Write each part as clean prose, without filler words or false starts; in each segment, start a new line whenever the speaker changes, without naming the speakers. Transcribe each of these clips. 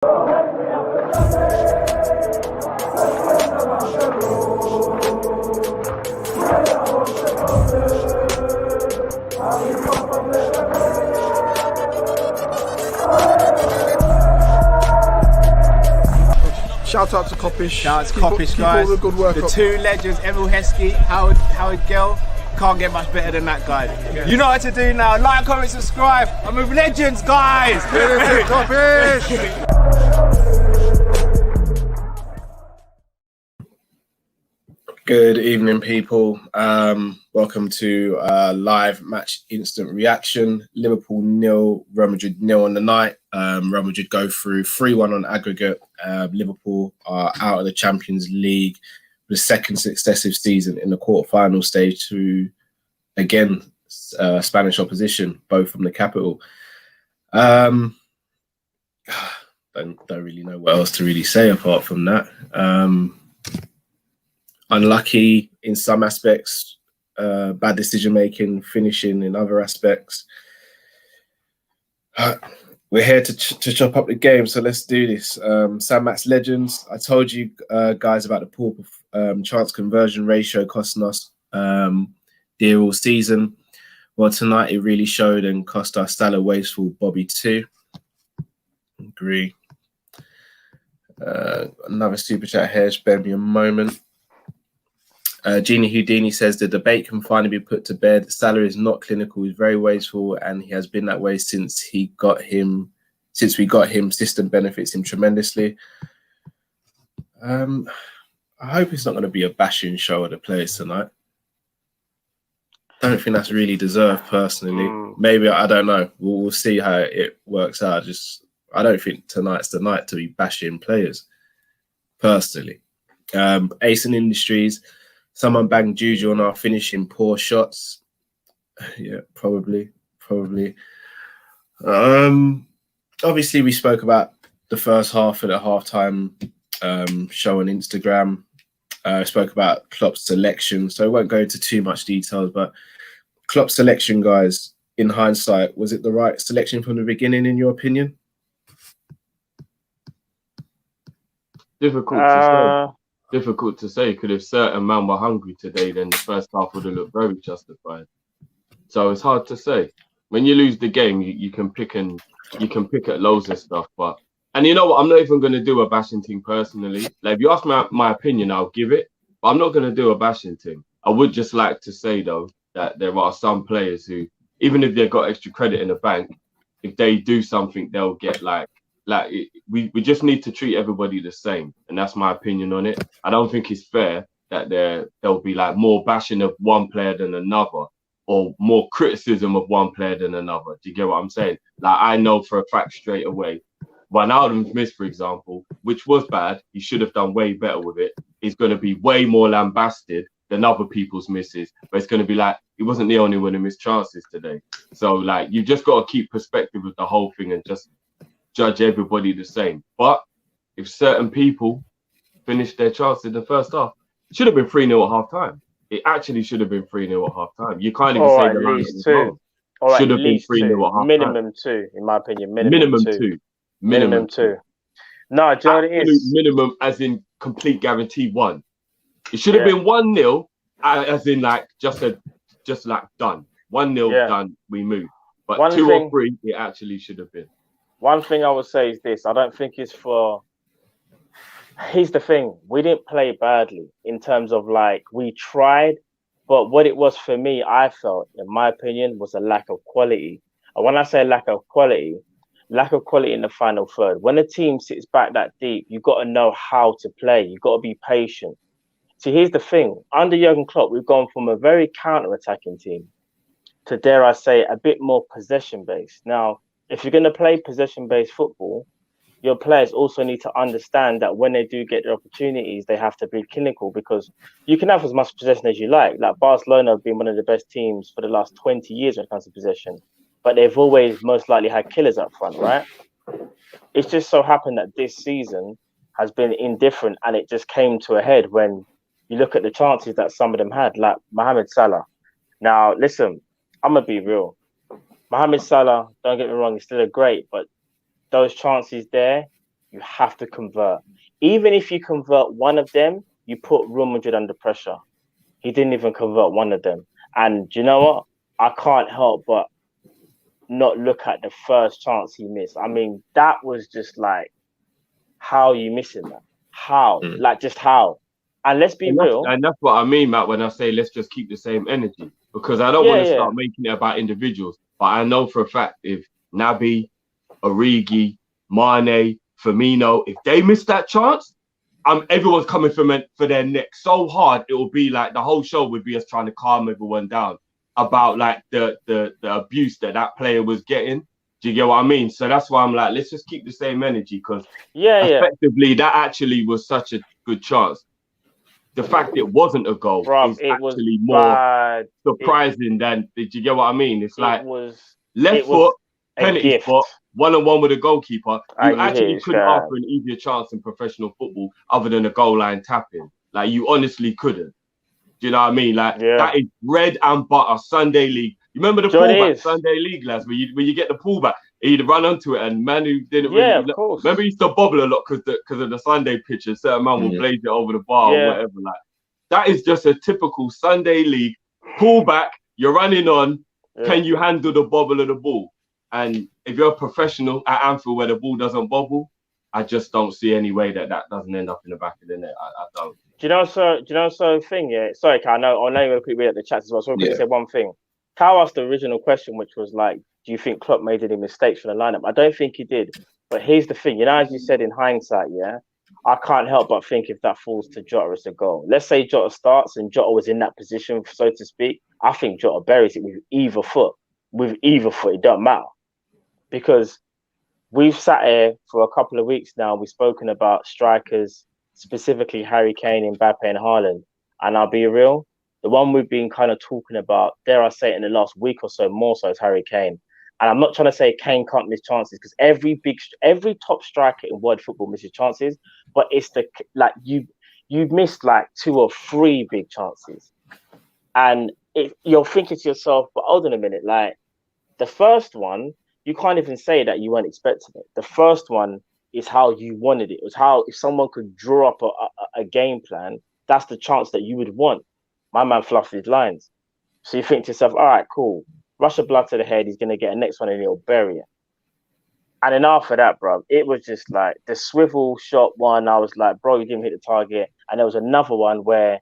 Shout out to Kopish.
Shout out to Kopish, guys.
Keep all the good work
the
up.
two legends, Emil Heskey, Howard Gill. Can't get much better than that, guys. Yeah. You know what to do now. Like, comment, subscribe. I'm with legends, guys.
Kopish.
Good evening, people. Welcome to live match instant reaction. Liverpool 0, Real Madrid 0 on the night. Real Madrid go through 3-1 on aggregate. Liverpool are out of the Champions League for the second successive season in the quarter-final stage to, again, Spanish opposition, both from the capital. Don't really know what else to really say apart from that. Unlucky in some aspects, bad decision making, finishing in other aspects. We're here to chop up the game, so let's do this. Sam Max Legends. I told you guys about the poor chance conversion ratio costing us dear all season. Well, tonight it really showed and cost our Stella wasteful Bobby too. Agree. Another super chat here. Spare me a moment. Genie Houdini says the debate can finally be put to bed. Salah is not clinical, he's very wasteful, and he has been that way since we got him. System benefits him tremendously. I hope it's not going to be a bashing show of the players tonight. I don't think that's really deserved personally. Maybe, I don't know. We'll see how it works out. I don't think tonight's the night to be bashing players personally. Ace in Industries. Someone banged Juju on our finishing poor shots. Yeah, probably. Obviously, we spoke about the first half of the halftime show on Instagram. Spoke about Klopp's selection, so I won't go into too much details. But Klopp's selection, guys, in hindsight, was it the right selection from the beginning, in your opinion?
Difficult to say. Because if certain men were hungry today, then the first half would have looked very justified. So it's hard to say. When you lose the game, you can pick at loads of stuff. And you know what? I'm not even going to do a bashing thing personally. Like, if you ask my opinion, I'll give it. But I'm not going to do a bashing thing. I would just like to say though that there are some players who, even if they've got extra credit in the bank, if they do something, they'll get we just need to treat everybody the same, and that's my opinion on it. I don't think it's fair that there'll be like more bashing of one player than another, or more criticism of one player than another. Do you get what I'm saying? Like, I know for a fact straight away, Wijnaldum's miss, for example, which was bad, he should have done way better with it, is going to be way more lambasted than other people's misses. But it's going to be like, he wasn't the only one who missed chances today. So like, you just got to keep perspective with the whole thing and just judge everybody the same. But if certain people finished their chances in the first half, it should have been 3-0 at half time. It actually should have been 3-0 at half time. You can't even say the line was wrong. Should have been 3-0 at half time.
Minimum 2, in my opinion.
Minimum two.
Minimum 2. No, do you know what it is?
Minimum as in complete guarantee 1. It should have been 1-0 as in like just like done. 1-0 done, we move. But 2 or 3, it actually should have been.
One thing I would say is this. I don't think it's for... Here's the thing. We didn't play badly in terms of like, we tried, but what it was for me, I felt, in my opinion, was a lack of quality. And when I say lack of quality in the final third. When a team sits back that deep, you've got to know how to play. You've got to be patient. See, here's the thing. Under Jurgen Klopp, we've gone from a very counter-attacking team to, dare I say, a bit more possession-based. Now, if you're going to play possession-based football, your players also need to understand that when they do get the opportunities, they have to be clinical, because you can have as much possession as you like. Like Barcelona have been one of the best teams for the last 20 years when it comes to possession, but they've always most likely had killers up front, right? It's just so happened that this season has been indifferent, and it just came to a head when you look at the chances that some of them had, like Mohamed Salah. Now, listen, I'm going to be real. Mohamed Salah, don't get me wrong, he's still a great, but those chances there, You have to convert. Even if you convert one of them, you put Real Madrid under pressure. He didn't even convert one of them. And do you know what? I can't help but not look at the first chance he missed. I mean, that was just like, how are you missing that? How? Like, just how? And let's be real.
And that's what I mean, Matt, when I say let's just keep the same energy. Because I don't want to start making it about individuals. But I know for a fact if Naby, Origi, Mane, Firmino, if they miss that chance, everyone's coming for their neck so hard, it will be like the whole show would be us trying to calm everyone down about like the abuse that player was getting. Do you get what I mean? So that's why I'm like, let's just keep the same energy because effectively that actually was such a good chance. The fact it wasn't a goal is actually more surprising than. Did you get what I mean? It's like left foot, penalty spot, 1-on-1 with a goalkeeper. You actually couldn't ask for an easier chance in professional football other than a goal line tapping. Like you honestly couldn't. Do you know what I mean? Like that is bread and butter Sunday league. You remember the pullback Sunday league, lads, where you get the pullback, he'd run onto it, and man who didn't really.
Of course.
Remember, he used to bobble a lot because of the Sunday pitches. Certain man will blaze it over the bar or whatever. Like that is just a typical Sunday league pullback. You're running on. Can you handle the bobble of the ball? And if you're a professional at Anfield where the ball doesn't bobble, I just don't see any way that doesn't end up in the back of the net. I don't.
Do you know? So thing, Sorry, Cal, I know you're going to quick read at the chat as well. So I'm going to say one thing. Cal asked the original question, which was like, do you think Klopp made any mistakes from the lineup? I don't think he did. But here's the thing, as you said in hindsight, I can't help but think if that falls to Jota as a goal. Let's say Jota starts and Jota was in that position, so to speak. I think Jota buries it with either foot. It don't matter. Because we've sat here for a couple of weeks now. We've spoken about strikers, specifically Harry Kane, Mbappe, and Haaland. And I'll be real, the one we've been kind of talking about, dare I say it, in the last week or so, more so is Harry Kane. And I'm not trying to say Kane can't miss chances because every top striker in world football misses chances, but it's you've missed like 2 or 3 big chances. And if you're thinking to yourself, but hold on a minute, like the first one, you can't even say that you weren't expecting it. The first one is how you wanted it. It was how if someone could draw up a game plan, that's the chance that you would want. My man fluffed his lines. So you think to yourself, all right, cool. Rush of blood to the head, he's going to get a next one and he'll bury it. And then after that, bro, it was just like the swivel shot one. I was like, bro, you didn't hit the target. And there was another one where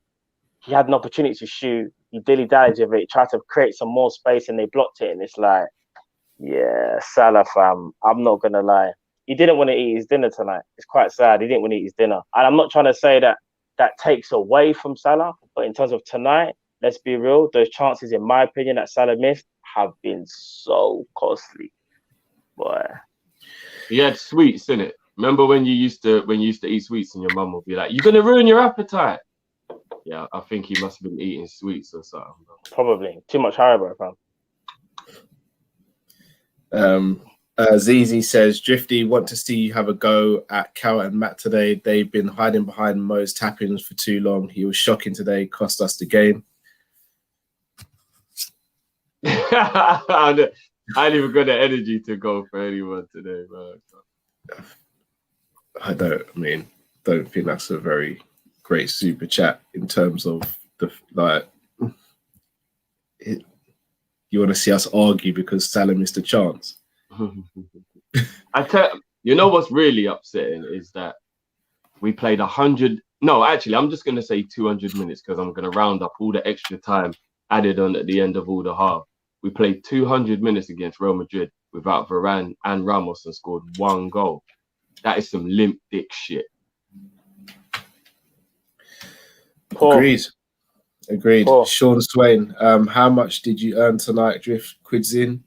he had an opportunity to shoot. He dilly-dallied with it, tried to create some more space and they blocked it. And it's like, yeah, Salah, fam, I'm not going to lie. He didn't want to eat his dinner tonight. It's quite sad. He didn't want to eat his dinner. And I'm not trying to say that takes away from Salah. But in terms of tonight, let's be real, those chances, in my opinion, that Salah missed have been so costly. Boy.
He had sweets, innit? Remember when you used to eat sweets and your mum would be like, you're going to ruin your appetite. Yeah, I think he must have been eating sweets or something.
Probably. Too much Haribo, fam.
Zizi says, Drifty, want to see you have a go at Cal and Matt today. They've been hiding behind Mo's tappings for too long. He was shocking today, cost us the game.
I ain't even got the energy to go for anyone today, man.
I don't think that's a very great super chat in terms of you want to see us argue because Salah missed a chance.
You know what's really upsetting is that we played 100. No, actually, I'm just going to say 200 minutes because I'm going to round up all the extra time added on at the end of all the half. We played 200 minutes against Real Madrid without Varane and Ramos and scored 1 goal. That is some limp dick shit.
Agreed. Sean Swain, how much did you earn tonight, Drift? Quids in?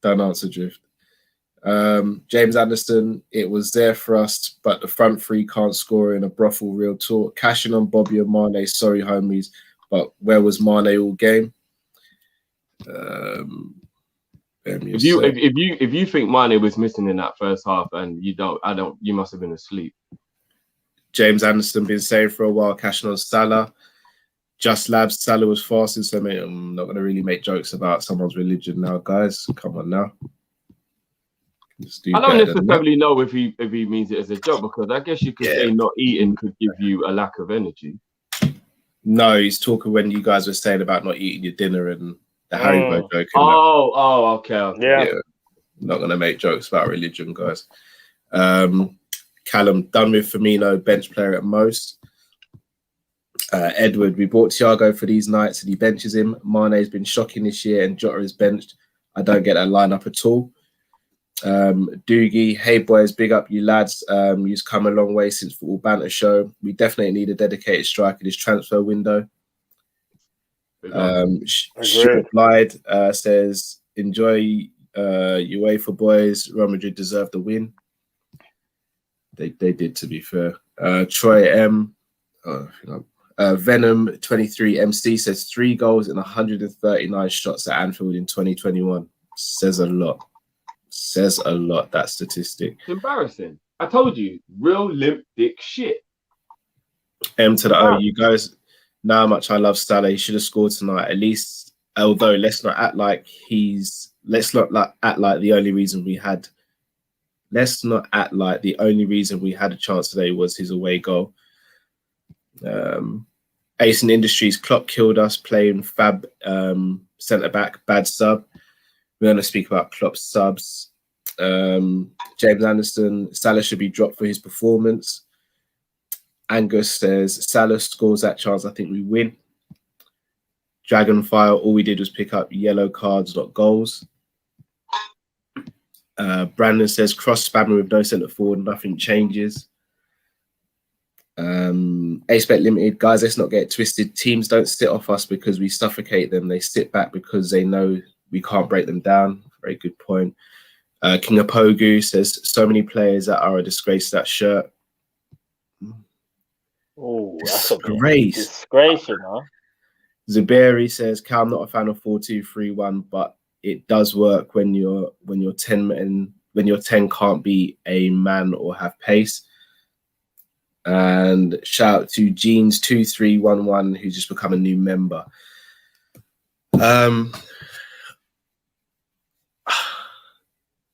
Don't answer, Drift. James Anderson, it was there for us, but the front three can't score in a brothel, real talk. Cashing on Bobby and Mane, sorry, homies, but where was Mane all game? If
you think Mane was missing in that first half and you must have been asleep.
James Anderson been saying for a while, cashing on Salah. Just Labs, Salah was fasting, so mate, I'm not going to really make jokes about someone's religion now, guys. Come on now. Just do
I don't
better than that.
necessarily know if he means it as a joke, because I guess you could say not eating could give you a lack of energy.
No, he's talking when you guys were saying about not eating your dinner and the Haribo joke.
Okay.
Yeah.
Not going to make jokes about religion, guys. Callum, done with Firmino, bench player at most. Edward, we bought Thiago for these nights and he benches him. Mane's been shocking this year and Jota is benched. I don't get that lineup at all. Doogie, hey boys, big up you lads. You've come a long way since Football Banter Show. We definitely need a dedicated striker this transfer window. Stuart Blyde says, enjoy UEFA boys. Real Madrid deserve the win. They did, to be fair. Troy M. Venom 23 MC says 3 goals and 139 shots at Anfield in 2021. Says a lot. That statistic.
It's embarrassing. I told you, real limp dick shit.
M to the O. You guys know how much I love Salah. He should have scored tonight. At least, although let's not act like the only reason we had. Let's not act like the only reason we had a chance today was his away goal. Ace in Industries, Klopp killed us playing Fab centre back, bad sub. We're going to speak about Klopp's subs. James Anderson, Salah should be dropped for his performance. Angus says, Salah scores that chance, I think we win. Dragonfire, all we did was pick up yellow cards, not goals. Brandon says, cross spamming with no centre forward, nothing changes. Ace-Bet Limited, guys, let's not get twisted. Teams don't sit off us because we suffocate them. They sit back because they know we can't break them down. Very good point. King of Pogu says, so many players that are a disgrace to that shirt.
Oh, that's a
disgrace,
you know.
Zuberi says, Cal, I'm not a fan of 4-2-3-1, but it does work when your 10 can't be a man or have pace. And shout out to Jeans2311, who's just become a new member.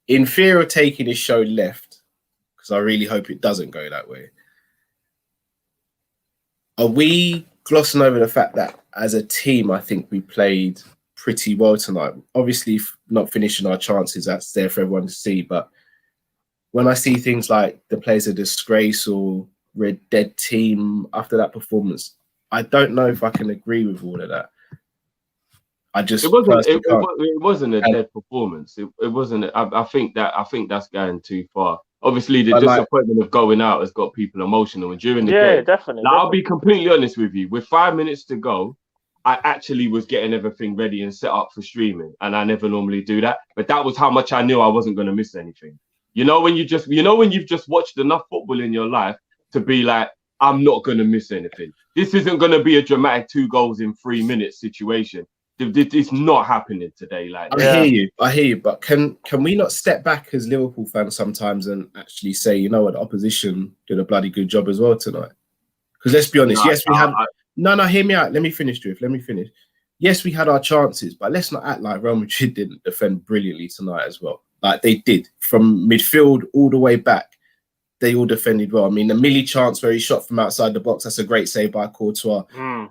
In fear of taking his show left, because I really hope it doesn't go that way, are we glossing over the fact that as a team, I think we played pretty well tonight? Obviously, not finishing our chances, that's there for everyone to see. But when I see things like the players a disgrace or we're a dead team after that performance, I don't know if I can agree with all of that.
It wasn't a dead performance. It wasn't. I think that's going too far. Obviously, the disappointment of going out has got people emotional. And during the game,
definitely.
I'll be completely honest with you. With 5 minutes to go, I actually was getting everything ready and set up for streaming, and I never normally do that. But that was how much I knew I wasn't going to miss anything. When you've just watched enough football in your life to be like, I'm not going to miss anything. This isn't going to be a dramatic 2 goals in 3 minutes situation. It's not happening today.
I hear you, but can we not step back as Liverpool fans sometimes and actually say, you know what, the opposition did a bloody good job as well tonight? Because let's be honest, hear me out. Let me finish, Drift. Let me finish. Yes, we had our chances, but let's not act like Real Madrid didn't defend brilliantly tonight as well. Like they did from midfield all the way back. They all defended well. I mean, the Millie chance where he shot from outside the box, that's a great save by Courtois.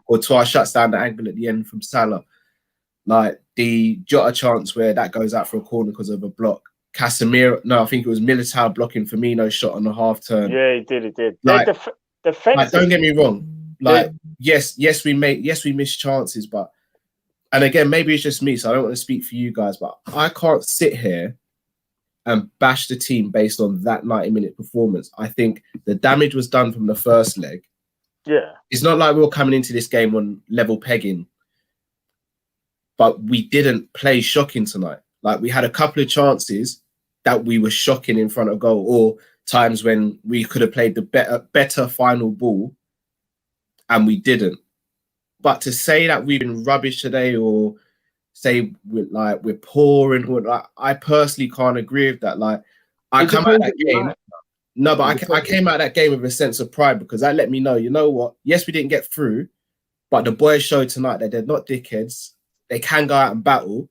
Courtois shuts down the angle at the end from Salah. Like the Jota chance where that goes out for a corner because of a block. Casemiro, no, I think it was Militao blocking Firmino's shot on the half turn.
Yeah, he did.
Like, don't get me wrong. Like, yes, we missed chances, but and again, maybe it's just me, so I don't want to speak for you guys, but I can't sit here and bash the team based on that 90-minute performance. I think the damage was done from the first leg.
Yeah.
It's not like we were coming into this game on level pegging. But we didn't play shocking tonight. Like we had a couple of chances that we were shocking in front of goal, or times when we could have played the better final ball, and we didn't. But to say that we've been rubbish today, or say we're poor, and I personally can't agree with that. Like I come out of that game. No, but I came out of that game with a sense of pride because that let me know. You know what? Yes, we didn't get through, but the boys showed tonight that they're not dickheads. They can go out and battle,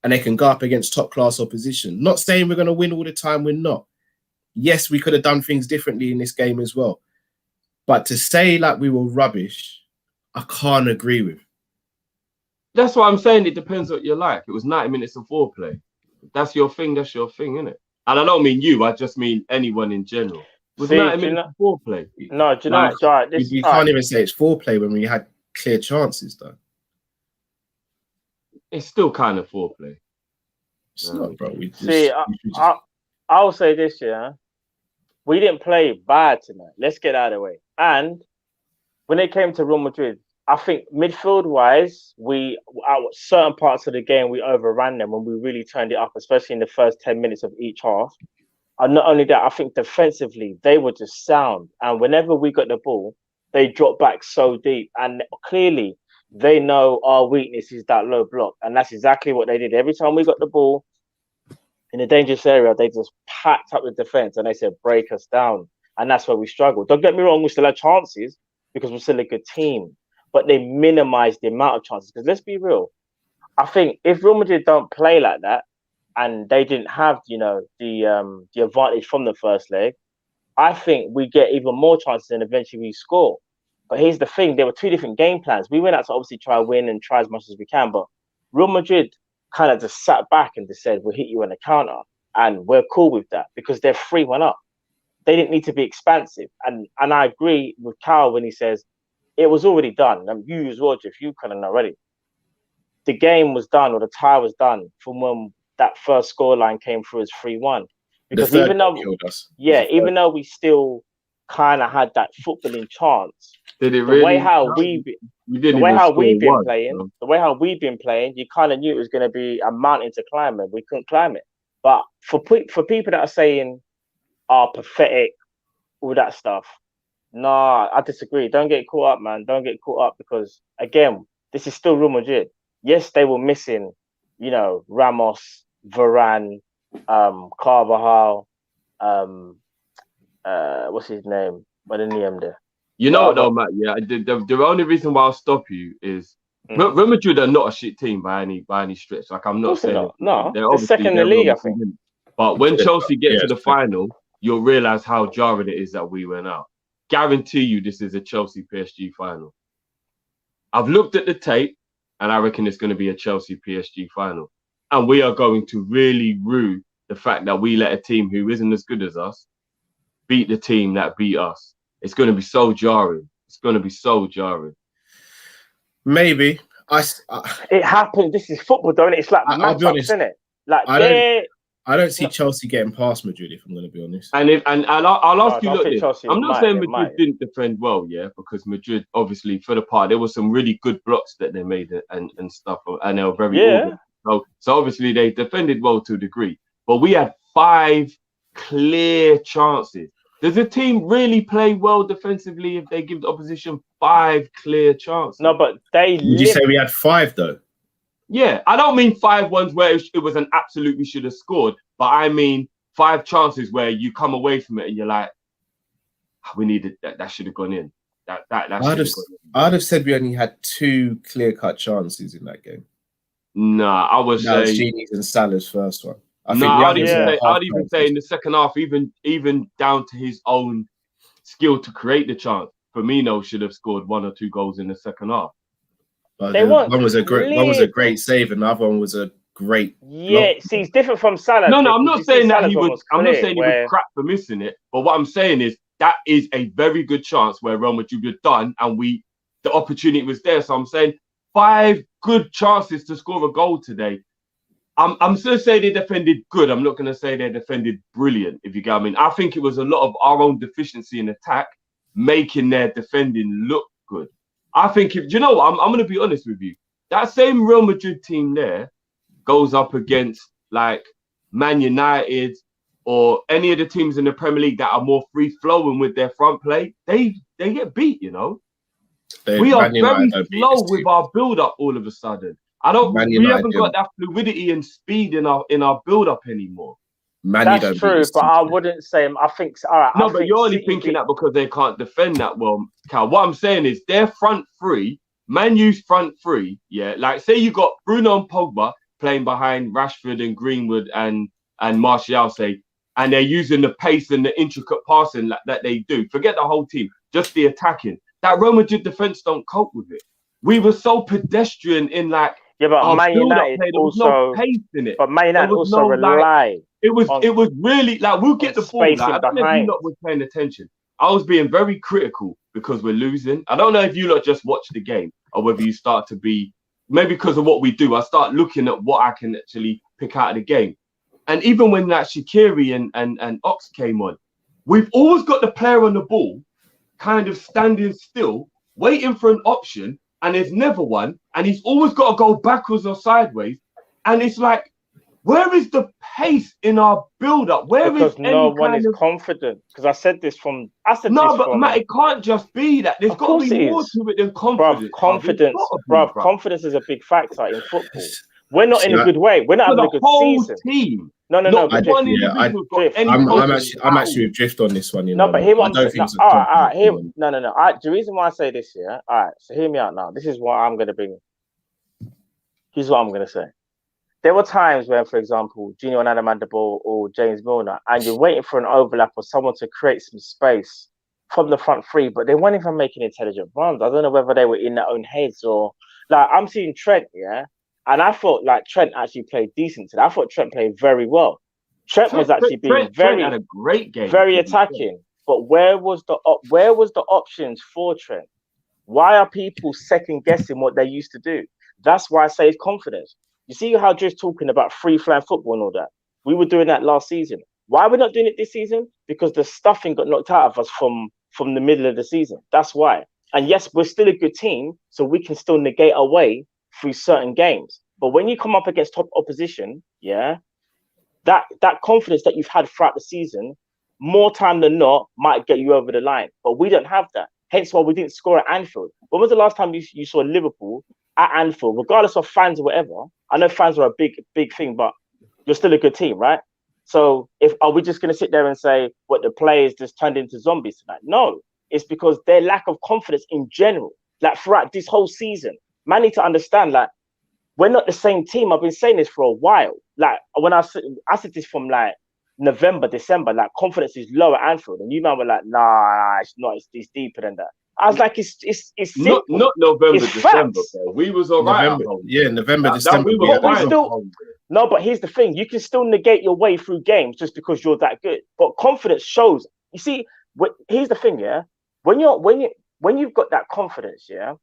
and they can go up against top class opposition. Not saying we're going to win all the time, we're not. Yes, we could have done things differently in this game as well. But to say like we were rubbish, I can't agree with.
That's what I'm saying. It depends what you like. It was 90 minutes of foreplay. If that's your thing, isn't it? And I don't mean you, I just mean anyone in general. It was 90 minutes of foreplay.
No, do you know what?
You can't even say it's foreplay when we had clear chances, though.
It's still kind of foreplay.
It's not, bro.
I'll say this, yeah. We didn't play bad tonight. Let's get out of the way. And when it came to Real Madrid, I think midfield-wise, certain parts of the game, we overran them when we really turned it up, especially in the first 10 minutes of each half. And not only that, I think defensively, they were just sound. And whenever we got the ball, they dropped back so deep. And clearly, they know our weakness is that low block. And that's exactly what they did. Every time we got the ball in a dangerous area, they just packed up the defense and they said, break us down. And that's where we struggled. Don't get me wrong, we still had chances because we're still a good team. But they minimized the amount of chances. Because let's be real, I think if Real Madrid don't play like that and they didn't have, the advantage from the first leg, I think we get even more chances and eventually we score. But here's the thing, there were two different game plans. We went out to obviously try win and try as much as we can, but Real Madrid kind of just sat back and just said, we'll hit you on the counter. And we're cool with that because they're 3-1 up. They didn't need to be expansive. And I agree with Carl when he says, it was already done. And you as well, if you couldn't already. The game was done, or the tie was done from when that first scoreline came through as 3-1. Because even though we still kind of had that footballing chance, the way how we've been playing, you kind of knew it was going to be a mountain to climb, and we couldn't climb it. But for people that are saying, pathetic, all that stuff. Nah, I disagree. Don't get caught up, man. Don't get caught up because, again, this is still Real Madrid. Yes, they were missing, Ramos, Varane, Carvajal, what's his name? What in the end there?
You know what, though, Matt? Yeah, the only reason why I'll stop you is Real Madrid are not a shit team by any stretch. Like, I'm not saying
they're second in the league, I think.
But when Chelsea get to the final, you'll realize how jarring it is that we went out. Guarantee you this is a Chelsea PSG final. I've looked at the tape and I reckon it's going to be a Chelsea PSG final. And we are going to really rue the fact that we let a team who isn't as good as us beat the team that beat us. It's going to be so jarring.
Maybe.
It happened. This is football, don't it? It's like matchups, isn't it? Like
I don't see Chelsea getting past Madrid, if I'm going to be honest.
And I'll ask you, look, I'm not saying Madrid didn't defend well, because Madrid, obviously, for the part, there were some really good blocks that they made and stuff, and they were very organized. So obviously, they defended well to a degree. But we had 5 clear chances. Does a team really play well defensively if they give the opposition 5 clear chances?
No, but
would you say we had 5, though?
Yeah, I don't mean 5 ones where it was an absolute we should have scored, but I mean 5 chances where you come away from it and you're like, we needed that should have gone in.
I'd have said we only had 2 clear-cut chances in that game.
Nah, I would say
Gini's and Salah's first one.
I'd even say in the second half, even down to his own skill to create the chance, Firmino should have scored 1 or 2 goals in the second half.
But one was a great save, and the other one was a great.
Yeah, see, it's different from Salah.
No, I'm not saying that he was. I'm not saying he was crap for missing it. But what I'm saying is that is a very good chance where Real Madrid were done, and the opportunity was there. So I'm saying 5 good chances to score a goal today. I'm still saying they defended good. I'm not going to say they defended brilliant. If you get what I mean, I think it was a lot of our own deficiency in attack making their defending look good. I think I'm going to be honest with you. That same Real Madrid team there goes up against like Man United or any of the teams in the Premier League that are more free flowing with their front play. They get beat, We are very slow with our build up all of a sudden. We haven't got that fluidity and speed in our build up anymore.
That's true, but I wouldn't say. I think. All right.
No, but you're only thinking that because they can't defend that well, Cal. What I'm saying is their front three, Man U's front three. Yeah, like say you got Bruno and Pogba. playing behind Rashford and Greenwood and Martial, say, and they're using the pace and the intricate passing that they do. Forget the whole team, just the attacking. That Real Madrid defense don't cope with it. We were so pedestrian in like
but Man United
play. There was no pace in it.
But Man United also rely.
It was really like we'll get the ball. Like, I don't know if you lot were paying attention. I was being very critical because we're losing. I don't know if you lot just watch the game or whether you start to be, maybe because of what we do, I start looking at what I can actually pick out of the game. And even when that Shaqiri and Ox came on, we've always got the player on the ball kind of standing still, waiting for an option, and there's never one. And he's always got to go backwards or sideways. And it's like, where is the pace in our build-up? Because
no one is confident. Because I said this from...
Matt, it can't just be that. There's got to be more to it than confidence.
Confidence is a big factor in football. We're not in a good way. We're not having a good season.
Team.
No.
I'm actually with Drift on this one. You know,
no, but hear what I'm saying. All right. No. The reason why I say this here. All right. So hear me out now. This is what I'm going to bring. Here's what I'm going to say. There were times when, for example, Gino Wijnaldum or James Milner, and you're waiting for an overlap or someone to create some space from the front three, but they weren't even making intelligent runs. I don't know whether they were in their own heads or like I'm seeing Trent, yeah. And I thought like Trent actually played decent today. I thought Trent played very well. Trent was actually being
Trent had a great game,
very attacking. But where was the options for Trent? Why are people second guessing what they used to do? That's why I say it's confidence. You see how just talking about free-flying football and all that? We were doing that last season. Why are we not doing it this season? Because the stuffing got knocked out of us from the middle of the season. That's why. And yes, we're still a good team, so we can still negate our way through certain games. But when you come up against top opposition, yeah, that confidence that you've had throughout the season, more time than not, might get you over the line. But we don't have that. Hence why we didn't score at Anfield. When was the last time you saw Liverpool at Anfield, regardless of fans or whatever? I know fans are a big thing, but you're still a good team, right? So are we just going to sit there and say what the players just turned into zombies tonight? No, it's because their lack of confidence in general, like throughout this whole season. Man need to understand, like, we're not the same team. I've been saying this for a while. Like when I said this from like November, December, like confidence is low at Anfield, and you man were like, nah, it's not. It's deeper than that. I was like, it's
not November, December, bro. We was all right.
November, December.
No, but here's the thing: you can still negate your way through games just because you're that good. But confidence shows. You see, here's the thing, yeah. When you've got that confidence, yeah,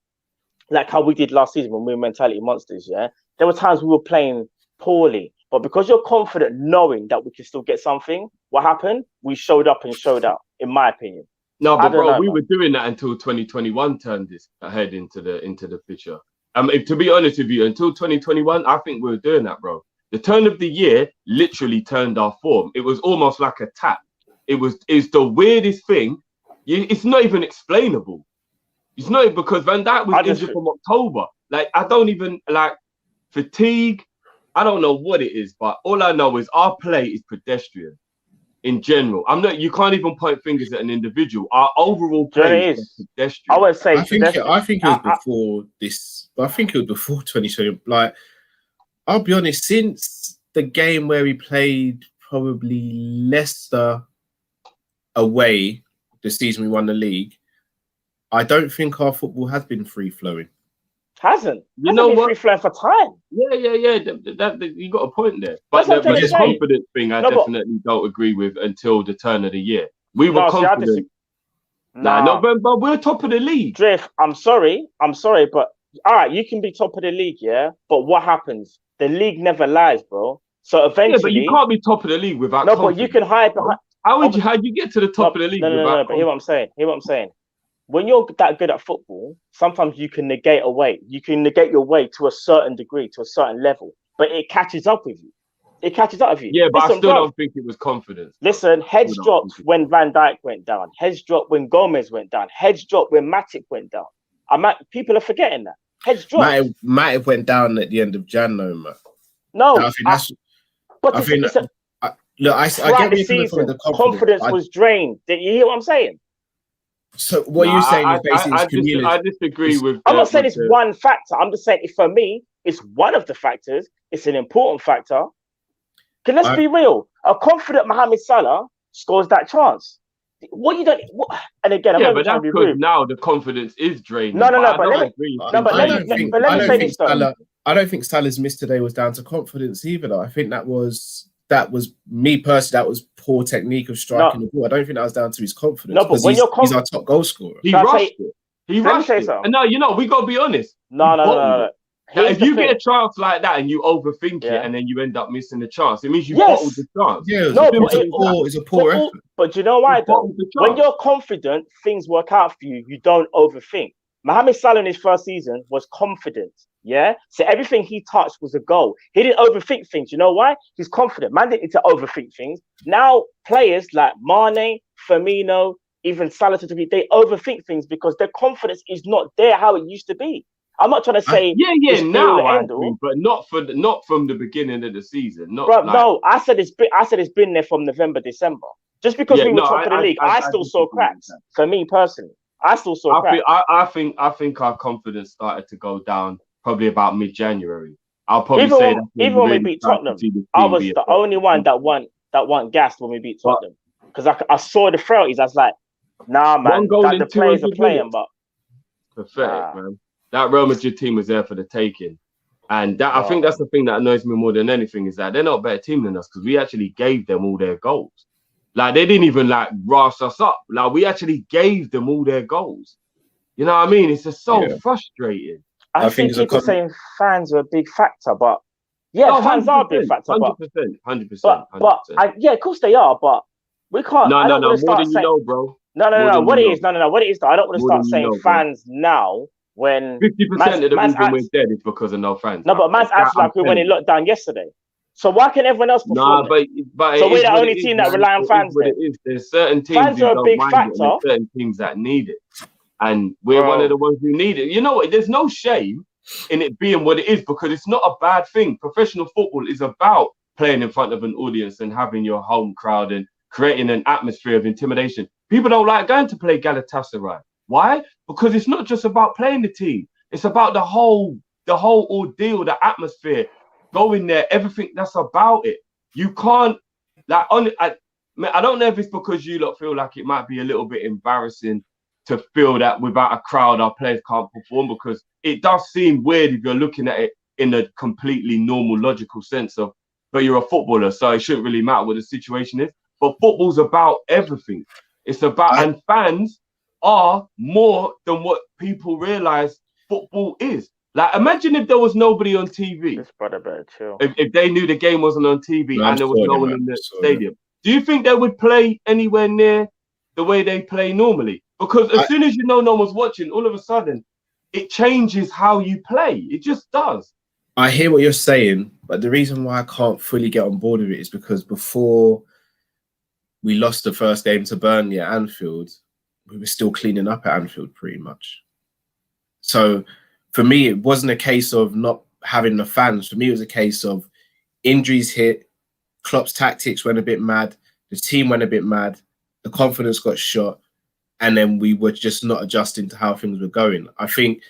like how we did last season when we were mentality monsters, yeah. There were times we were playing poorly, but because you're confident, knowing that we can still get something, what happened? We showed up and showed out, in my opinion.
No, but bro, we were doing that until 2021 turned this ahead into the picture. To be honest with you, until 2021, I think we were doing that, bro. The turn of the year literally turned our form. It was almost like a tap. It's the weirdest thing. It's not even explainable. It's not because Van Dijk was injured from October. Like, I don't even like fatigue. I don't know what it is, but all I know is our play is pedestrian. In general, you can't even point fingers at an individual. Our overall play is pedestrian.
I would say
I think it was before this. I think it was before 2020. Like, I'll be honest, since the game where we played probably Leicester away, the season we won the league, I don't think our football has been free flowing.
Hasn't. You know what? Free flowing for time.
Yeah. You got a point there. But the confidence thing, I definitely don't agree with until the turn of the year. We were confident. November, we're top of the league.
Drift, I'm sorry, but all right, you can be top of the league, yeah. But what happens? The league never lies, bro. So eventually,
but you can't be top of the league without.
No, but you can hide behind.
How'd you get to the top of the league?
No. But hear what I'm saying. When you're that good at football, sometimes you can negate away. You can negate your way to a certain degree, to a certain level, but it catches up with you.
Yeah, but I still don't think it was confidence.
Listen, heads dropped when Van Dijk went down. Heads dropped when Gomez went down. Heads dropped when Matip went down. People are forgetting that. Heads dropped.
Matip went down at the end of Jan, though, man.
No,
I get where you're coming from. The
confidence was drained. Did you hear what I'm saying?
So what you're saying is basically
I disagree with.
I'm not saying it's one factor. I'm just saying for me, It's one of the factors. It's an important factor. Let's be real. A confident Mohamed Salah scores that chance. What you don't, what, and again, I'm
Yeah,
not
but
trying
that's
to be
because
rude.
now the confidence is draining.
No,
I
but
don't
let me,
agree.
no, but let me say this though.
I don't think Salah's miss today was down to confidence either. Though I think that was me personally. That was poor technique of striking the ball. I don't think that was down to his confidence.
No, but when
he's our top goal scorer.
He rushed it. He rushed it. And no, we got to be honest.
No.
If you get a chance like that and you overthink it and then you end up missing the chance, it means you bottled the chance.
Yeah, it's a poor effort.
But you know why though? When you're confident, things work out for you. You don't overthink. Mohamed Salah in his first season was confident. Yeah, so everything he touched was a goal. He didn't overthink things. You know why? He's confident. Man didn't need to overthink things. Now players like Mane, Firmino, even Salah, they overthink things because their confidence is not there how it used to be. I'm not trying to say
now I agree, but not from the beginning of the season.
No, I said it's been there from November, December. Just because we were top of the league, I still saw cracks. For me personally, I still saw cracks.
I think our confidence started to go down probably about mid-January. I'll probably say that
even when we beat Tottenham, I was the only one that won gassed when we beat Tottenham because I saw the frailties. I was like, nah, man, the players are playing, but
pathetic, man. That Real Madrid team was there for the taking. And I think that's the thing that annoys me more than anything is that they're not a better team than us because we actually gave them all their goals. Like, they didn't even, ras us up. Like, we actually gave them all their goals. You know what I mean? It's just so frustrating.
I think people saying fans are a big factor, but fans are a big factor.
100%.
But of course they are, but we can't.
No, more than you know, bro.
No. What it is, though, I don't want to start saying fans now. When
50% of the reason we're dead is because of no fans.
No, but man's acts like we went in lockdown yesterday. So why can everyone else perform?
But
so we're the only team that rely on fans.
There's certain teams
fans are a big factor.
There's certain teams that need it, and we're one of the ones who need it. You know what? There's no shame in it being what it is because it's not a bad thing. Professional football is about playing in front of an audience and having your home crowd and creating an atmosphere of intimidation. People don't like going to play Galatasaray. Why? Because it's not just about playing the team. It's about the whole ordeal, the atmosphere, going there, everything that's about it. You can't, I don't know if it's because you lot feel like it might be a little bit embarrassing to feel that without a crowd, our players can't perform because it does seem weird if you're looking at it in a completely normal, logical sense of, but you're a footballer, so it shouldn't really matter what the situation is. But football's about everything. It's about, and fans are more than what people realize football is. Like, imagine if there was nobody on TV.
This brother better chill.
If they knew the game wasn't on TV and there was no one in the stadium, do you think they would play anywhere near the way they play normally? Because as soon as you know no one's watching, all of a sudden, it changes how you play. It just does.
I hear what you're saying, but the reason why I can't fully get on board with it is because before we lost the first game to Burnley at Anfield, we were still cleaning up at Anfield pretty much. So for me, it wasn't a case of not having the fans. For me, it was a case of injuries hit, Klopp's tactics went a bit mad, the team went a bit mad, the confidence got shot, and then we were just not adjusting to how things were going. I think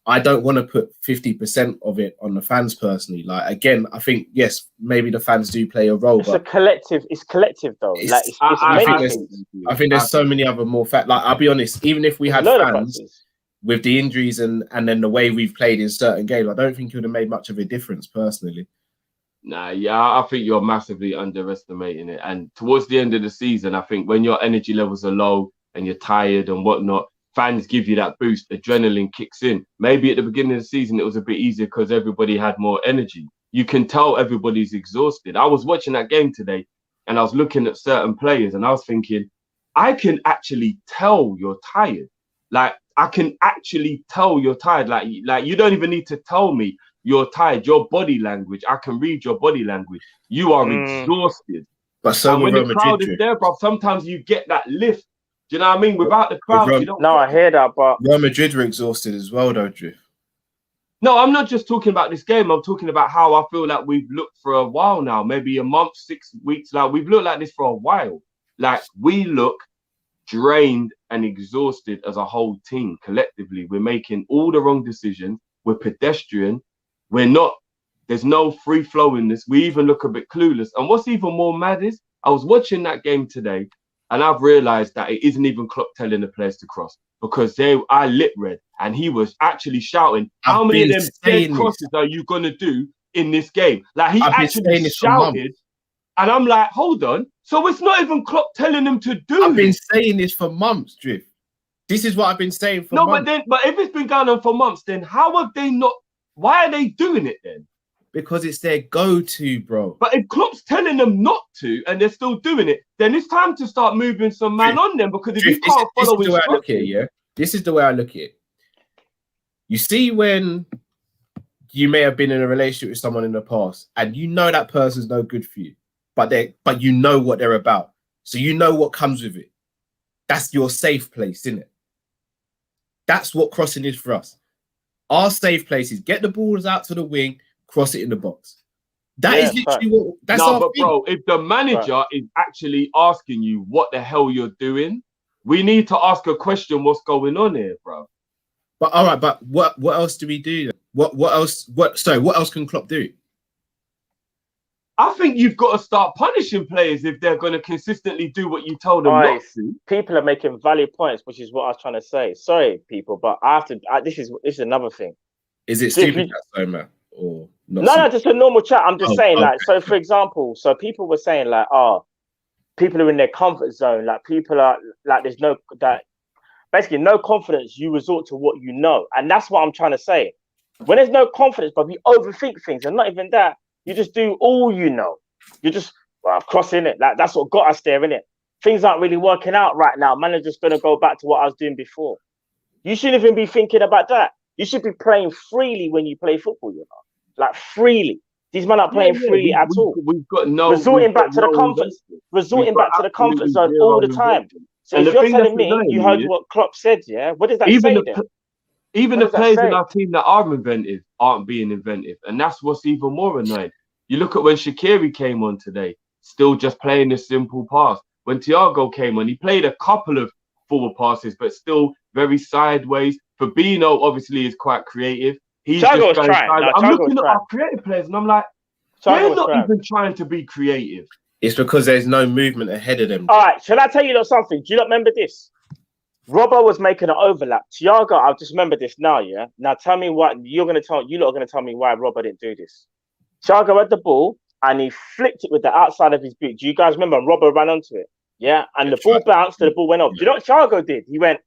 I don't want to put 50% of it on the fans personally. Like, again, I think, yes, maybe the fans do play a role. It's collective though. I think there's so many other more factors. Like, I'll be honest, even if we had fans with the injuries and then the way we've played in certain games, I don't think it would have made much of a difference personally.
I think you're massively underestimating it. And towards the end of the season, I think when your energy levels are low and you're tired and whatnot, fans give you that boost, adrenaline kicks in. Maybe at the beginning of the season, it was a bit easier because everybody had more energy. You can tell everybody's exhausted. I was watching that game today and I was looking at certain players and I was thinking, I can actually tell you're tired. Like, I can actually tell you're tired. Like you don't even need to tell me you're tired. Your body language, I can read your body language. You are exhausted.
But so
when the crowd is there, bro, sometimes you get that lift. Do you know what I mean? Without the crowd, you don't.
No, I hear that, but
Real Madrid were exhausted as well, though, Drift.
No, I'm not just talking about this game. I'm talking about how I feel like we've looked for a while now, maybe a month, 6 weeks. Like, we've looked like this for a while. Like, we look drained and exhausted as a whole team collectively. We're making all the wrong decisions. We're pedestrian. We're not. There's no free flow in this. We even look a bit clueless. And what's even more mad is I was watching that game today, and I've realised that it isn't even Klopp telling the players to cross, because I lip read and he was actually shouting, "How many of them dead crosses are you gonna do in this game?" Like he actually shouted, and I'm like, hold on. So it's not even Klopp telling them to do.
I've been saying this for months, Drift. This is what I've been saying for months.
But if it's been going on for months, then how have they not? Why are they doing it then?
Because it's their go-to, bro.
But if Klopp's telling them not to and they're still doing it, then it's time to start moving some man on them. Because if you can't follow instructions,
this is the way I look at it. You see, when you may have been in a relationship with someone in the past, and you know that person's no good for you, but you know what they're about, so you know what comes with it. That's your safe place, isn't it? That's what crossing is for us. Our safe place is get the balls out to the wing, cross it in the box. That is literally what. That's our thing.
Bro, if the manager is actually asking you what the hell you're doing, we need to ask a question. What's going on here, bro?
But all right, but what else do we do? What else? What else can Klopp do?
I think you've got to start punishing players if they're going to consistently do what you told them not to.
People are making valid points, which is what I was trying to say. Sorry, people, but I have to. This is another thing.
Is it stupid, man, or not?
No, just a normal chat. I'm just saying, like, so for example, so people were saying, like, people are in their comfort zone. Like, people are like, there's basically no confidence. You resort to what you know, and that's what I'm trying to say. When there's no confidence, but we overthink things, and not even that. You just do all you know. You're just crossing it. Like, that's what got us there, innit? Things aren't really working out right now. Man, I'm just going to go back to what I was doing before. You shouldn't even be thinking about that. You should be playing freely when you play football, you know? Like, freely. These men aren't playing freely at all.
We've got
resorting back to the comfort zone all the time. So if you're telling me you heard what Klopp said, yeah? What does that say then?
Even the players in our team that are inventive aren't being inventive. And that's what's even more annoying. You look at when Shaqiri came on today, still just playing a simple pass. When Thiago came on, he played a couple of forward passes, but still very sideways. Fabinho obviously is quite creative. He's just going sideways. I'm looking at our creative players and I'm like, they're not even trying to be creative.
It's because there's no movement ahead of them.
All right, shall I tell you something? Do you not remember this? Robbo was making an overlap. Thiago, I just remember this now, yeah? Now tell me what you lot are gonna tell me why Robbo didn't do this. Thiago had the ball and he flicked it with the outside of his boot. Do you guys remember? Robbo ran onto it. Yeah, and the ball bounced and the ball went off. Do you know what Thiago did? He went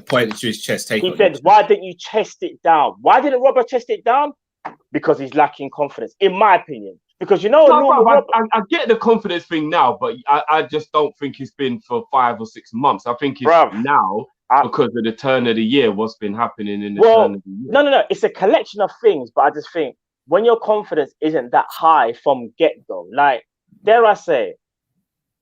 pointed to his chest.
He said, "Why didn't you chest it down? Why didn't Robbo chest it down? Because he's lacking confidence, in my opinion. Because you know,
I get the confidence thing now, but I just don't think it's been for 5 or 6 months. I think it's now because of the turn of the year, what's been happening in the turn of the year.
No. It's a collection of things, but I just think when your confidence isn't that high from get-go, like, dare I say,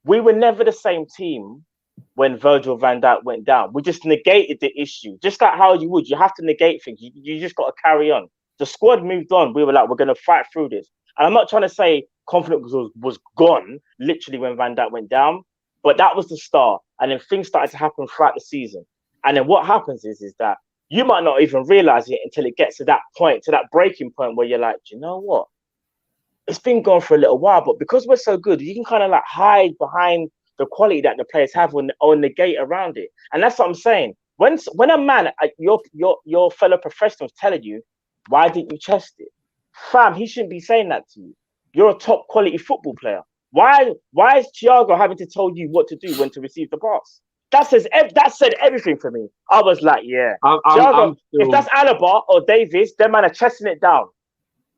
we were never the same team when Virgil van Dijk went down. We just negated the issue. Just like how you would. You have to negate things. You just got to carry on. The squad moved on. We were like, we're going to fight through this. And I'm not trying to say confidence was gone, literally, when Van Dijk went down. But that was the start. And then things started to happen throughout the season. And then what happens is that you might not even realize it until it gets to that point, to that breaking point where you're like, do you know what? It's been gone for a little while, but because we're so good, you can kind of like hide behind the quality that the players have or negate around it. And that's what I'm saying. When a man, your fellow professionals telling you, why didn't you chest it? Fam, he shouldn't be saying that to you. You're a top quality football player. Why is Thiago having to tell you what to do when to receive the pass? That said everything for me. I was like, yeah. Thiago, if that's Alaba or Davies, them man are chesting it down.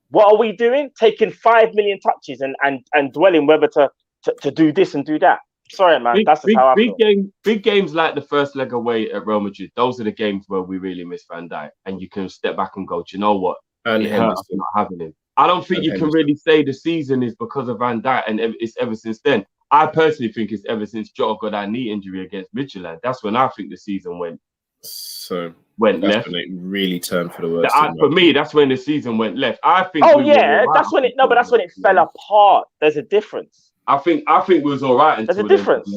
What are we doing? Taking 5 million touches and dwelling whether to do this and do that. Sorry, man. That's just how I feel.
Big games like the first leg away at Real Madrid, those are the games where we really miss Van Dijk. And you can step back and go, do you know what? It hurt us not having him. I don't think you can really say the season is because of Van Dijk and it's ever since then. I personally think it's ever since Jota got that knee injury against Midtjylland. That's when I think the season went left.
When it really turned for the worst.
For me, that's when the season went left. I think.
That's when it fell apart. There's a difference.
I think we was all right.
There's a difference.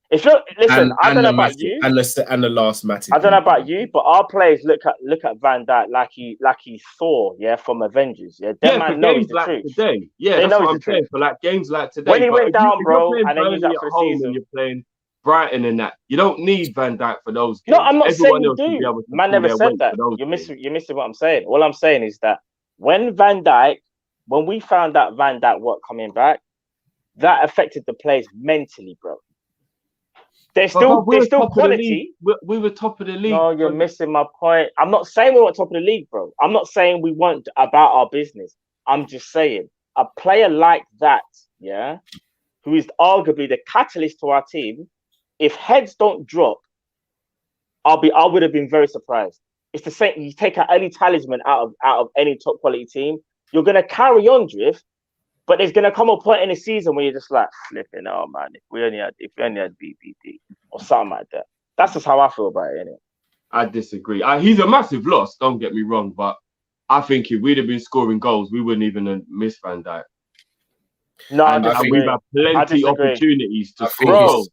If you're listen, I don't know about
Matip,
you.
and the last Matip.
I don't know about you, but our players look at Van Dijk like he's Thor, yeah, from Avengers. Yeah, that
Yeah, for
man knows
games
the
like
truth.
today. Yeah,
They
that's
know
what
it's
I'm
the
saying.
truth.
For like games like today.
When he
But
went down,
if you're
bro,
playing
and then he's
Burnley
out
at
for the
home
season.
and you're playing Brighton and that, you don't need Van Dijk for those
No,
games.
I'm not saying
Everyone
you
else should be
do.
able to
Man
pull
never
their
said
weight
that.
for those
You're
games.
missing what I'm saying. All I'm saying is that when we found out Van Dijk weren't coming back, that affected the players mentally, bro. There's
But we were
still
top of the league.
quality.
We were top of the league.
No, you're missing my point. I'm not saying we weren't top of the league, bro. I'm not saying we weren't about our business. I'm just saying a player like that, yeah, who is arguably the catalyst to our team, if heads don't drop, I would have been very surprised. It's the same. You take an early talisman out of any top quality team, you're gonna carry on drift, but there's gonna come a point in the season where you're just like flipping. Oh man, if we only had BPD or something like that. That's just how I feel about it, innit?
I disagree. He's a massive loss. Don't get me wrong, but I think if we'd have been scoring goals, we wouldn't even have missed Van Dijk.
No,
And
I disagree.
we've had plenty opportunities to score goals.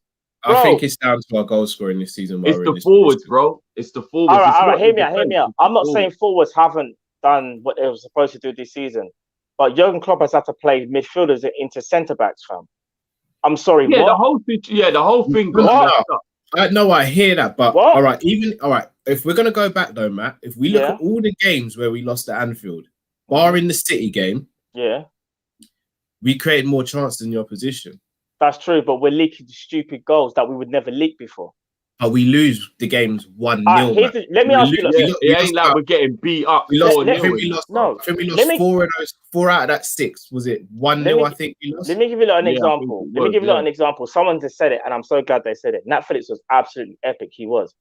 I think it's down to our goal scoring this season.
It's the forwards, bro. It's the forwards.
All right. Hear me out. I'm not saying forwards haven't done what they were supposed to do this season, but Jurgen Klopp has had to play midfielders into centre backs, fam. I'm sorry.
Yeah,
what?
the whole thing got messed up.
I hear that, but
what?
all right. If we're gonna go back though, Matt, if we look at all the games where we lost at Anfield, barring the City game, we created more chance than the opposition.
That's true, but we're leaking stupid goals that we would never leak before.
But we lose the games 1-0.
Let me ask you.
It ain't like we're getting beat up.
We lost.
I
think we lost 4 out of that 6. Was it 1-0? I think we lost.
Let me give you an example. An example. Someone just said it, and I'm so glad they said it. Nat Phillips was absolutely epic. He was.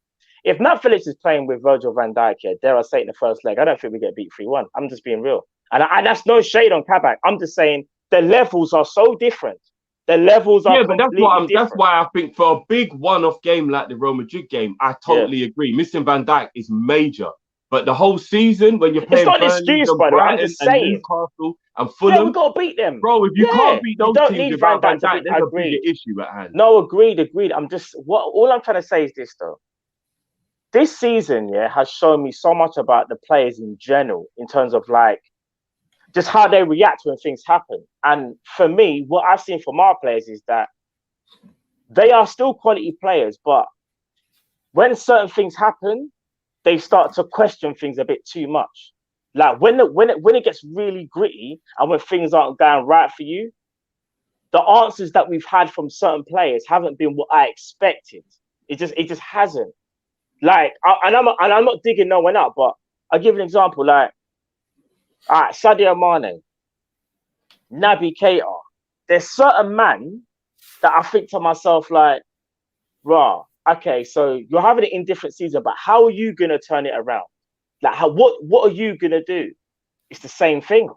If Nat Phillips is playing with Virgil van Dijk, dare I say it, in the first leg, I don't think we get beat 3-1. I'm just being real, and that's no shade on Kabak. I'm just saying the levels are so different. The levels are
but that's why I think for a big one-off game like the Real Madrid game, I totally agree. Missing Van Dijk is major, but the whole season when you're playing Burnley and Brighton and Newcastle and Fulham,
we got to beat them,
bro. If you can't beat those teams without Van Dijk, there's a bigger issue at hand.
No, agreed. All I'm trying to say is this though. This season, has shown me so much about the players in general in terms of like just how they react when things happen. And for me, what I've seen from our players is that they are still quality players, but when certain things happen, they start to question things a bit too much. Like when it gets really gritty and when things aren't going right for you, the answers that we've had from certain players haven't been what I expected. It just hasn't. Like, I'm not digging no one up, but I'll give an example. Like, all right, Sadio Mane, Naby Keita. There's certain man that I think to myself like, rah, okay, so you're having an indifferent season, but how are you gonna turn it around? Like, what are you gonna do? It's the same thing.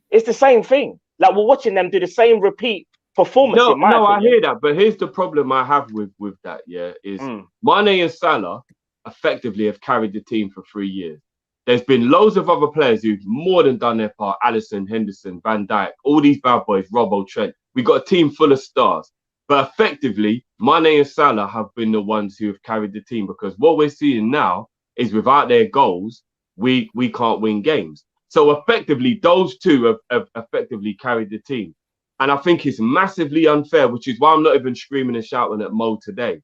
It's the same thing. Like we're watching them do the same repeat performance.
No,
opinion.
I hear that, but here's the problem I have with that. Is Mane and Salah effectively have carried the team for 3 years. There's been loads of other players who've more than done their part. Alisson, Henderson, Van Dijk, all these bad boys, Robbo, Trent. We've got a team full of stars. But effectively, Mane and Salah have been the ones who have carried the team because what we're seeing now is without their goals, we can't win games. So effectively, those two have effectively carried the team. And I think it's massively unfair, which is why I'm not even screaming and shouting at Mo today.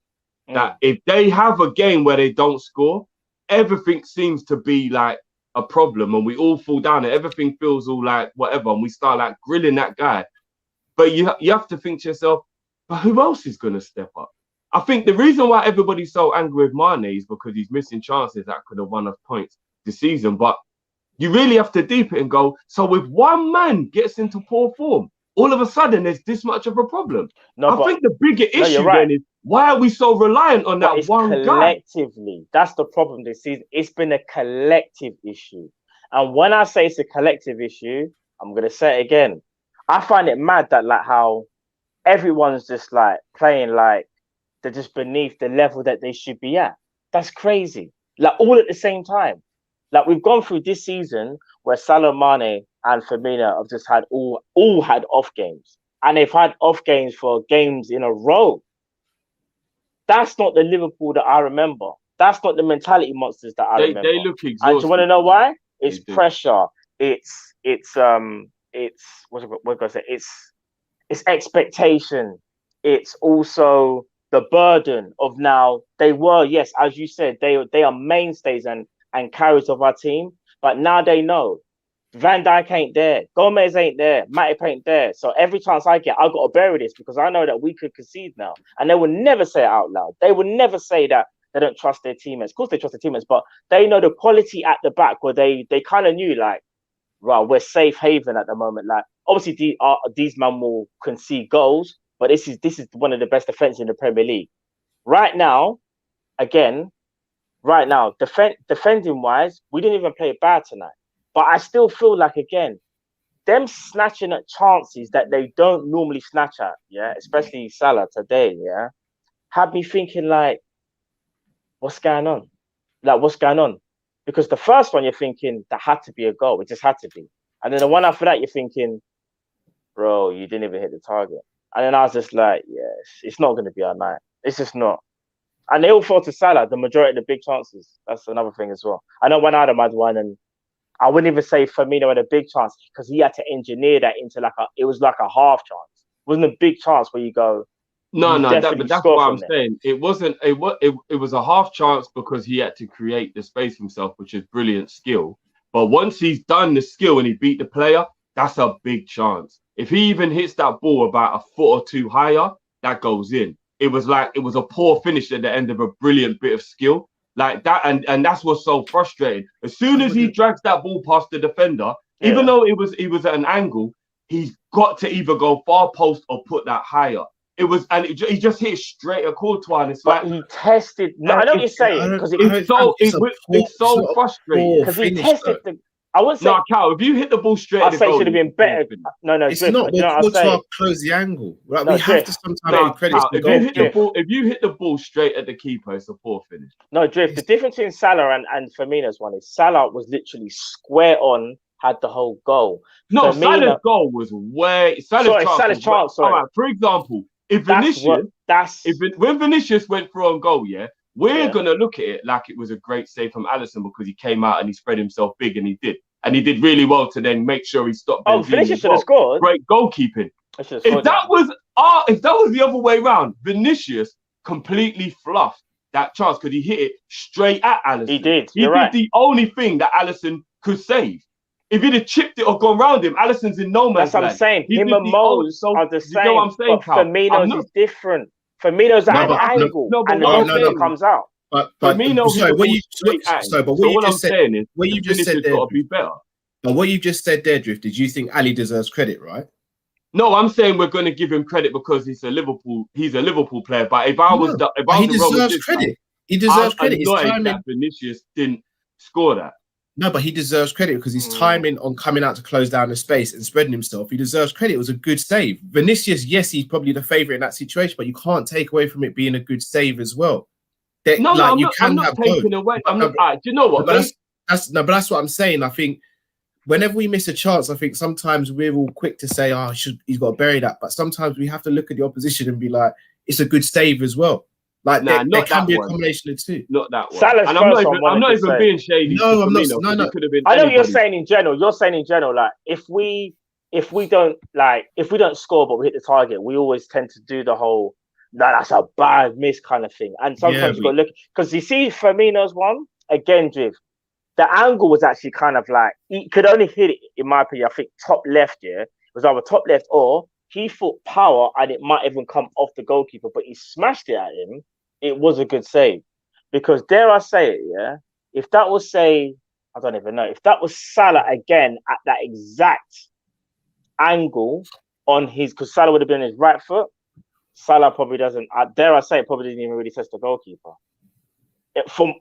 That if they have a game where they don't score, everything seems to be like a problem and we all fall down and everything feels all like whatever and we start like grilling that guy. But you have to think to yourself, but who else is going to step up? I think the reason why everybody's so angry with Mane is because he's missing chances that could have won us points this season. But you really have to deep it and go, so if one man gets into poor form, all of a sudden there's this much of a problem. I think the bigger issue then is why are we so reliant on that one guy?
Collectively, that's the problem this season. It's been a collective issue. And when I say it's a collective issue, I'm going to say it again. I find it mad that like how everyone's just like playing like they're just beneath the level that they should be at. That's crazy. Like all at the same time. Like we've gone through this season where Salah, Mane and Firmino have just had all had off games. And they've had off games for games in a row. That's not the Liverpool that I remember. That's not the mentality monsters that I remember.
They look exhausted.
And do you want to know why? It's
They do.
pressure. It's what can I say? It's expectation. It's also the burden of now. They were, yes, as you said, they are mainstays and carriers of our team. But now they know Van Dijk ain't there, Gomez ain't there, Matip ain't there. So every chance I get, I've got to bury this because I know that we could concede now. And they will never say it out loud. They will never say that they don't trust their teammates. Of course they trust their teammates, but they know the quality at the back where they kind of knew, like, right, we're safe haven at the moment. Like, obviously these men will concede goals, but this is one of the best defenses in the Premier League. Right now, defending wise, we didn't even play bad tonight. But I still feel like, again, them snatching at chances that they don't normally snatch at, yeah, especially Salah today, yeah, had me thinking, like, what's going on? Like, what's going on? Because the first one, you're thinking, that had to be a goal. It just had to be. And then the one after that, you're thinking, bro, you didn't even hit the target. And then I was just like, yes, it's not going to be our night. It's just not. And they all fall to Salah, the majority of the big chances. That's another thing as well. I know one Adam had one, and I wouldn't even say Firmino had a big chance because he had to engineer that into it was like a half chance. It wasn't a big chance where you go.
No, but that's what I'm saying. It wasn't. It was a half chance because he had to create the space himself, which is brilliant skill. But once he's done the skill and he beat the player, that's a big chance. If he even hits that ball about a foot or two higher, that goes in. It was a poor finish at the end of a brilliant bit of skill. Like that, and that's what's so frustrating. As soon as he drags that ball past the defender, even though it was at an angle, he's got to either go far post or put that higher. He just hit straight at Courtois, and it's
but like he tested. No, I know what you're saying because it's so frustrating because he tested the. I wouldn't say.
No, Cal, if you hit the ball straight,
I'd say it should have been better. No,
it's Drift, not. But Courtois close the angle. Right?
No,
we have to sometimes give credit to the goal.
If you hit the ball straight at the keeper, it's a poor finish.
No, Drift. The difference between Salah and Firmino's one is Salah was literally square on, had the whole goal.
No, Salah's goal was way. Salah's chance.
Sorry.
All right, for example, if when Vinicius went through on goal, we're gonna look at it like it was a great save from Alisson because he came out and he spread himself big, and he did really well to then make sure he stopped.
Oh, Vinicius should have scored.
Great goalkeeping. If that was the other way around, Vinicius completely fluffed that chance because he hit it straight at Alisson.
He did.
He did the only thing that Alisson could save. If he'd have chipped it or gone round him, Alisson's in no man's land.
That's what I'm saying. Him and Mose are the same.
You know what I'm saying,
but Firmino's is different. Firmino's at an angle, and the goalkeeper comes out.
But Firmino, what you just said there,
got to be better.
But what you just said there, Drift, did you think Ali deserves credit, right?
No, I'm saying we're going to give him credit because he's a Liverpool player. But if I was
he deserves credit. He deserves credit.
His timing that Vinicius didn't score that.
No, but he deserves credit because his timing on coming out to close down the space and spreading himself, he deserves credit. It was a good save. Vinicius, yes, he's probably the favourite in that situation, but you can't take away from it being a good save as well.
I'm not taking away. Do you know what?
But that's what I'm saying. I think whenever we miss a chance, I think sometimes we're all quick to say, he's got to bury that. But sometimes we have to look at the opposition and be like, it's a good save as well. Like there can be a combination of two.
Not that one.
Salah's
and I'm not even being shady.
No, I'm not. No.
I know what you're saying in general. You're saying in general, like if we don't score but we hit the target, we always tend to do the whole that's a bad miss kind of thing. And sometimes you've got to look because you see Firmino's one again, Drift. The angle was actually kind of like he could only hit it, in my opinion, I think top left, it was either top left or he thought power and it might even come off the goalkeeper, but he smashed it at him. It was a good save. Because dare I say it, if that was I don't even know, if that was Salah again at that exact angle on his, because Salah would have been on his right foot, Salah probably doesn't, dare I say it, probably didn't even really test the goalkeeper. Do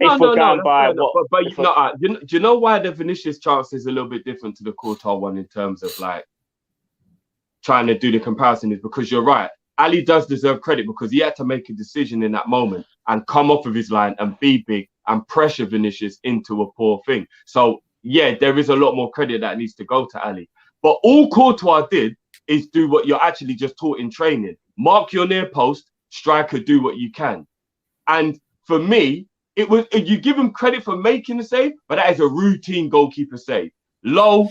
you know why the Vinicius chance is a little bit different to the Courtois one in terms of like trying to do the comparison? Is because you're right. Ali does deserve credit because he had to make a decision in that moment and come off of his line and be big and pressure Vinicius into a poor thing. So yeah, there is a lot more credit that needs to go to Ali. But all Courtois did is do what you're actually just taught in training. Mark your near post, striker, do what you can. And for me, it was you give him credit for making the save, but that is a routine goalkeeper save. Low,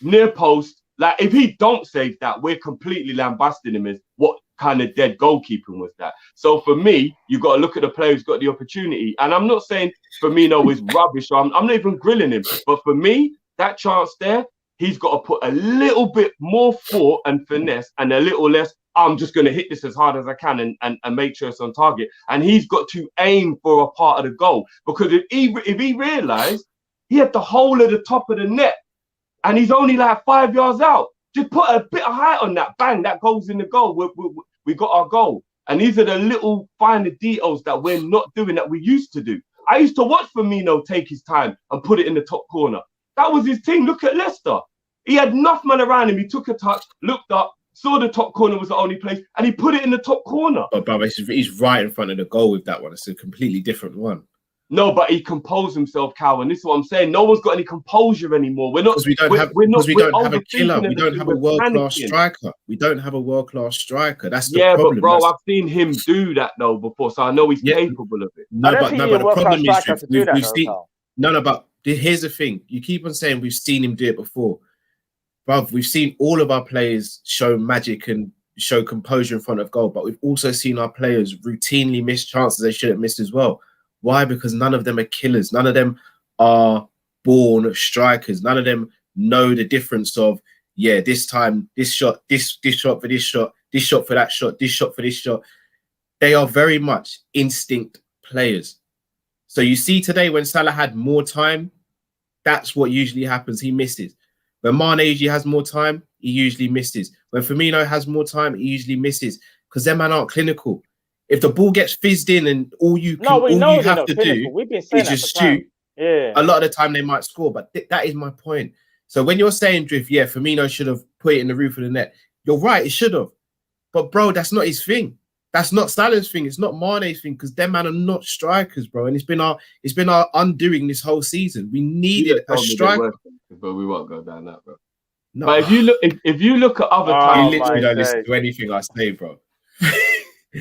near post. Like if he don't save that, we're completely lambasting him as what kind of dead goalkeeping was that. So for me, you got to look at the player who's got the opportunity. And I'm not saying Firmino is rubbish. I'm not even grilling him. But for me, that chance there, he's got to put a little bit more thought and finesse and a little less, I'm just going to hit this as hard as I can and make sure it's on target. And he's got to aim for a part of the goal. Because if he realised he had the whole of the top of the net and he's only like 5 yards out, just put a bit of height on that. Bang, that goes in the goal. We got our goal. And these are the little finer details that we're not doing that we used to do. I used to watch Firmino take his time and put it in the top corner. That was his thing. Look at Leicester. He had enough man around him. He took a touch, looked up, saw the top corner was the only place, and he put it in the top corner.
But brother, he's right in front of the goal with that one. It's a completely different one.
No, but he composed himself, Cal, and this is what I'm saying. No one's got any composure anymore. We don't have a killer. We don't have a world-class striker. We don't have a world-class striker. That's the problem. But bro, I've seen him do that though before, so I know he's capable of it.
But the problem is we've seen. No, but here's the thing. You keep on saying we've seen him do it before. Bruv, we've seen all of our players show magic and show composure in front of goal, but we've also seen our players routinely miss chances they shouldn't miss as well. Why? Because none of them are killers. None of them are born strikers. None of them know the difference of, this time, this shot, this shot for this shot, this shot for that shot, this shot for this shot. They are very much instinct players. So you see today when Salah had more time, that's what usually happens. He misses. When Mane usually has more time, he usually misses. When Firmino has more time, he usually misses because them man aren't clinical. If the ball gets fizzed in and all you have to do is just shoot, a lot of the time they might score. But that is my point. So when you're saying, Drift, Firmino should have put it in the roof of the net. You're right, it should have. But bro, that's not his thing. That's not Salah's thing. It's not Mane's thing because them man are not strikers, bro. And it's been our undoing this whole season. We needed a striker.
But we won't go down that, bro.
No.
But if you look at other times,
you literally don't listen to anything I say, bro.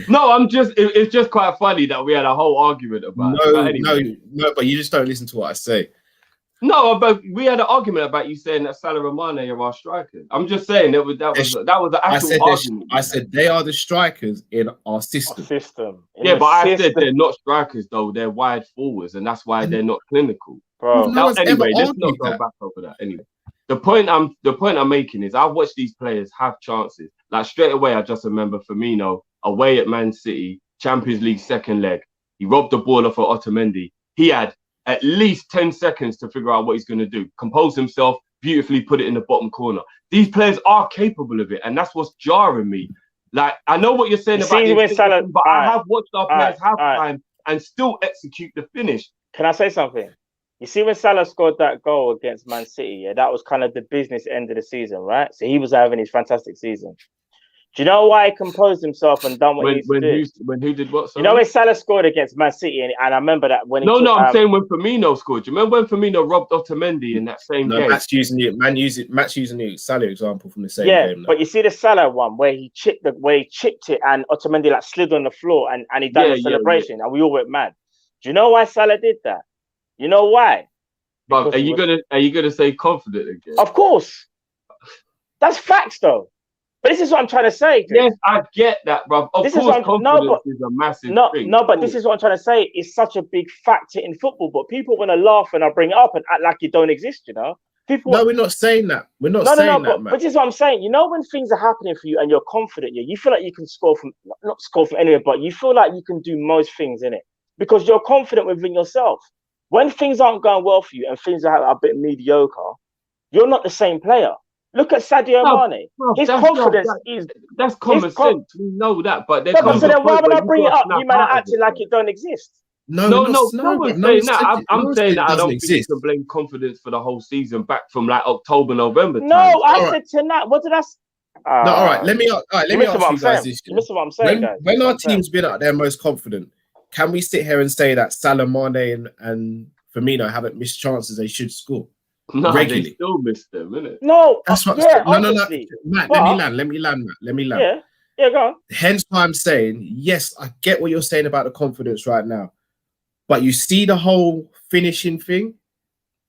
No, it's just quite funny that we had a whole argument about it.
No, but you just don't listen to what I say.
No, but we had an argument about you saying that Salah and Mane are our strikers. I'm just saying that was the actual argument.
I said they are the strikers in our system.
I said they're not strikers though. They're wide forwards, and that's why they're not clinical.
Bro.
Anyway, let's not go back over that. Anyway, the point I'm making is I watched these players have chances. Like straight away, I just remember Firmino away at Man City, Champions League second leg. He robbed the ball off of Otamendi. He had at least 10 seconds to figure out what he's going to do. Compose himself, beautifully put it in the bottom corner. These players are capable of it, and that's what's jarring me. Like, I know what you're saying but I have watched our players have time and still execute the finish.
Can I say something? You see when Salah scored that goal against Man City, that was kind of the business end of the season, right? So he was having his fantastic season. Do you know why he composed himself and done what he needs to do?
When who did what? Sorry?
You know when Salah scored against Man City, and I remember that when
I'm saying when Firmino scored. Do you remember when Firmino robbed Otamendi in that same game?
Matt's using the Salah example from the same game.
Yeah, but you see the Salah one where he chipped it and Otamendi like slid on the floor and he done the celebration and we all went mad. Do you know why Salah did that? You know why?
But are you gonna say confident again?
Of course. That's facts though. But this is what I'm trying to say.
Yes, I get that, bro. Of course, confidence is a massive thing.
No, but this is what I'm trying to say. It's such a big factor in football, but people want to laugh when I bring it up and act like it don't exist, you know?
We're not saying that. We're not saying that, man.
But this is what I'm saying. You know, when things are happening for you and you're confident, you feel like you can not score from anywhere, but you feel like you can do most things in it because you're confident within yourself. When things aren't going well for you and things are a bit mediocre, you're not the same player. Look at Sadio Mane. His confidence is...
That's common sense. We know that, but...
So then why would I bring it up? You might have acted like it don't exist.
No one's saying that. I'm saying that I don't think you can blame confidence for the whole season back from like October, November time.
No, I said tonight. What did I say?
No, all right. Let me ask you guys this.
Listen what I'm saying, guys.
When our team's been at their most confident, can we sit here and say that Salah, Mane and Firmino haven't missed chances they should score?
No,
regularly.
They still missed them, innit?
No,
that's what.
Yeah,
no. Matt, let me land.
Yeah. Yeah, go on.
Hence why I'm saying, yes, I get what you're saying about the confidence right now. But you see the whole finishing thing?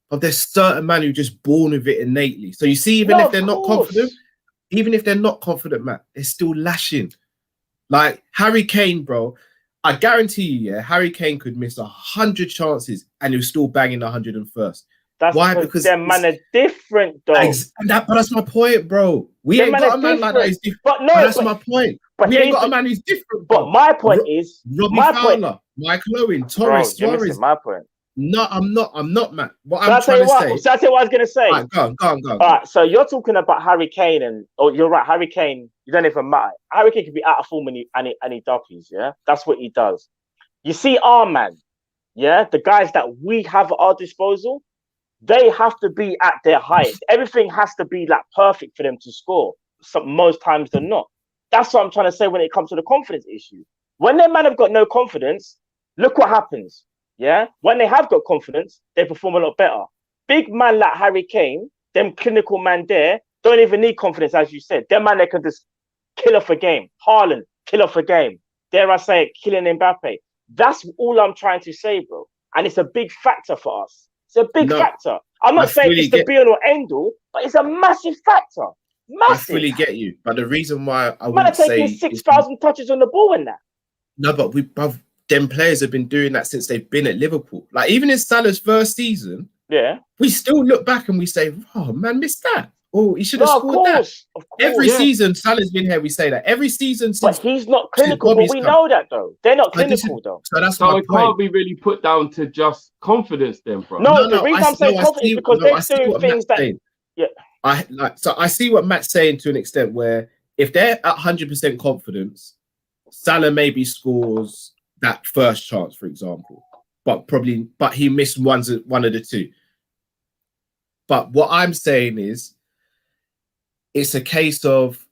But there's certain men who just born with it innately. So you see, even if they're not confident, Matt, they're still lashing. Like Harry Kane, bro. I guarantee you, yeah, Harry Kane could miss 100 chances and he'll still bang in 101st.
That's
why?
because
Because
their man are different, though.
But that's my point, bro. We ain't got a man like that who's different.
But no,
but that's my point.
But
we ain't got a man who's different.
But my point is,
Robbie Fowler, Michael Owen, Torres, Suarez.
My point.
No, I'm not, man. What
I'm trying to say. So I tell you what I was gonna say.
Right, go on.
All right, so you're talking about Harry Kane, you're right. Harry Kane, you don't even matter. Harry Kane could be out of form and he duppies. Yeah, that's what he does. You see, our man, yeah, the guys that we have at our disposal, they have to be at their highest. Everything has to be like perfect for them to score. Most times than not. That's what I'm trying to say when it comes to the confidence issue. When their man have got no confidence, look what happens. Yeah, when they have got confidence, they perform a lot better. Big man like Harry Kane, them clinical man there, don't even need confidence, as you said. Them man, they can just kill off a game. Haaland, kill off a game. Dare I say it, killing Mbappe. That's all I'm trying to say, bro. And it's a big factor for us. It's a big factor. I'm not saying it's the be-all or end-all, but it's a massive factor. Massive.
I fully get you. But the reason why I
wouldn't say... Man, taking 6,000 touches on the ball in that.
No, but them players have been doing that since they've been at Liverpool. Like, even in Salah's first season, we still look back and we say, oh, man, missed that. Oh, he should have scored that. Of course, every season Salah's been here, we say that. Every season since...
But he's not clinical, but we know that, though. They're not clinical, though.
So that's my point.
Can't be really put down to just confidence then, bro.
No, the reason I'm saying confidence is because they're doing things that... Yeah.
I see what Matt's saying to an extent where if they're at 100% confidence, Salah maybe scores that first chance, for example, but he missed one of the two. But what I'm saying is, it's a case of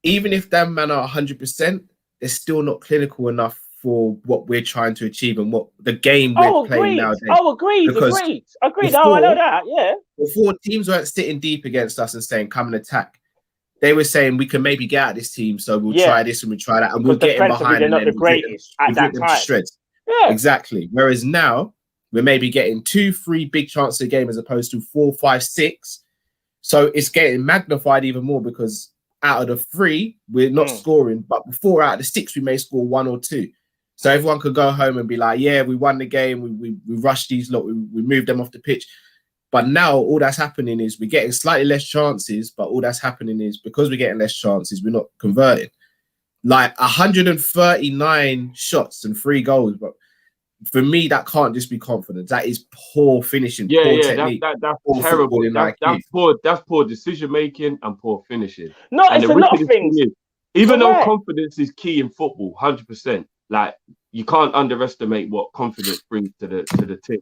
even if them men are 100%, they're still not clinical enough for what we're trying to achieve and what the game we're playing nowadays.
Agreed. Before, I know that. Yeah.
Before, teams weren't sitting deep against us and saying, "Come and attack." They were saying, "We can maybe get at this team, so we'll try this and we'll try that, and we'll get in behind."
They're not the greatest at that time.
Shreds. Yeah, exactly. Whereas now we're maybe getting 2-3 big chances a game as opposed to 4, 5, 6. So it's getting magnified even more because out of the 3 we're not scoring, but before out of the 6 we may score 1 or 2. So everyone could go home and be like, yeah, we won the game. We rushed these lot. We moved them off the pitch. But now all that's happening is we're getting slightly less chances. But all that's happening is because we're getting less chances, we're not converting. Like 139 shots and 3 goals. But for me, that can't just be confidence. That is poor finishing, poor technique.
That's terrible. That's poor decision making and poor finishing.
No, it's a lot of things.
Even though confidence is key in football, 100%. Like, you can't underestimate what confidence brings to the team.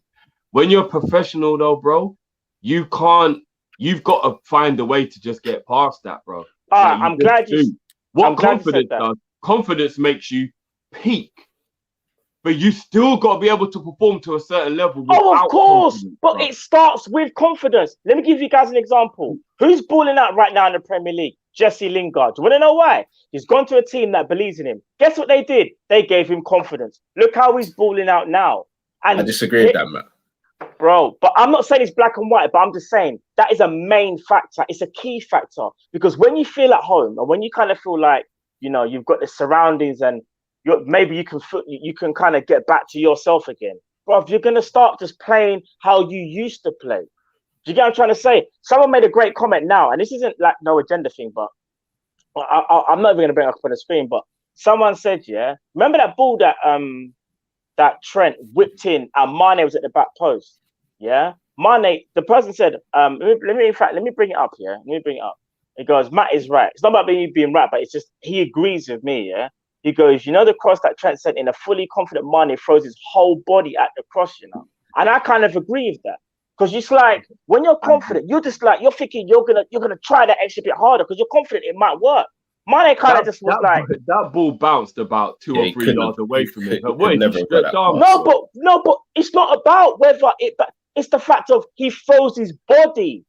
When you're a professional, though, bro, you've got to find a way to just get past that, bro.
I'm glad you said that.
Confidence makes you peak, but you still got to be able to perform to a certain level.
Of course, but it starts with confidence. Let me give you guys an example. Who's balling out right now in the Premier League? Jesse Lingard. Do you want to know why? He's gone to a team that believes in him. Guess what they did? They gave him confidence. Look how he's balling out now. And
I disagree with that, man.
Bro, but I'm not saying it's black and white, but I'm just saying that is a main factor. It's a key factor because when you feel at home and when you kind of feel like, you know, you've got the surroundings and maybe you can kind of get back to yourself again. Bro, if you're going to start just playing how you used to play. Do you get what I'm trying to say? Someone made a great comment now, and this isn't like no agenda thing, but I'm not even going to bring it up on the screen, but someone said, yeah, remember that ball that Trent whipped in and Mane was at the back post? Yeah? Mane, the person said, let me bring it up here. Let me bring it up. He goes, Matt is right. It's not about me being right, but it's just, he agrees with me, yeah? He goes, you know, the cross that Trent sent in, a fully confident Mane throws his whole body at the cross, you know? And I kind of agree with that. Because it's like, when you're confident, you're just like, you're thinking you're gonna try that extra bit harder because you're confident it might work. Mane kind of just was like...
That ball bounced about 2 or 3 yards away from it. But wait,
no, but it's not about whether it... But it's the fact of he throws his body.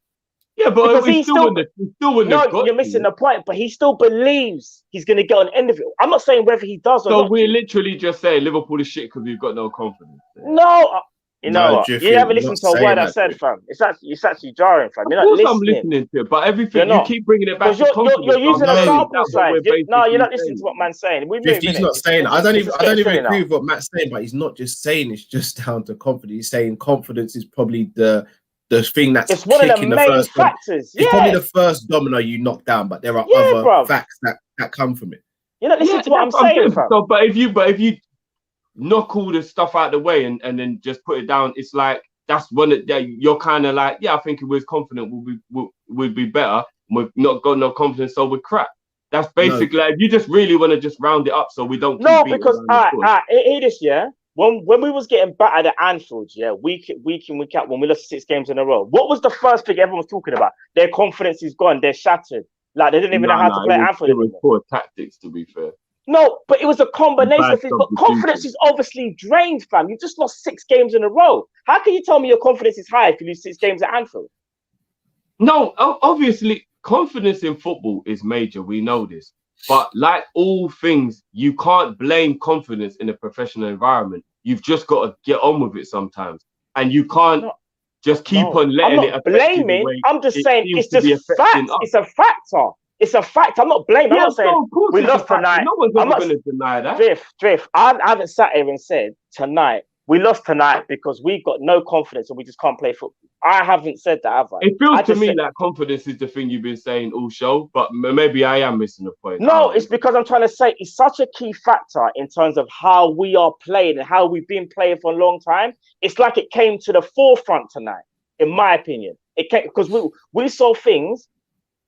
Yeah, but
Because
we still wouldn't have got
you're missing the point. But he still believes he's going to get on the end of it. I'm not saying whether he does or
So
not.
we're literally just saying Liverpool is shit because we've got no confidence.
No, you know
No,
what?
Drift,
You
you're
haven't
not
listened to a
saying
word I
that,
said,
Drift.
fam. It's actually jarring, fam. You're
Of
not
course I'm
listening.
listening to it, but everything
You're
you
not.
keep bringing it back
Because
to confidence.
you're using a
No.
sample size. No, you're not listening
saying.
to what man's saying. We
Drift,
move in
he's
it.
not saying. I don't even
silly
agree
now.
with what Matt's saying, but he's not just saying it's just down to confidence. He's saying confidence is probably the thing that's
It's one of the
kicking the
main
first.
factors.
It's probably
Yeah,
the first domino you knock down, but there are
yeah,
other
bruv.
facts that come from it.
You're not listening to what I'm saying, fam.
So, but if you knock all the stuff out of the way and then just put it down, it's like that's one that you're kind of like, yeah, I think if we're confident we'd be better. We've not got no confidence, so we're crap. That's basically like, if you just really want to just round it up, so we don't.
No, because hear this, yeah. When we was getting battered at Anfield, yeah, week in, week out, when we lost 6 games in a row, what was the first thing everyone was talking about? Their confidence is gone. They're shattered. Like they didn't even know how to play Anfield
anymore.
It was
poor tactics, to be fair.
No, but it was a combination of things. But confidence is obviously drained, fam. You just lost 6 games in a row. How can you tell me your confidence is high if you lose 6 games at Anfield?
No, obviously, confidence in football is major. We know this. But like all things, you can't blame confidence in a professional environment. You've just got to get on with it sometimes. And you can't just keep on letting it affect
blaming.
You the way
I'm just saying it's just fact. It's a factor. It's a fact. I'm not blaming. I'm not saying we lost tonight.
No one's ever going to deny that.
Drift. I haven't sat here and said tonight we lost tonight because we've got no confidence and we just can't play football. I haven't said that, have I?
It feels to me like confidence is the thing you've been saying all show, but maybe I am missing the point.
No, it's because I'm trying to say it's such a key factor in terms of how we are playing and how we've been playing for a long time. It's like it came to the forefront tonight, in my opinion. It came because we saw things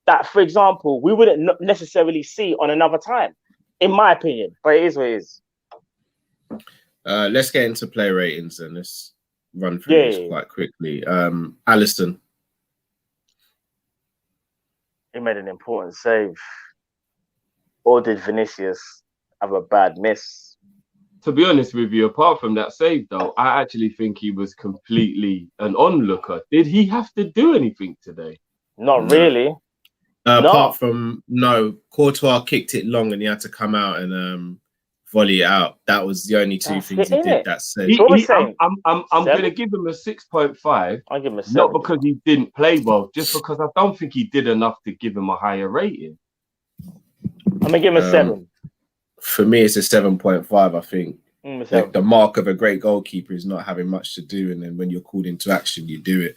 that, for example, we wouldn't necessarily see on another time, in my opinion. But it is what it is.
Let's get into play ratings and let's run through this quite quickly. Alisson.
He made an important save. Or did Vinicius have a bad miss?
To be honest with you, apart from that save, though, I actually think he was completely an onlooker. Did he have to do anything today?
Not really.
Apart from, Courtois kicked it long and he had to come out and volley it out. That was the only 2 things he did. That save.
I'm going to give him a 6.5.
I'll give him a 7.
Not because he didn't play well, just because I don't think he did enough to give him a higher rating.
I'm going to give him a 7.
For me, it's a 7.5, I think. Like the mark of a great goalkeeper is not having much to do, and then when you're called into action, you do it.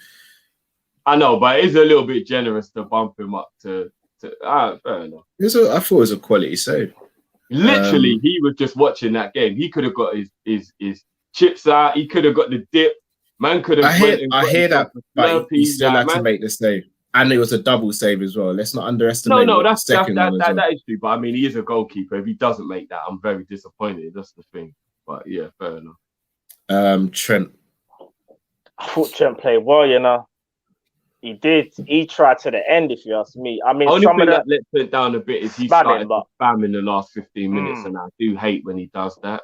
I know, but it is a little bit generous to bump him up to fair enough.
I thought it was a quality save.
Literally, he was just watching that game. He could have got his chips out. He could have got the dip. Man could have.
I hear that, but he still had to make the save. And it was a double save as well. Let's not underestimate.
That's that is true. But I mean, he is a goalkeeper. If he doesn't make that, I'm very disappointed. That's the thing. But yeah, fair enough.
Trent.
I thought Trent played well, you know. He did. He tried to the end, if you ask me. I mean,
only thing that lets it down a bit is he started to spam in the last 15 minutes, and I do hate when he does that.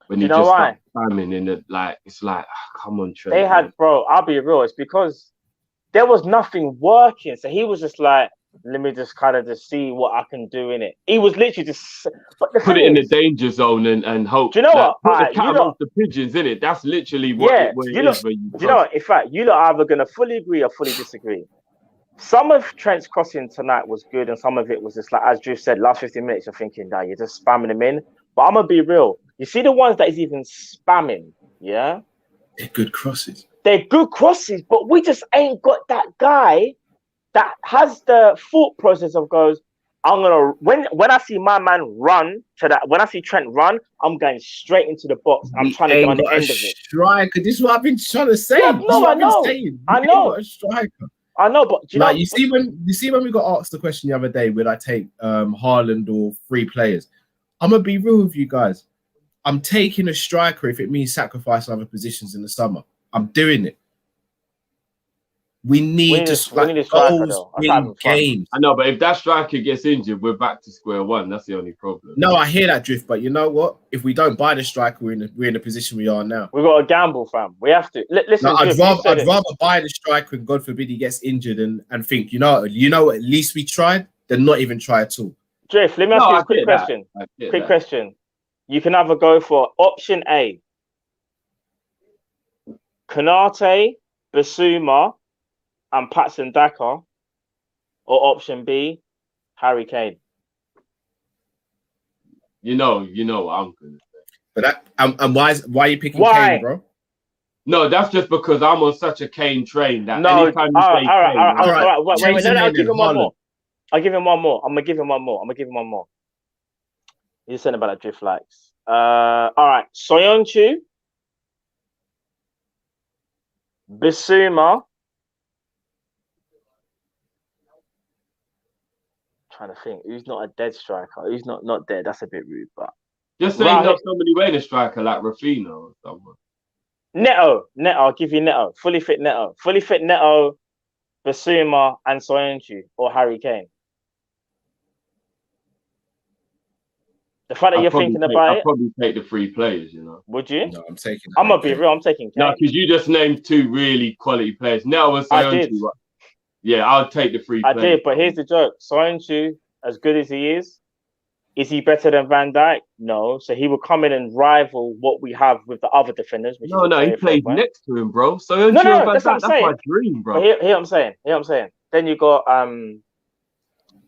When he just starts spamming in the it's like, come on, Trent.
They had, bro. I'll be real. It's because there was nothing working, so he was just like, let me just kind of just see what I can do in it. He was literally just
put it in the danger zone and hope.
Do you know what?
Put the cat amongst the pigeons in it. That's literally what it is.
You know what? In fact, you lot are either going to fully agree or fully disagree. Some of Trent's crossing tonight was good, and some of it was just like, as Drew said, last 15 minutes, you're thinking that you're just spamming them in. But I'm going to be real. You see the ones that is even spamming, yeah?
They're good crosses.
They're good crosses, but we just ain't got that guy that has the thought process of goes, I'm gonna when I see my man run to that, when I see Trent run, I'm going straight into the box. I'm trying to get on the end of it.
Striker, this is what I've been trying to say.
Yeah, no, I know. I know.
A striker.
I know, but do you know?
You see when we got asked the question the other day, would I take Haaland or 3 players? I'm gonna be real with you guys. I'm taking a striker if it means sacrificing other positions in the summer. I'm doing it. We need to
we need a striker,
goals
though. That's having
win
fun.
games.
I know, but if that striker gets injured, we're back to square one. That's the only problem.
No, I hear that, Drift, but you know what? If we don't buy the striker, we're in the position we are now.
We got to gamble, fam. We have to. Listen,
No,
Drift,
I'd rather buy the striker and God forbid he gets injured and think, you know, at least we tried, than not even try at all.
Drift, let me ask you a quick question.
Quick
Question. You can either go for option A, Konate, Basuma, and Patson Daka, or option B, Harry Kane.
You know what I'm gonna say.
But that and why are you picking
Why?
Kane, bro?
No, that's just because I'm on such a Kane train that
No,
anytime you say Kane,
all right. Wait. No, I'll give him one
Haaland.
more. I'll give him one more. I'm gonna give him one more. He's saying about that Drift likes. All right. Soyuncu, Bissouma. Trying to think who's not a dead striker. Who's not dead? That's a bit rude, but
just say not somebody wearing a striker like Rafinha or someone.
Neto. I'll give you Neto. Fully fit Neto, Bissouma, and Soyuncu, or Harry Kane. The fact that you're thinking about
I'd
it,
probably take the 3 players, you know.
would you?
No, I'm taking.
I'm gonna be real. I'm taking Kane.
No, because you just named 2 really quality players. Now and
I did.
Soyuncu, yeah, I'll take the 3
I
players.
did, but here's the joke. Soyuncu, as good as he is he better than Van Dijk? No. So he will come in and rival what we have with the other defenders. Which
No, he plays next to him, bro. So
no, that's what I'm saying.
That's my dream, bro.
But here I'm saying. Then you got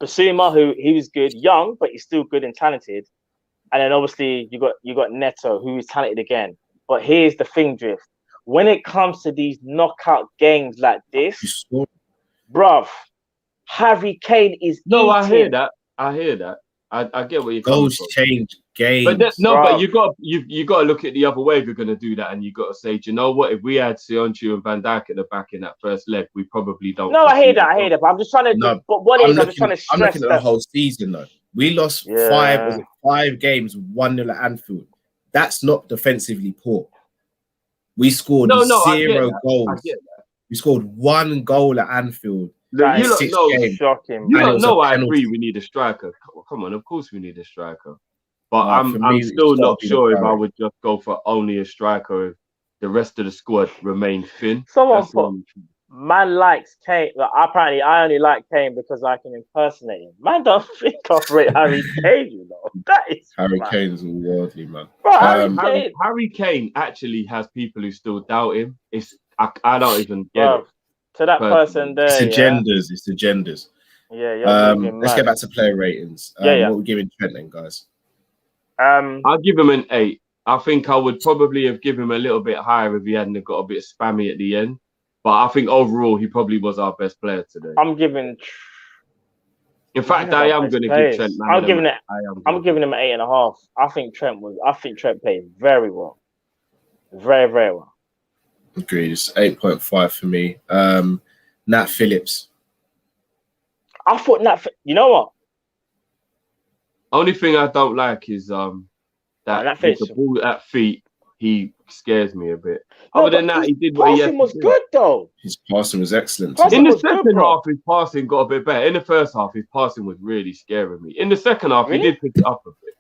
Basuma, who he was good, young, but he's still good and talented. And then obviously you got Neto, who is talented again. But here's the thing, Drift. When it comes to these knockout games like this, bruv, Harry Kane is
No, I
eating.
hear that. I get what you're
Goals
coming from.
change games.
But but you got to look at the other way if you're going to do that, and you got to say, do you know what? If we had Soyuncu and Van Dijk at the back in that first leg, we probably don't.
No, I hear that. But I'm just trying to.
No,
but what I'm just trying to stress
I'm looking at
that
the whole season though. We lost 5 games, 1-0 at Anfield. That's not defensively poor. We scored 0 goals.
I get that.
We scored 1 goal at Anfield.
that
You
is
lot know-
shocking.
You
And it
don't
was
know
a
I
penalty.
agree we need a striker. Come on, of course we need a striker. But
for
I'm
me, it's
still
gotta
not
be the
sure if I
priority.
would just go for only a striker if the rest of the squad remain thin.
Someone
That's
put,
the only thing.
man likes Kane. Like, apparently, I only like Kane because I can impersonate him. Man, don't think I rate Harry Kane, you know. That is
Harry
mad.
Kane's worldly, man.
Bro, Harry Kane.
Harry Kane actually has people who still doubt him. I don't even get
Bro,
it.
to that
Personally.
person there,
It's
yeah.
It's agendas.
Yeah, you're
Let's get back to player ratings.
Yeah.
What we're giving Trent then, guys?
I'll give him an 8. I think I would probably have given him a little bit higher if he hadn't got a bit spammy at the end. But I think overall he probably was our best player today.
I'm giving.
In fact, I am going to give Trent.
I'm giving him an 8.5. I think Trent played very well, very very well.
Agreed. It's 8.5 for me. Nat Phillips.
I thought that. You know what?
Only thing I don't like is that
that
with
fits.
the ball at feet, he scares me a bit.
No,
Other than
but
that,
his
he did what he had
passing
to
was
do.
good though.
His passing was excellent.
Passing
In the
was good,
second
bro.
half, his passing got a bit better. In the first half, his passing was really scaring me. In the second half,
Really?
he did pick it up a bit.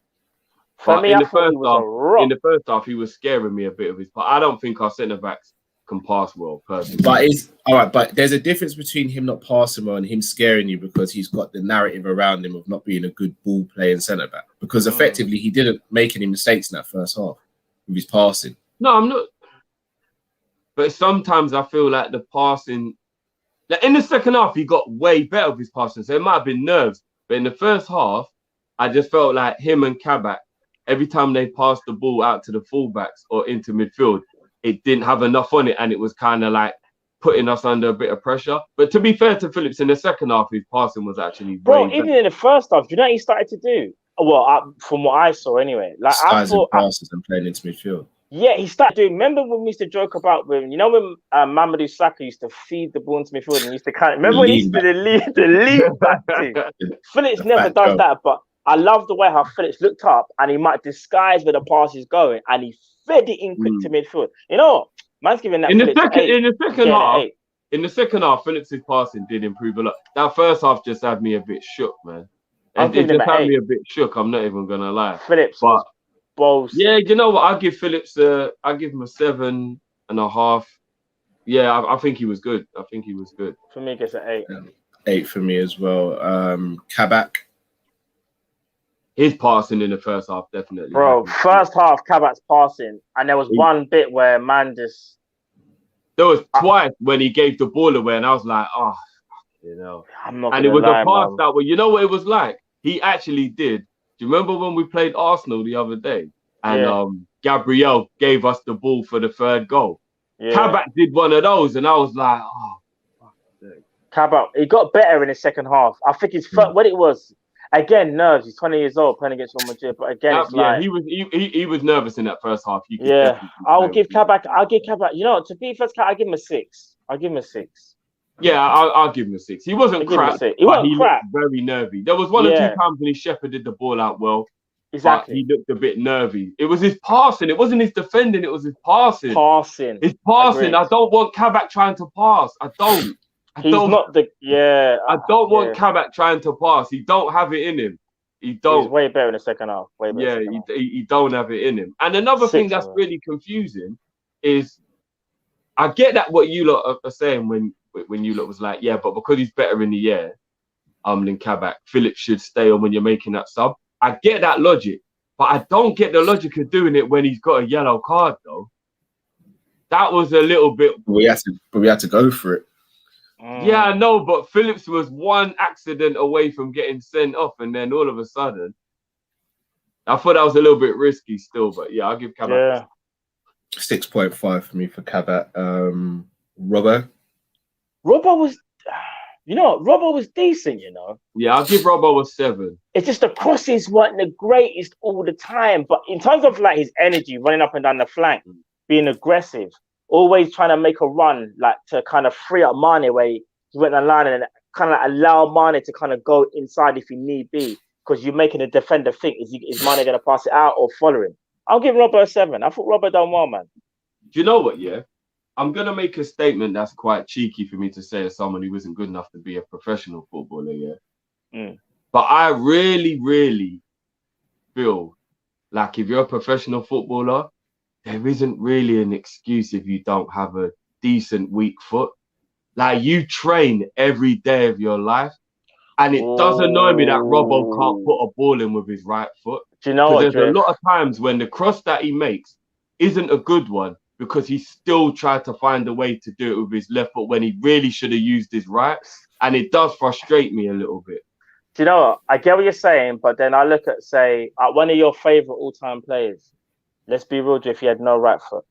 For
But
me, I thought he was a rock.
in the first half, he was scaring me a bit of his. But I don't think our centre backs can pass well, personally.
But it's all right. But there's a difference between him not passing well and him scaring you because he's got the narrative around him of not being a good ball playing centre back. Because effectively, he didn't make any mistakes in that first half with his passing.
No, I'm not. But sometimes I feel like the passing, like in the second half, he got way better with his passing. So it might have been nerves. But in the first half, I just felt like him and Kabak, every time they passed the ball out to the fullbacks or into midfield, it didn't have enough on it. And it was kind of like putting us under a bit of pressure. But to be fair to Phillips, in the second half, his passing was actually
Bro,
way
even
better.
in the first half, do you know what he started to do? Well, from what I saw anyway. Like I
Sizing
thought,
passes and playing into midfield.
yeah, he started doing. Remember when we used to joke about when Mamadou Sakho used to feed the ball into midfield and used to kind of remember when he used to do the lead back thing. Phillips
The
never
back
does
jump.
that, but I love the way how Phillips looked up and he might disguise where the pass is going and he fed it in quick to midfield. You know what? Man's giving that
In the
Phillips
second,
an 8.
in the second
Yeah,
half,
an 8.
in the second half, Phillips' passing did improve a lot. That first half just had me a bit shook, man.
I'm
And it
giving
just
him an
had me
8.
a bit shook. I'm not even gonna lie.
Phillips
But
was balls.
yeah, you know what? I give Phillips I give him a 7.5. Yeah, I think he was good. I think he was good.
For me, it gets an 8.
8 for me as well. Kabak.
His passing in the first half definitely.
Bro, first half, Kabak's passing, and there was one bit where man just...
There was twice when he gave the ball away, and I was like, oh, you know.
I'm not
And it
gonna
was
lie,
a pass
man.
that way. You know what it was like? He actually did. Do you remember when we played Arsenal the other day? And Gabriel gave us the ball for the third goal.
Yeah.
Kabak did one of those, and I was like, oh, fuck sake.
Kabak, he got better in the second half. I think his what it was. Again, nerves. He's 20 years old, playing against Real Madrid. But again, it's like
he was nervous in that first half.
I'll give Kabak. You know, to be fair, I'll give him a 6. I'll give him a 6.
Yeah, I'll give him a 6. He wasn't crap.
He wasn't crap.
Looked very nervy. There was one or two times when he shepherded the ball out well.
Exactly.
But he looked a bit nervy. It was his passing. It wasn't his defending. It was his passing. His passing. Agreed. I don't want Kabak trying to pass. I don't want Kabak trying to pass. He don't have it in him. He don't.
He's way better in the second half. Way better.
Yeah, he don't have it in him. And another thing that's really confusing is, I get that what you lot are saying when you lot was like, yeah, but because he's better in the air, than Kabak, Phillips should stay on when you're making that sub. I get that logic, but I don't get the logic of doing it when he's got a yellow card, though. That was a little bit.
We had to go for it.
Yeah, I know, but Phillips was one accident away from getting sent off, and then all of a sudden, I thought that was a little bit risky still. But yeah, I'll give Kabak
6.5 for me for Kabak. Robbo
was. You know, Robbo was decent, you know.
Yeah, I'll give Robbo a 7.
It's just the crosses weren't the greatest all the time. But in terms of like his energy, running up and down the flank, being aggressive, always trying to make a run, like to kind of free up Mane where he went on the line and kind of like allow Mane to kind of go inside if he need be. Because you're making a defender think, is Mane going to pass it out or follow him? I'll give Robbo a 7. I thought Robbo done well, man.
Do you know what, yeah? I'm going to make a statement that's quite cheeky for me to say as someone who isn't good enough to be a professional footballer, yeah? But I really, really feel like if you're a professional footballer, there isn't really an excuse if you don't have a decent weak foot. Like, you train every day of your life, and it does annoy me that Robbo can't put a ball in with his right foot.
Do you know what,
there's a lot of times when the cross that he makes isn't a good one, because he still tried to find a way to do it with his left foot when he really should have used his right. And it does frustrate me a little bit.
Do you know what? I get what you're saying, but then I look at, say, one of your favourite all-time players. Let's be real, if he had no right foot.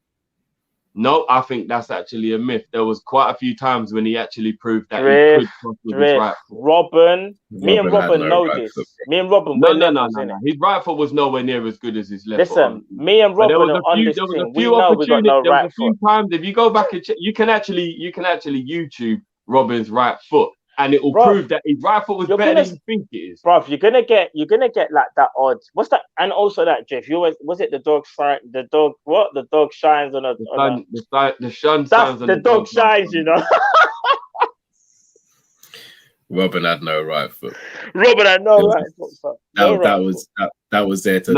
No, I think that's actually a myth. There was quite a few times when he actually proved that he could cross with his right foot.
Me and Robin know this. Me and Robin,
no. His right foot was nowhere near as good as his left foot.
Listen, me and Robin are on this thing. We know we got no right foot.
There was a few times, if you go back and check, you can actually YouTube Robin's right foot, and it will prove that his right foot was better than you think it is.
Bro, you're gonna get like that odd. What's that? And also that, Jeff, was it the dog shines on a
the sun
that's the dog shines, you know.
Robin had no right foot.
Robin had no right foot.
That was there to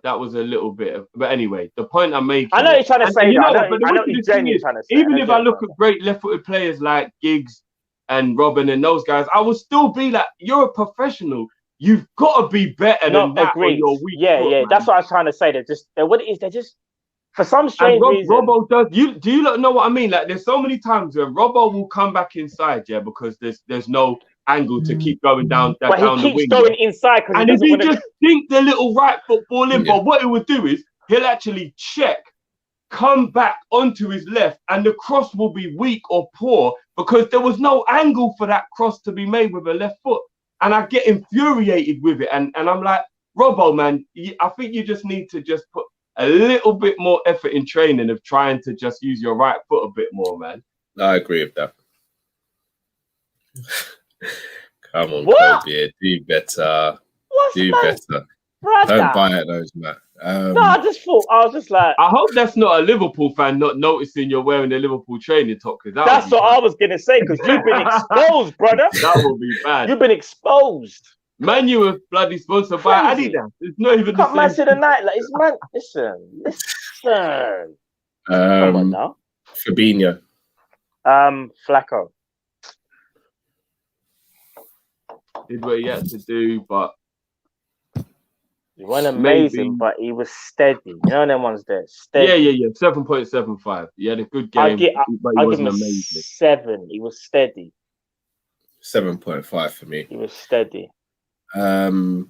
that was a little bit of, but anyway, the point I'm making.
I know you're trying to say that. I know you're genuinely trying to say.
Even if I look at great left-footed players like Giggs and Robin and those guys, I will still be like, you're a professional. You've got to be better than that on your weak foot, man.
That's what I was trying to say. They're just for some strange reason.
Robbo does. Do you know what I mean? Like, there's so many times where Robbo will come back inside, because there's no angle to keep going down the wing.
But he keeps going inside,
and if he just think the little right foot ball in, but what he would do is he'll actually check, come back onto his left, and the cross will be weak or poor because there was no angle for that cross to be made with a left foot. And I get infuriated with it, and I'm like, Robbo, man, I think you just need to just put a little bit more effort in training of trying to just use your right foot a bit more, man.
I agree with that. Come on, Kobe, do better.
What's
do
that?
better.
Brother.
Don't buy at those, Matt.
No, I was just like,
I hope that's not a Liverpool fan not noticing you're wearing the Liverpool training top, because
that's what I was gonna say. Because you've been exposed, brother.
That will be bad.
You've been exposed.
Man, you were bloody sponsored by
Crazy.
Adidas. It's not even the
Can't man
same.
say the night like it's man. Listen. Come on now.
Fabinho.
Flacco.
Did what he had to do, but
He wasn't amazing, but he was steady. You know them ones there. Steady.
yeah. 7.75. He had a good game, but he wasn't amazing.
7. He was steady.
7.5 for me.
He was steady.
Milner.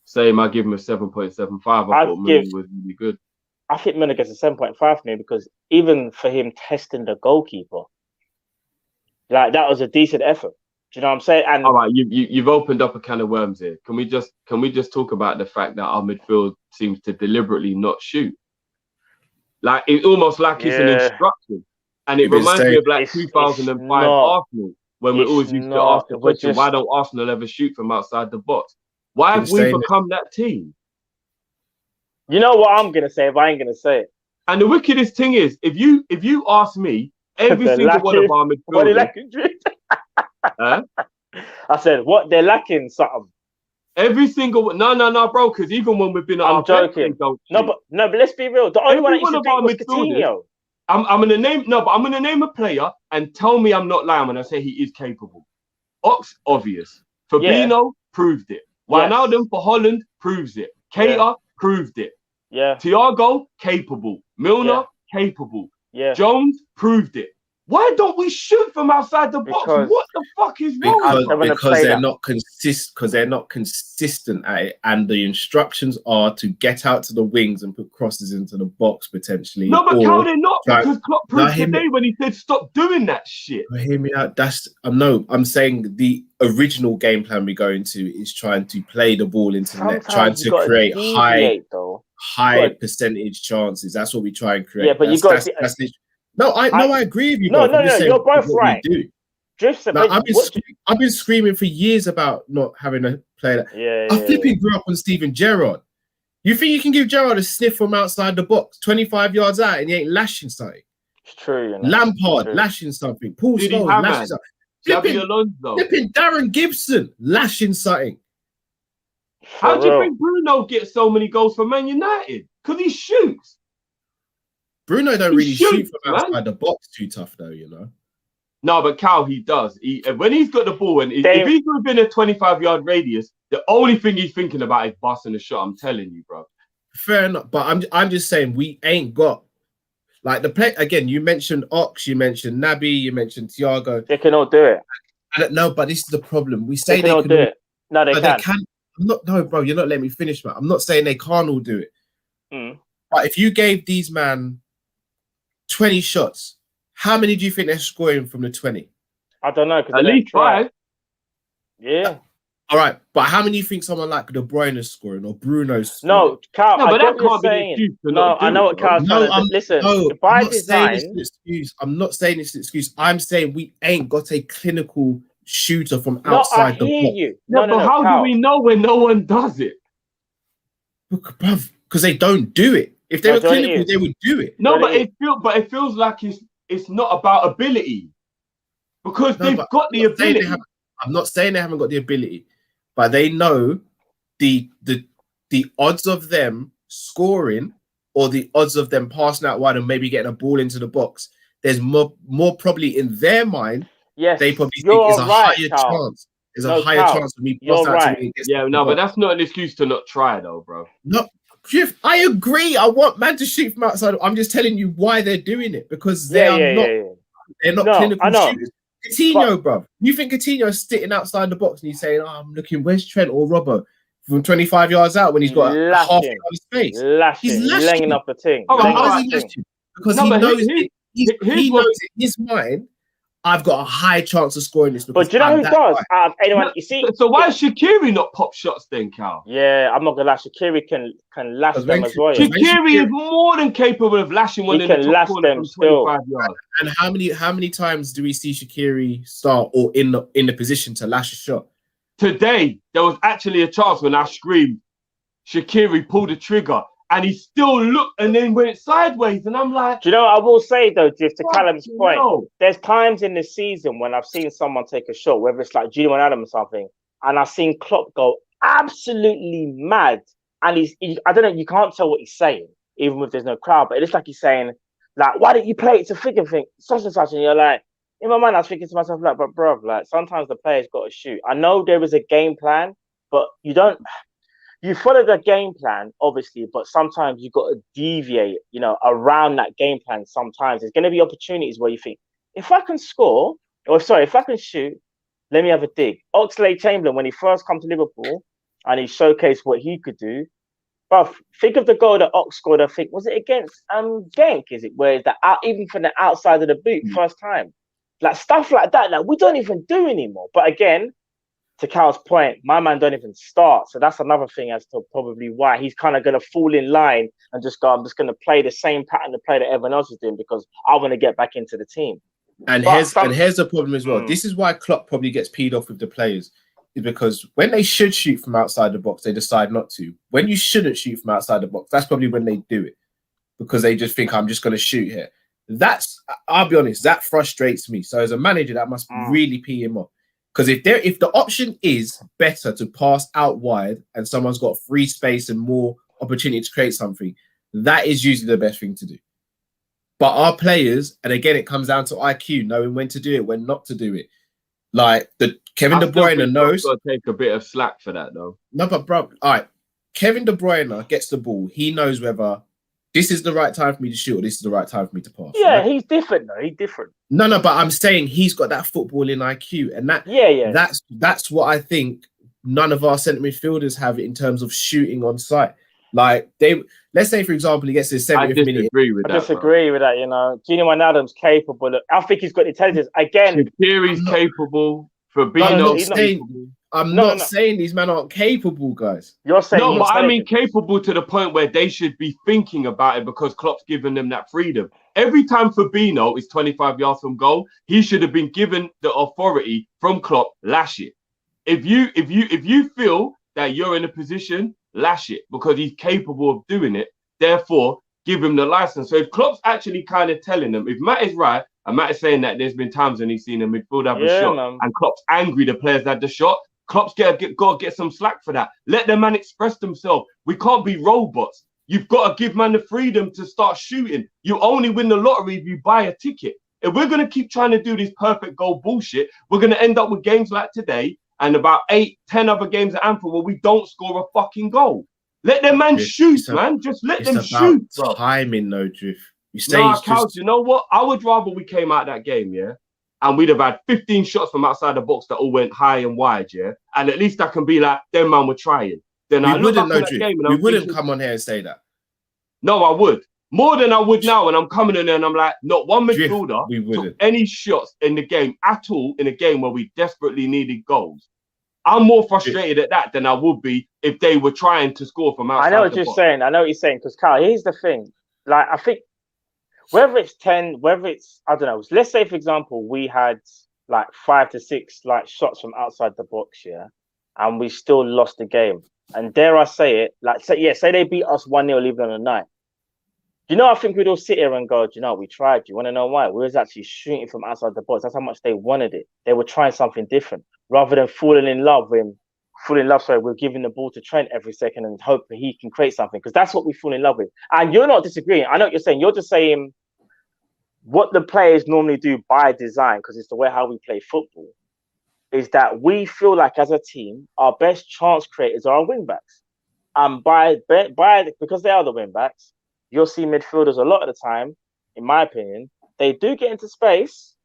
Same, I give him a 7.75. I thought Milner was really good.
I think Milner gets a 7.5 for me because even for him testing the goalkeeper, like that was a decent effort. Do you know what I'm saying? And
all right, you've opened up a can of worms here. Can we just talk about the fact that our midfield seems to deliberately not shoot? Like it's almost like it's an instruction, and it reminds me of like 2005 Arsenal when we always used to ask the question, why don't Arsenal ever shoot from outside the box? Why have we become that team?
You know what I'm gonna say if I ain't gonna say it.
And the wickedest thing is, if you ask me, every single one of our midfielders.
I said, what they're lacking something.
Every single no, bro. Because even when we've been at
I'm joking. But let's be real. The only one that used to do was Coutinho.
I'm gonna name a player and tell me I'm not lying when I say he is capable. Ox, obvious. Fabinho proved it. Wijnaldum for Holland proves it. Keita proved it.
Yeah.
Thiago capable. Milner capable.
Yeah.
Jones proved it. Why don't we shoot from outside the box? What the fuck is wrong?
Because they're not consistent at it, and the instructions are to get out to the wings and put crosses into the box potentially.
No, but Cal, they're not, because Klopp proved today when he said stop doing that shit.
Hear me out. I'm saying the original game plan we go into is trying to play the ball into the net, trying to create high percentage chances. That's what we try and create.
Yeah, but
I agree with you.
No, you're both right.
I've been screaming for years about not having a player. I flipping grew up on Steven Gerrard. You think you can give Gerrard a sniff from outside the box, 25 yards out, and he ain't lashing something?
It's true. You know.
Lampard lashing something. Paul Scholes lashing something. Flipping Darren Gibson lashing something.
How do you think Bruno gets so many goals for Man United? Because he shoots.
Bruno don't really shoot from outside the box too tough, though, you know.
No, but Cal, he does. When he's got the ball, and if he's within a 25-yard radius, the only thing he's thinking about is busting a shot. I'm telling you, bro. Fair
enough, but I'm just saying we ain't got like the play again. You mentioned Ox, you mentioned Naby, you mentioned Thiago.
They can all do it.
No, but this is the problem. We say
they can all do it. No, they can.
No, bro, you're not letting me finish, man. I'm not saying they can't all do it. But if you gave these man 20 shots, how many do you think they're scoring from the 20?
I don't know.
At least 5.
Yeah.
All right, but how many do you think someone like De Bruyne is scoring or Bruno's scoring?
No, Carl,
but that can't be an excuse.
No, I know what Carl's trying to do. Listen, by design...
I'm not saying it's an excuse. I'm saying we ain't got a clinical shooter from outside the box.
I hear you.
But how do we know when no one does it?
Because they don't do it. If they were clinical, they would do it.
No, but it feels like it's not about ability, because they've got the ability.
I'm not saying they haven't got the ability, but they know the odds of them scoring or the odds of them passing out wide and maybe getting a ball into the box. There's more probably in their mind.
Yes,
they probably think it's a higher chance. There's a higher chance of me passing out to me.
Yeah, no, but that's not an excuse to not try, though, bro.
No. I agree. I want man to shoot from outside. I'm just telling you why they're doing it, because they're not clinical shooters. Coutinho, bro. You think Coutinho's sitting outside the box and he's saying, I'm looking, where's Trent or Robbo from 25 yards out when he's got a half yard of space?
He's lashing up the thing.
Because he knows in his mind, I've got a high chance of scoring this.
But do you know who does? Anyone, you see.
So why is Shaqiri not pop shots then, Cal?
Yeah, I'm not gonna lie. Shaqiri can lash them as well.
Shaqiri is more than capable of lashing one in the top corner from 25 yards.
And how many times do we see Shaqiri start or in the position to lash a shot?
Today, there was actually a chance when I screamed, Shaqiri pulled the trigger, and he still looked and then went sideways. And I'm like,
do you know what I will say though, Jiff, to Callum's point?
No.
There's times in the season when I've seen someone take a shot, whether it's like Julian Adam or something, and I've seen Klopp go absolutely mad. And I don't know, you can't tell what he's saying, even if there's no crowd, but it's like he's saying, like, why didn't you play it to freaking think such and such? And you're like, in my mind, I was thinking to myself, like, but bruv, like, sometimes the player's got to shoot. I know there is a game plan, but you follow the game plan, obviously, but sometimes you've got to deviate, around that game plan. Sometimes there's going to be opportunities where you think, if I can score, if I can shoot, let me have a dig. Oxlade-Chamberlain, when he first come to Liverpool and he showcased what he could do, but think of the goal that Ox scored. I think, was it against Genk? Is it where even from the outside of the boot, first time, like stuff like that, like we don't even do anymore. But again, to Cal's point, my man don't even start, so that's another thing as to probably why he's kind of going to fall in line and just go, I'm just going to play the same pattern of play that everyone else is doing because I want to get back into the team.
And here's the problem as well. This is why Klopp probably gets peed off with the players. Is because when they should shoot from outside the box, they decide not to. When you shouldn't shoot from outside the box, that's probably when they do it because they just think, I'm just going to shoot here. I'll be honest, that frustrates me. So as a manager, that must really pee him off. Because if the option is better to pass out wide and someone's got free space and more opportunity to create something, that is usually the best thing to do. But our players, and again, it comes down to IQ, knowing when to do it, when not to do it. Like Kevin De Bruyne knows.
Got to take a bit of slack for that, though.
No, but bro, all right. Kevin De Bruyne gets the ball. He knows whether this is the right time for me to shoot or this is the right time for me to pass.
Yeah,
right?
he's different though. He's different.
No, but I'm saying he's got that footballing IQ, and that's what I think none of our centre midfielders have in terms of shooting on sight. Like let's say for example, he gets his 70th minute.
I disagree with that. Julian Adams capable. I think he's got intelligence. Again,
Shaqiri's capable. Fabinho's
I'm not saying these men aren't capable, guys.
You're saying
no, but I mean capable to the point where they should be thinking about it because Klopp's given them that freedom. Every time Fabinho is 25 yards from goal, he should have been given the authority from Klopp. Lash it. If you feel that you're in a position, lash it because he's capable of doing it. Therefore, give him the license. So if Klopp's actually kind of telling them, if Matt is right, and Matt is saying that there's been times when he's seen a midfield have a shot, and Klopp's angry the players had the shot, Klopp's got to get some slack for that. Let the man express themselves. We can't be robots. You've got to give man the freedom to start shooting. You only win the lottery if you buy a ticket. If we're going to keep trying to do this perfect goal bullshit, we're going to end up with games like today and about 8-10 other games at Anfield where we don't score a fucking goal. Let them man shoot, man. Just let them shoot, bro.
Timing, though, Drift.
You know what? I would rather we came out that game, yeah, and we'd have had 15 shots from outside the box that all went high and wide, yeah, and at least I can be like, them man were trying. Then I look back at that game and
we wouldn't come on here and say that.
No, I would. More than I would now, and I'm coming in there and I'm like, not one midfielder took any shots in the game at all in a game where we desperately needed goals. I'm more frustrated at that than I would be if they were trying to score from outside.
I know what you're saying. I know what you're saying. Because, Kyle, here's the thing. Like, I think whether it's 10, whether it's, I don't know, let's say, for example, we had like 5 to 6 like shots from outside the box, yeah, and we still lost the game. And dare I say it, like, say they beat us 1-0 even on the night. I think we'd all sit here and go, we tried. You want to know why? We was actually shooting from outside the box. That's how much they wanted it. They were trying something different rather than falling in love with we're giving the ball to Trent every second and hope that he can create something, because that's what we fall in love with. And you're not disagreeing. I know what you're saying. You're just saying what the players normally do by design, because it's the way how we play football, is that we feel like as a team, our best chance creators are our wing backs. And because they are the wing backs, you'll see midfielders a lot of the time, in my opinion, they do get into space.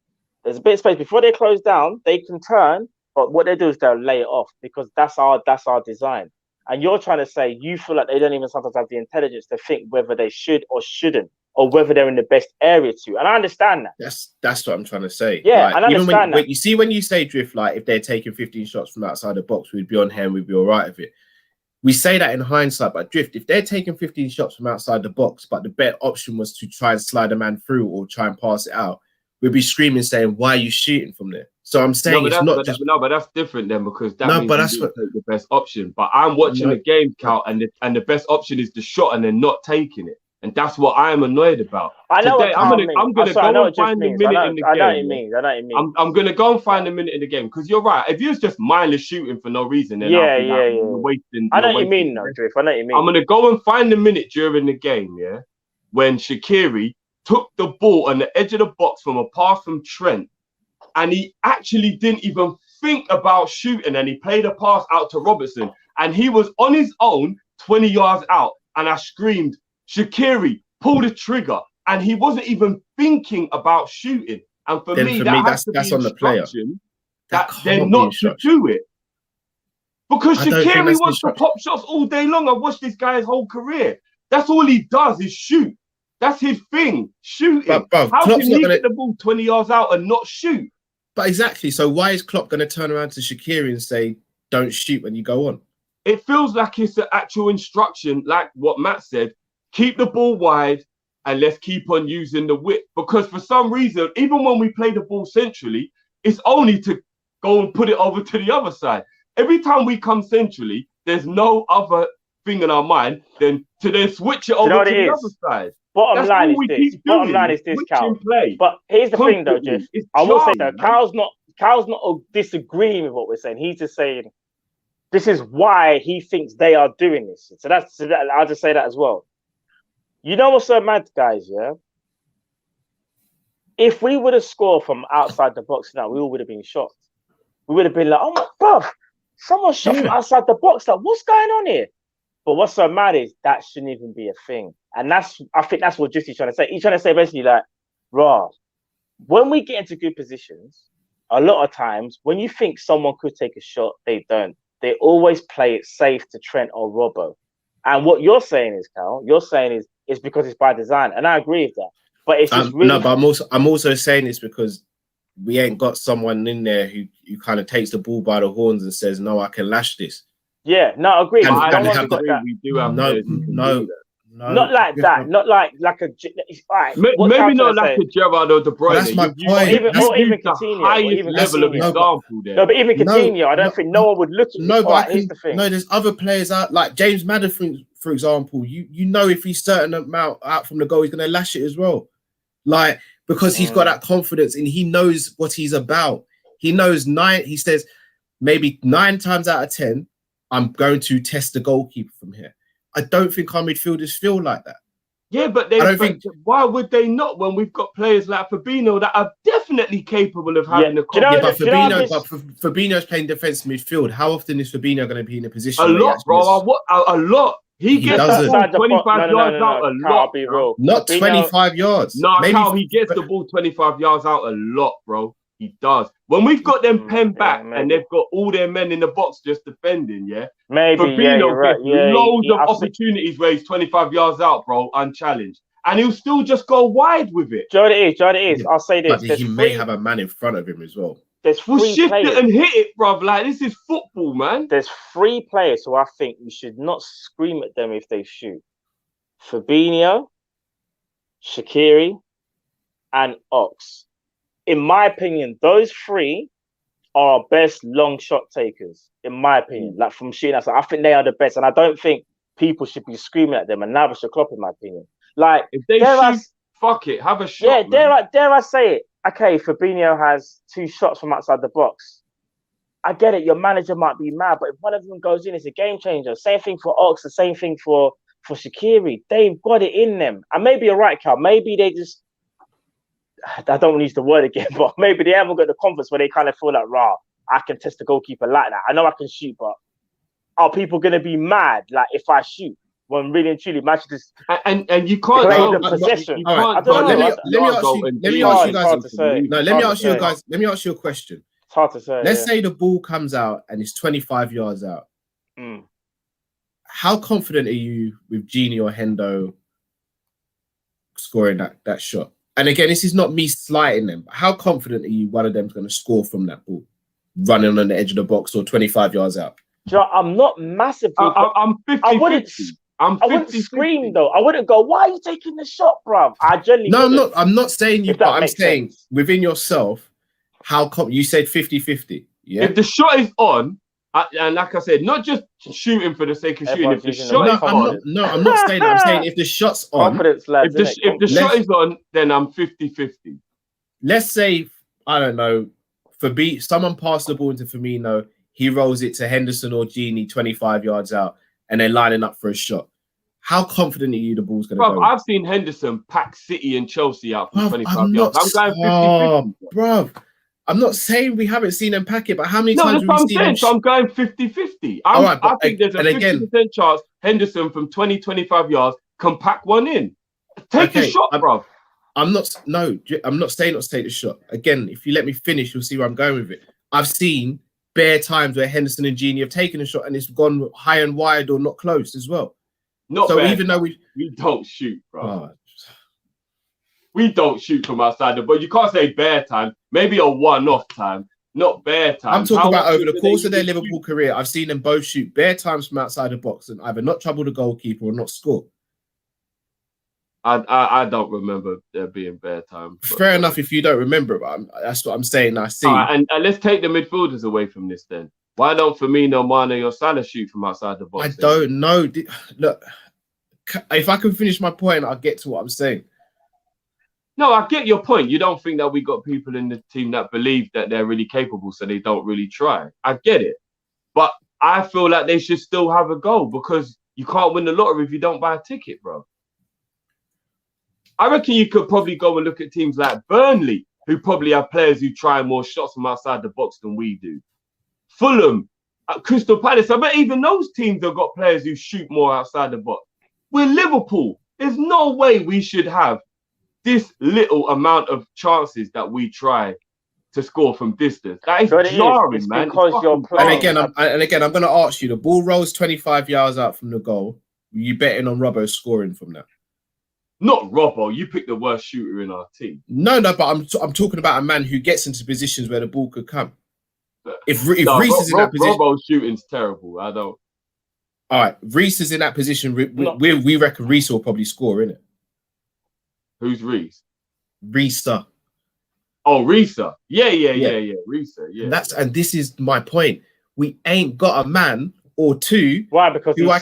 There's a bit of space before they close down. They can turn, but what they do is they'll lay it off because that's our design. And you're trying to say you feel like they don't even sometimes have the intelligence to think whether they should or shouldn't, or whether they're in the best area to. And I understand that.
That's what I'm trying to say.
Yeah, I understand that.
When you say, Drift, like if they're taking 15 shots from outside the box, we'd be on here and we'd be all right with it. We say that in hindsight, but Drift, if they're taking 15 shots from outside the box, but the better option was to try and slide a man through or try and pass it out, we'd be screaming saying, why are you shooting from there? So I'm saying it's not just
but that's different then, because that
No,
means
but
you
that's
didn't
what-
take the best option. But I'm watching
No.
the game count, and the best option is the shot, and then not taking it, and that's what I am annoyed about.
I know
Today,
what
I'm
Carl
gonna
means.
go
I know
and
what
find the
means.
minute
I
in the
know what
game.
it means. I know what it means.
I'm gonna go and find a minute in the game, because you're right. If you was just mindless shooting for no reason, then I'll be like, you're wasting.
I know
you're
what you
wasting
mean,
your
though, Drift. I know what you mean.
I'm gonna go and find the minute during the game, yeah, when Shaqiri took the ball on the edge of the box from a pass from Trent, and he actually didn't even think about shooting, and he played a pass out to Robertson, and he was on his own 20 yards out, and I screamed, Shaqiri, pull the trigger, and he wasn't even thinking about shooting. And for me, that has to
that's
be
on the player.
instruction
That
that
can't
they're
be
not to
instruction.
do it. Because
I don't think
Shaqiri
that's
wants to pop shots all day long. I've watched this guy's whole career. That's all he does is shoot. That's his thing, shooting.
But, bruv,
How
Klopp's
can he
not
get
gonna-
the ball 20 yards out and not shoot?
But exactly. So why is Klopp going to turn around to Shaqiri and say, "Don't shoot when you go on"?
It feels like it's an actual instruction, like what Matt said. Keep the ball wide and let's keep on using the width. Because for some reason, even when we play the ball centrally, it's only to go and put it over to the other side. Every time we come centrally, there's no other thing in our mind than to then switch it over to the other side.
Bottom
That's
line
all
is
we
this.
keep
Bottom
doing,
line is this,
switching
Cal.
play.
But here's the thing, though,
Constantly.
Jeff.
It's
I will say
jarring,
that
man.
Cal's not disagreeing with what we're saying. He's just saying this is why he thinks they are doing this. So I'll just say that as well. You know what's so mad, guys? Yeah. If we would have scored from outside the box now, we all would have been shocked. We would have been like, "Oh my God, someone shot from outside the box. Like, what's going on here?" But what's so mad is that shouldn't even be a thing. And I think that's what Justy's trying to say. He's trying to say basically like, when we get into good positions, a lot of times when you think someone could take a shot, they don't. They always play it safe to Trent or Robbo. And what you're saying is, Cal, it's because it's by design. And I agree with that. But it's just really...
No, but I'm also saying this because we ain't got someone in there who kind of takes the ball by the horns and says, "No, I can lash this."
Yeah, no, agree.
And
I don't want to
have
got that.
We do have
No,
players who can
no,
do that.
no.
Not like that. Not like a... All right,
Maybe not like a Gerrard or De Bruyne.
That's my
You
point.
used
Or even
the
Coutinho.
highest level of example there.
No, but even Coutinho, I don't think no one would look at
No,
it.
but
Right, here's the thing.
no, there's other players out like James Madden, for example. You know if he's certain amount out from the goal, he's gonna lash it as well. Like, because he's got that confidence and he knows what he's about. He knows he says maybe 9 times out of 10, I'm going to test the goalkeeper from here. I don't think our midfielders feel like that.
Yeah, but why would they not when we've got players like Fabinho that are definitely capable of having the confidence?
But Fabinho's playing defensive midfield. How often is Fabinho going to be in a position?
A lot, bro. A lot. He gets the ball 25 yards out a lot.
Be real.
Not
Fabinho,
25 yards.
No,
maybe
how he gets the ball 25 yards out a lot, bro. He does. When we've got them penned back and they've got all their men in the box just defending, Fabinho gets loads of opportunities where he's 25 yards out, bro, unchallenged. And he'll still just go wide with it.
Joe, it is. I'll say this.
But he may have a man in front of him as well.
There's
We'll
three
shift
players.
it and hit it, bruv. Like, this is football, man.
There's 3 players who I think we should not scream at them if they shoot. Fabinho, Shaqiri, and Ox. In my opinion, those 3 are our best long shot takers, in my opinion. Like, from shooting outside, I think they are the best. And I don't think people should be screaming at them, and neither should Klopp, in my opinion. Like,
if they shoot, fuck it, have a shot.
Yeah, dare I say it? Okay, Fabinho has 2 shots from outside the box. I get it. Your manager might be mad, but if one of them goes in, it's a game changer. Same thing for Ox. The same thing for Shaqiri. They've got it in them. And maybe you're right, Cal. Maybe they just... I don't want to use the word again, but maybe they haven't got the confidence where they kind of feel like, I can test the goalkeeper like that. I know I can shoot, but are people going to be mad like if I shoot? When really and truly, match just
and you can't
play the possession.
Let me ask you a question.
It's hard to say.
Let's say the ball comes out and it's 25 yards out. How confident are you with Gini or Hendo scoring that shot? And again, this is not me slighting them, but how confident are you one of them's going to score from that ball, running on the edge of the box or 25 yards out?
Do you know, I'm not massively...
I'm 50.
I wouldn't scream though. I wouldn't go, "Why are you taking the shot, bruv?" I generally
I'm not saying you, but I'm saying within yourself, You said 50-50. Yeah.
If the shot is on, and like I said, not just shooting for the sake of shooting. If the shot is on,
I'm not saying that. I'm saying if the shot's on,
confidence, lads.
if the shot is on, then I'm 50-50.
Let's say, I don't know, someone passed the ball into Firmino, he rolls it to Henderson or Genie 25 yards out, and they're lining up for a shot. How confident are you the ball's going to go?
I've seen Henderson pack City and Chelsea out from 25 yards. I'm going 50-50.
Bro, I'm not saying we haven't seen them pack it, but how many times
have we
seen them?
So I'm going 50-50. I think there's a 50% chance Henderson from 20-25 yards can pack one in. Take the shot, bro.
I'm not saying not to take the shot. Again, if you let me finish, you'll see where I'm going with it. I've seen bare times where Henderson and Genie have taken a shot and it's gone high and wide or not close as well. Even though we
don't shoot, bro. We don't shoot from outside but you can't say bare time. Maybe a one-off time, not bare time.
I'm talking about over the course of their Liverpool career. I've seen them both shoot bare times from outside the box and either not trouble the goalkeeper or not score.
I don't remember there being bare time.
Fair enough if you don't remember, but that's what I'm saying. I see.
And let's take the midfielders away from this then. Why don't Firmino, Mane, or Salah shoot from outside the box?
I don't know. Look, if I can finish my point, I'll get to what I'm saying.
No, I get your point. You don't think that we got people in the team that believe that they're really capable, so they don't really try. I get it. But I feel like they should still have a goal because you can't win the lottery if you don't buy a ticket, bro. I reckon you could probably go and look at teams like Burnley, who probably have players who try more shots from outside the box than we do. Fulham, Crystal Palace, I bet even those teams have got players who shoot more outside the box. We're Liverpool. There's no way we should have this little amount of chances that we try to score from distance. That is jarring, man.
Because you're playing.
And again, I'm going to ask you, the ball rolls 25 yards out from the goal. You betting on Robbo scoring from that?
Not Robbo. You picked the worst shooter in our team.
No, but I'm talking about a man who gets into positions where the ball could come. If Reece is in that position,
Robbo's shooting's terrible. I don't.
All right, Reece is in that position. We reckon Reece will probably score, innit?
Who's Reece?
Reece.
Oh, Reece. Yeah. Reece. Yeah.
And this is my point. We ain't got a man or two.
Why? Because who
I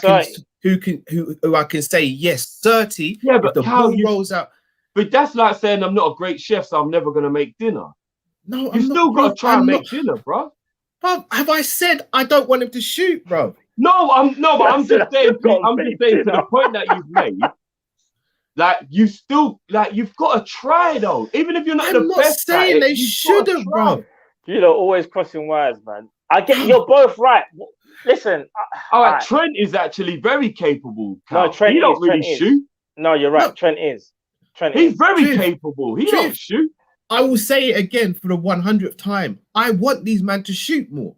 can say yes, 30.
Yeah, but
the ball rolls out.
But that's like saying I'm not a great chef, so I'm never gonna make dinner.
No,
you still got to try and make dinner, bro.
Bro, have I said I don't want him to shoot, bro?
But I'm just saying to the point that you've made. Like you still, you've got to try though. Even if you're not the best,
I'm not saying they shouldn't, bro.
You know, always crossing wires, man. I get you're both right. Listen,
all right. Trent is actually very capable.
No, Trent.
He don't really shoot.
No, you're right. No. Trent is.
He's very capable. He don't shoot.
I will say it again for the 100th time. I want these men to shoot more.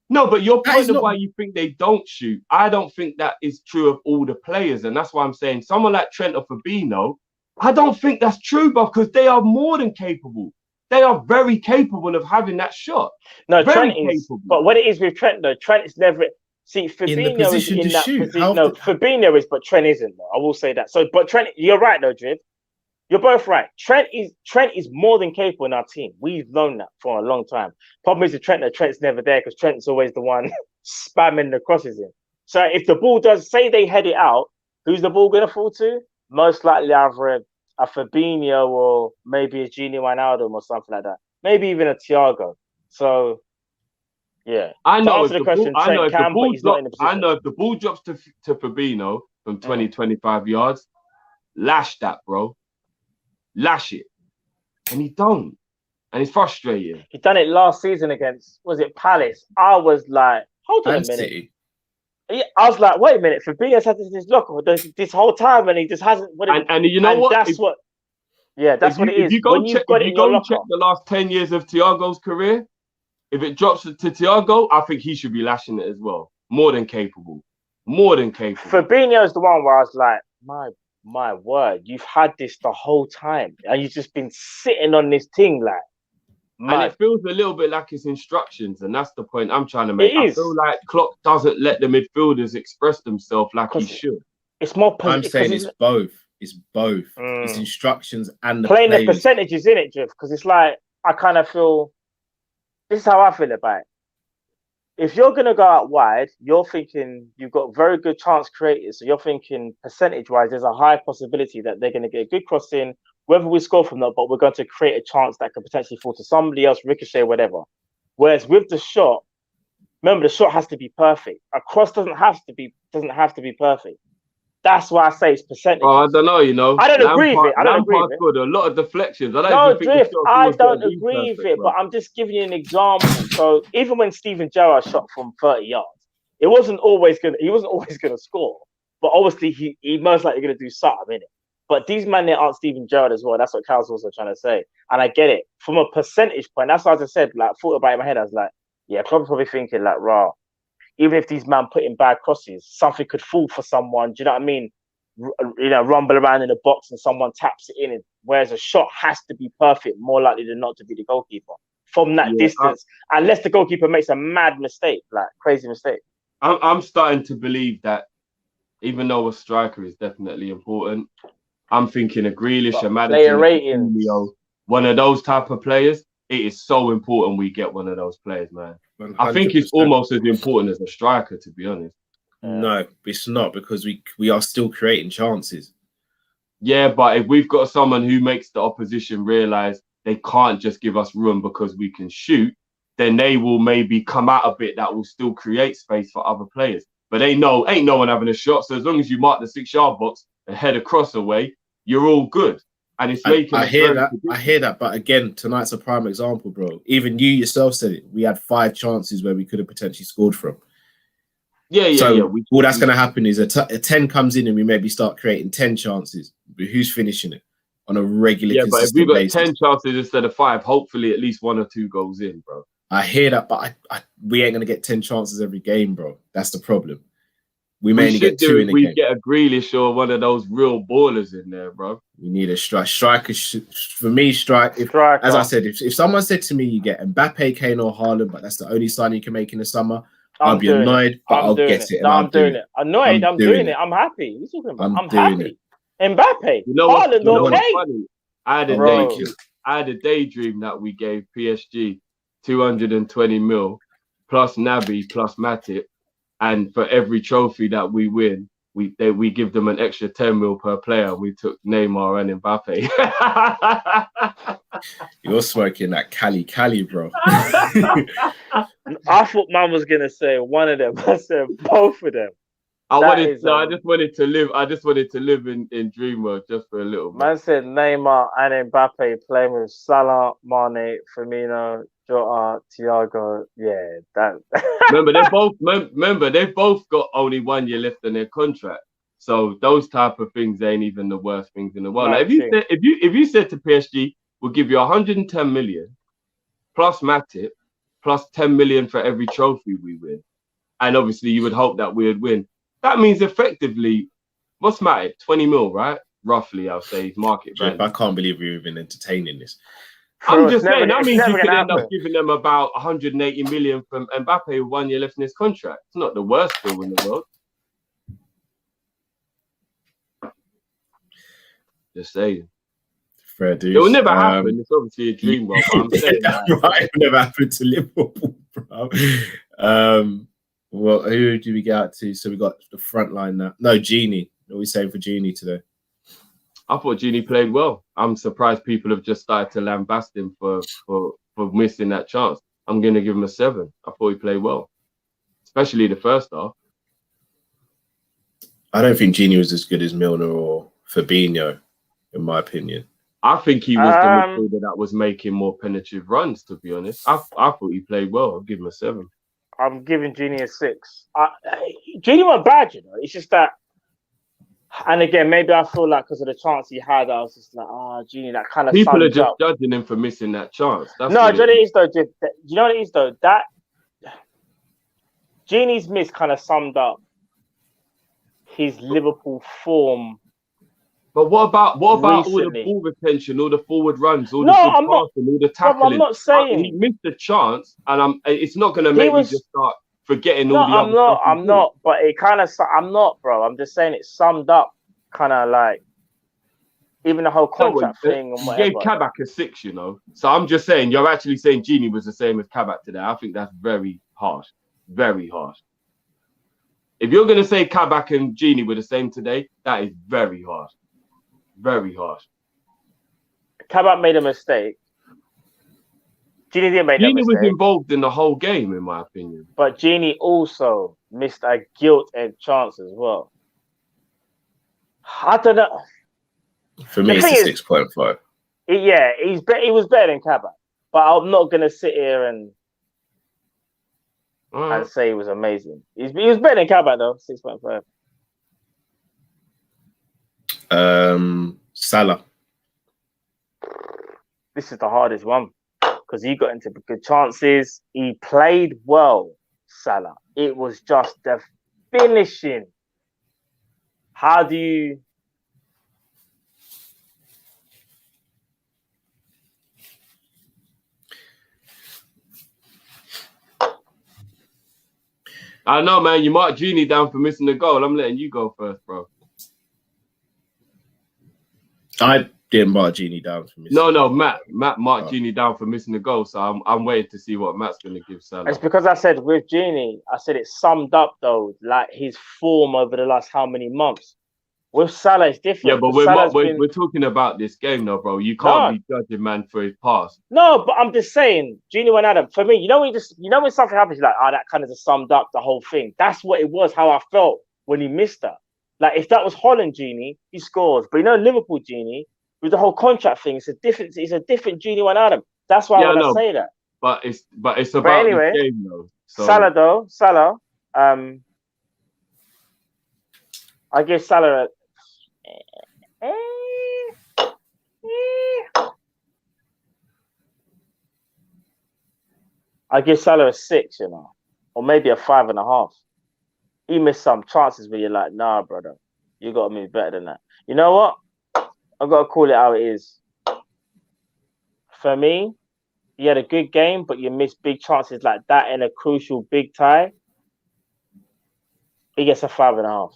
No, but your point of why you think they don't shoot, I don't think that is true of all the players. And that's why I'm saying someone like Trent or Fabinho, I don't think that's true, because they are more than capable. They are very capable of having that shot.
No, very Trent is. Capable. But what it is with Trent, though, Trent is never... See, Fabinho is in that position. No, Fabinho is, but Trent isn't, though. I will say that. So, but Trent, you're right, though, Driv. You're both right. Trent is more than capable in our team. We've known that for a long time. Problem is with Trent that Trent's never there because Trent's always the one spamming the crosses in. So if the ball does, say they head it out, who's the ball going to fall to? Most likely either a Fabinho or maybe a Gini Wijnaldum or something like that. Maybe even a Thiago. So, yeah.
I know if the ball drops to Fabinho from 25 yards, lash that, bro. Lash it. And he don't. And it's frustrating.
He done it last season against, was it Palace? I was like, hold on a minute. City. I was like, wait a minute. Fabinho's had this look this whole time and he just hasn't.
And you know what?
That's what it is.
If you go check the last 10 years of Thiago's career, if it drops to Thiago, I think he should be lashing it as well. More than capable.
Fabinho's the one where I was like, my word, you've had this the whole time and you've just been sitting on this thing
and it feels a little bit like it's instructions, and that's the point I'm trying to make. I feel like Klopp doesn't let the midfielders express themselves like he should.
It's more
I'm saying it's both. It's both. It's instructions and the
playing
players.
The percentages in it, Jeff, because it's like I kind of feel this is how I feel about it. If you're going to go out wide, you're thinking you've got very good chance creators. So you're thinking percentage-wise, there's a high possibility that they're going to get a good cross in, whether we score from that, but we're going to create a chance that could potentially fall to somebody else, ricochet, whatever. Whereas with the shot, remember the shot has to be perfect. A cross doesn't have to be perfect. That's why I say it's percentage.
Oh, I don't know, you know.
I don't agree with it. I don't agree with it.
Scored a lot of deflections. I don't
No,
even think
Drift, I don't agree
perfect,
with it,
bro.
but I'm just giving you an example. So even when Steven Gerrard shot from 30 yards, he wasn't always gonna score. But obviously he most likely gonna do something in it. But these men there aren't Steven Gerrard as well. That's what Cal's also trying to say. And I get it. From a percentage point, that's what I just said, like thought about it in my head. I was like, yeah, Klopp's probably thinking like, rah, even if these men put in bad crosses, something could fall for someone. Do you know what I mean? You know, rumble around in the box and someone taps it in. Whereas a shot has to be perfect, more likely than not to be the goalkeeper from that distance, unless the goalkeeper makes a mad mistake, like crazy mistake.
I'm starting to believe that even though a striker is definitely important, I'm thinking a Grealish, a Madison,
Player ratings,
one of those type of players. It is so important we get one of those players, man. 100%. I think it's almost as important as a striker, to be honest.
No, it's not, because we are still creating chances.
Yeah, but if we've got someone who makes the opposition realise they can't just give us room because we can shoot, then they will maybe come out a bit that will still create space for other players. But ain't no one having a shot. So as long as you mark the 6-yard box and head across away, you're all good. And it's making.
I hear that. But again, tonight's a prime example, bro. Even you yourself said it. We had 5 chances where we could have potentially scored from. So all that's going to happen is a 10 comes in and we maybe start creating 10 chances. But who's finishing it on a regular, consistent basis?
But if we've got 10 chances instead of 5, hopefully at least 1 or 2 goes in, bro.
I hear that, but we ain't going to get 10 chances every game, bro. That's the problem. We may only get 2 in a game.
We get a Grealish or one of those real ballers in there, bro.
We need a striker. For me, striker. As I said, if someone said to me, you get Mbappe, Kane or Haaland, but that's the only sign you can make in the summer, I'll be annoyed, but I'll get it.
No, I'm doing it. Annoyed, I'm doing it. I'm happy. What are you talking about? I'm happy. Mbappe, Haaland or Kane.
I had a daydream that we gave PSG 220 mil plus Naby plus Matip, and for every trophy that we win, we give them an extra 10 mil per player. We took Neymar and Mbappe.
You're smoking that Cali, bro.
I thought man was gonna say one of them. I said both of them.
I just wanted to live in dream world just for a little bit.
Man said Neymar and Mbappe playing with Salah, Mane, Firmino, Jota, Thiago. Yeah, that.
Remember, they've both got only 1 year left in their contract. So those type of things ain't even the worst things in the world. Like if you said to PSG, we'll give you 110 million plus Matip plus 10 million for every trophy we win, and obviously you would hope that we would win. That means effectively, what's Matip? 20 mil, right? Roughly, I'll say market value.
I can't believe we're even entertaining this.
I'm just saying, that means you could end up giving them about 180 million from Mbappe with 1 year left in his contract. It's not the worst deal in the world. Just saying.
Fair dues.
It will never happen. It's obviously a dream, bro. I'm saying that.
Right, it will never happen to Liverpool, bro. Well, who do we get out to? So we got the front line now. No, Genie. What are we saying for Genie today?
I thought Genie played well. I'm surprised people have just started to lambast him for missing that chance. I'm going to give him a 7. I thought he played well, especially the first half.
I don't think Genie was as good as Milner or Fabinho, in my opinion.
I think he was the midfielder that was making more penetrative runs, to be honest. I thought he played well. I'll give him a 7.
I'm giving Genie a 6. Genie wasn't bad, you know. It's just that, and again, maybe I feel like because of the chance he had, I was just like, Genie, that kind of
people are just judging him for missing that chance.
No, do you know what it is though? Do you know what it is though? That Genie's miss kind of summed up his Liverpool form.
But what about all the ball retention, all the forward runs, all the passing, all the tackling?
I'm not saying
he missed the chance, and it's not going to make me just start forgetting all the other stuff.
I'm not. But it kind of, I'm not, bro. I'm just saying it summed up kind of like Even the whole contract
No,
thing and
you gave
whatever.
Kabak a 6, you know. So I'm just saying, you're actually saying Genie was the same as Kabak today. I think that's very harsh. Very harsh. If you're going to say Kabak and Genie were the same today, that is very harsh. Very harsh.
Kabak made a mistake. Genie didn't make that
Genie was
mistake.
involved in the whole game, in my opinion.
But Genie also missed a gilt-edged chance as well. I don't know.
For me,
The
it's
thing
a
is-
6.5.
Yeah, he was better than Kabak. But I'm not going to sit here and say he was amazing. He was better than Kabak, though, 6.5.
Salah.
This is the hardest one because he got into good chances. He played well, Salah. It was just the finishing. How do you...
I know, man. You marked Genie down for missing the goal. I'm letting you go first, bro.
I didn't mark Genie down for me.
No, Matt marked Genie down for missing the goal. So I'm waiting to see what Matt's going to give Salah.
It's because I said with Genie, I said it summed up, though, like his form over the last how many months. With Salah, it's different.
Yeah, but
Salah's
we're talking about this game now, bro. You can't be judging man for his pass.
No, but I'm just saying, Genie went at him. For me, you know when something happens, you're like, that kind of just summed up the whole thing. That's what it was, how I felt when he missed that. Like if that was Holland Genie, he scores. But Liverpool Genie, with the whole contract thing, it's a different Genie went at him. That's why I want to say that.
But it's about
anyway,
the game though. So.
Salah, I give Salah I give Salah a 6, or maybe a 5.5. He missed some chances where you're like, nah, brother, you got to move better than that. You know what? I've got to call it how it is. For me, you had a good game, but you missed big chances like that in a crucial big tie. He gets a 5.5.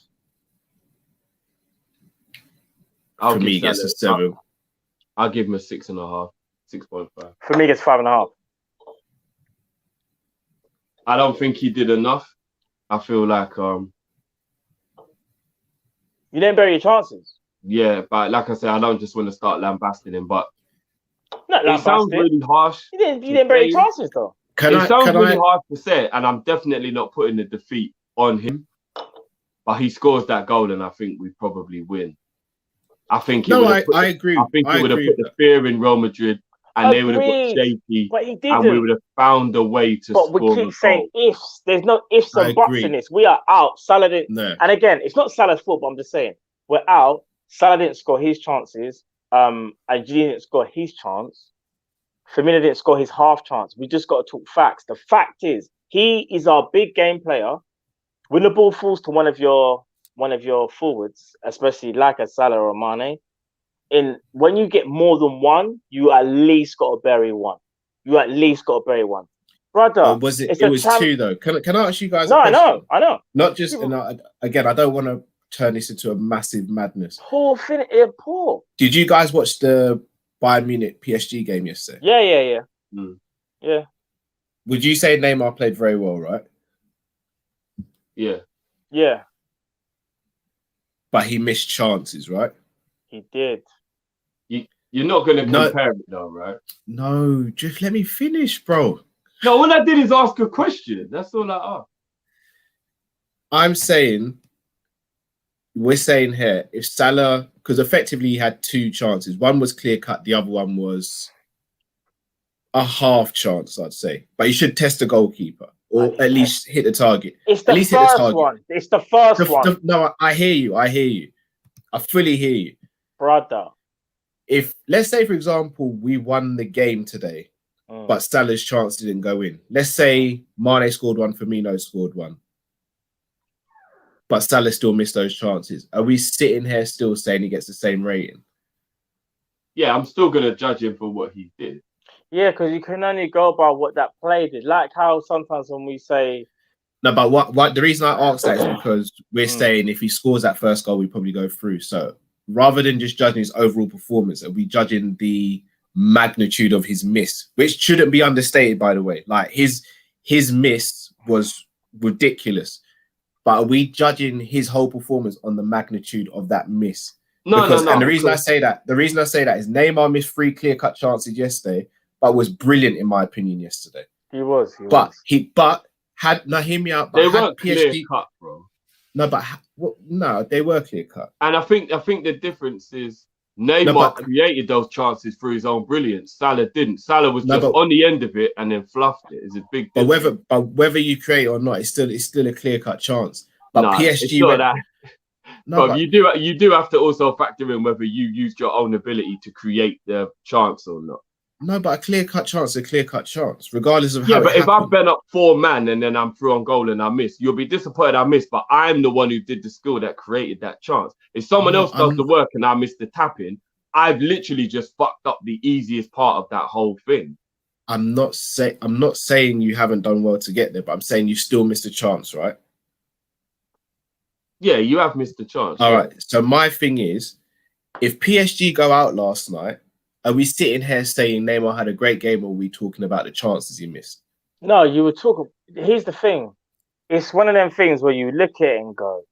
For me, he gets a 7.
I'll give him a 6.5, 6.5.
For me, he gets 5.5.
I don't think he did enough. I feel like
you didn't bury your chances.
Yeah, but like I said, I don't just want to start lambasting him, but
it
sounds really harsh.
You didn't bury your chances though.
It sounds really harsh to say, and I'm definitely not putting the defeat on him. But he scores that goal, and I think we probably win. I think
I agree.
I think it would have put the fear in Real Madrid, and they would have got shaky,
but he didn't.
and we would have found a way to score.
But we keep saying ifs. There's no ifs and buts in this. We are out. Salah didn't.
No.
And again, it's not Salah's fault, but I'm just saying we're out. Salah didn't score his chances. And Gini didn't score his chance. Firmino didn't score his half chance. We just got to talk facts. The fact is, he is our big game player. When the ball falls to one of your forwards, especially like a Salah or a Mane, when you get more than one, you at least got to bury one. Brother.
It was 2 though. Can I ask you guys?
No, I know.
Not just again. I don't want to turn this into a massive madness.
Poor.
Did you guys watch the Bayern Munich PSG game yesterday?
Yeah. Yeah.
Would you say Neymar played very well, right?
Yeah.
But he missed chances, right?
He did.
You're not going to compare it though, right?
No, just let me finish, bro.
No, all I did is ask a question. That's all I asked.
I'm saying, we're saying here, if Salah, because effectively he had 2 chances. One was clear cut, the other one was a half chance, I'd say. But you should test the goalkeeper, or at least hit the target.
It's the first one. It's the first one.
No, I hear you. I fully hear you.
Brother.
If, let's say, for example, we won the game today, but Salah's chance didn't go in. Let's say Mane scored one, Firmino scored one, but Salah still missed those chances. Are we sitting here still saying he gets the same rating?
Yeah, I'm still going to judge him for what he did.
Yeah, because you can only go by what that play did. Like how sometimes when we say...
No, but what the reason I asked that is because we're saying if he scores that first goal, we probably go through. So rather than just judging his overall performance, are we judging the magnitude of his miss, which shouldn't be understated, by the way? Like his miss was ridiculous, but are we judging his whole performance on the magnitude of that miss?
No.
And the reason I say that is Neymar missed 3 clear-cut chances yesterday, but was brilliant in my opinion yesterday.
He was.
Hear me out. But
They
had
weren't
PSG,
clear cut, bro.
No, they were clear cut.
And I think the difference is Neymar created those chances through his own brilliance. Salah didn't. Salah was on the end of it and then fluffed it. It's a big difference.
But whether you create or not, it's still a clear cut chance. But PSG,
but you do have to also factor in whether you used your own ability to create the chance or not.
No, but a clear-cut chance is a clear-cut chance, regardless of how.
Yeah, but if
happened.
I bent up 4 man and then I'm through on goal and I miss, you'll be disappointed I missed, but I'm the one who did the skill that created that chance. If someone else does the work and I miss the tapping, I've literally just fucked up the easiest part of that whole thing.
I'm not saying you haven't done well to get there, but I'm saying you still missed a chance, right?
Yeah, you have missed the chance.
All right. So my thing is, if PSG go out last night, are we sitting here saying Neymar had a great game, or are we talking about the chances he missed?
No, you were talking. Here's the thing. It's one of them things where you look at it and go,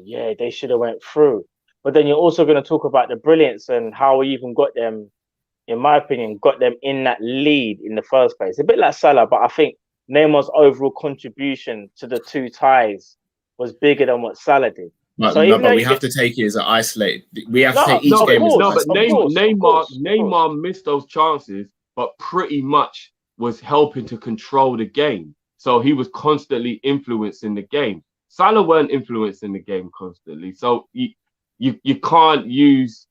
yeah, they should have went through. But then you're also going to talk about the brilliance and how we even got them, in my opinion, got them in that lead in the first place. A bit like Salah, but I think Neymar's overall contribution to the 2 ties was bigger than what Salah did.
But we have to take it as an isolated. We have to take each game as
but Neymar missed those chances, but pretty much was helping to control the game. So he was constantly influencing the game. Salah weren't influencing the game constantly. So you can't use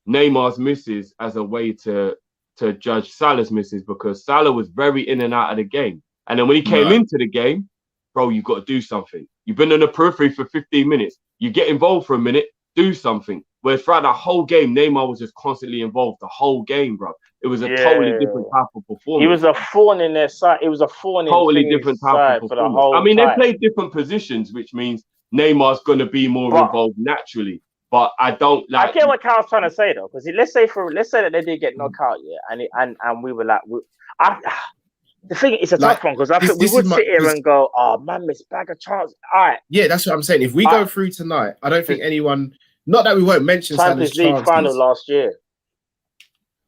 Neymar's misses as a way to judge Salah's misses, because Salah was very in and out of the game. And then when he came into the game, bro, you've got to do something. You've been on the periphery for 15 minutes. You get involved for a minute, do something. Whereas throughout the whole game, Neymar was just constantly involved the whole game, bro. It was a totally different type of performance.
He was a thorn in their side. It was a thorn
totally different type of performance. I mean, they played different positions, which means Neymar's going to be more involved naturally. But I don't like.
I get what Carl's trying to say though, because let's say that they did get knocked out, and we were like, the thing is a tough one, because I think we would sit here and go, "Oh man, miss bag of chance." All right.
Yeah, that's what I'm saying. If we go through tonight, I don't think anyone. Not that we won't mention
Champions League final last year.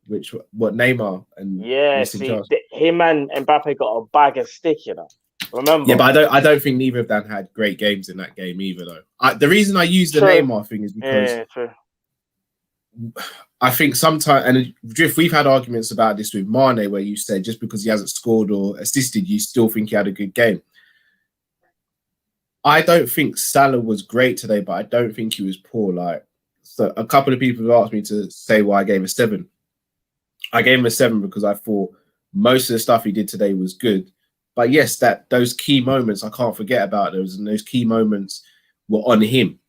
What Neymar and
him and Mbappe got a bag of stick, Remember?
Yeah, but I don't think neither of them had great games in that game either, though. The reason I use the Neymar thing is because I think sometimes, and Drift, we've had arguments about this with Mane, where you said just because he hasn't scored or assisted, you still think he had a good game. I don't think Salah was great today, but I don't think he was poor. So a couple of people have asked me to say why I gave him a 7. I gave him a 7 because I thought most of the stuff he did today was good. But yes, those key moments, I can't forget about those, and those key moments were on him.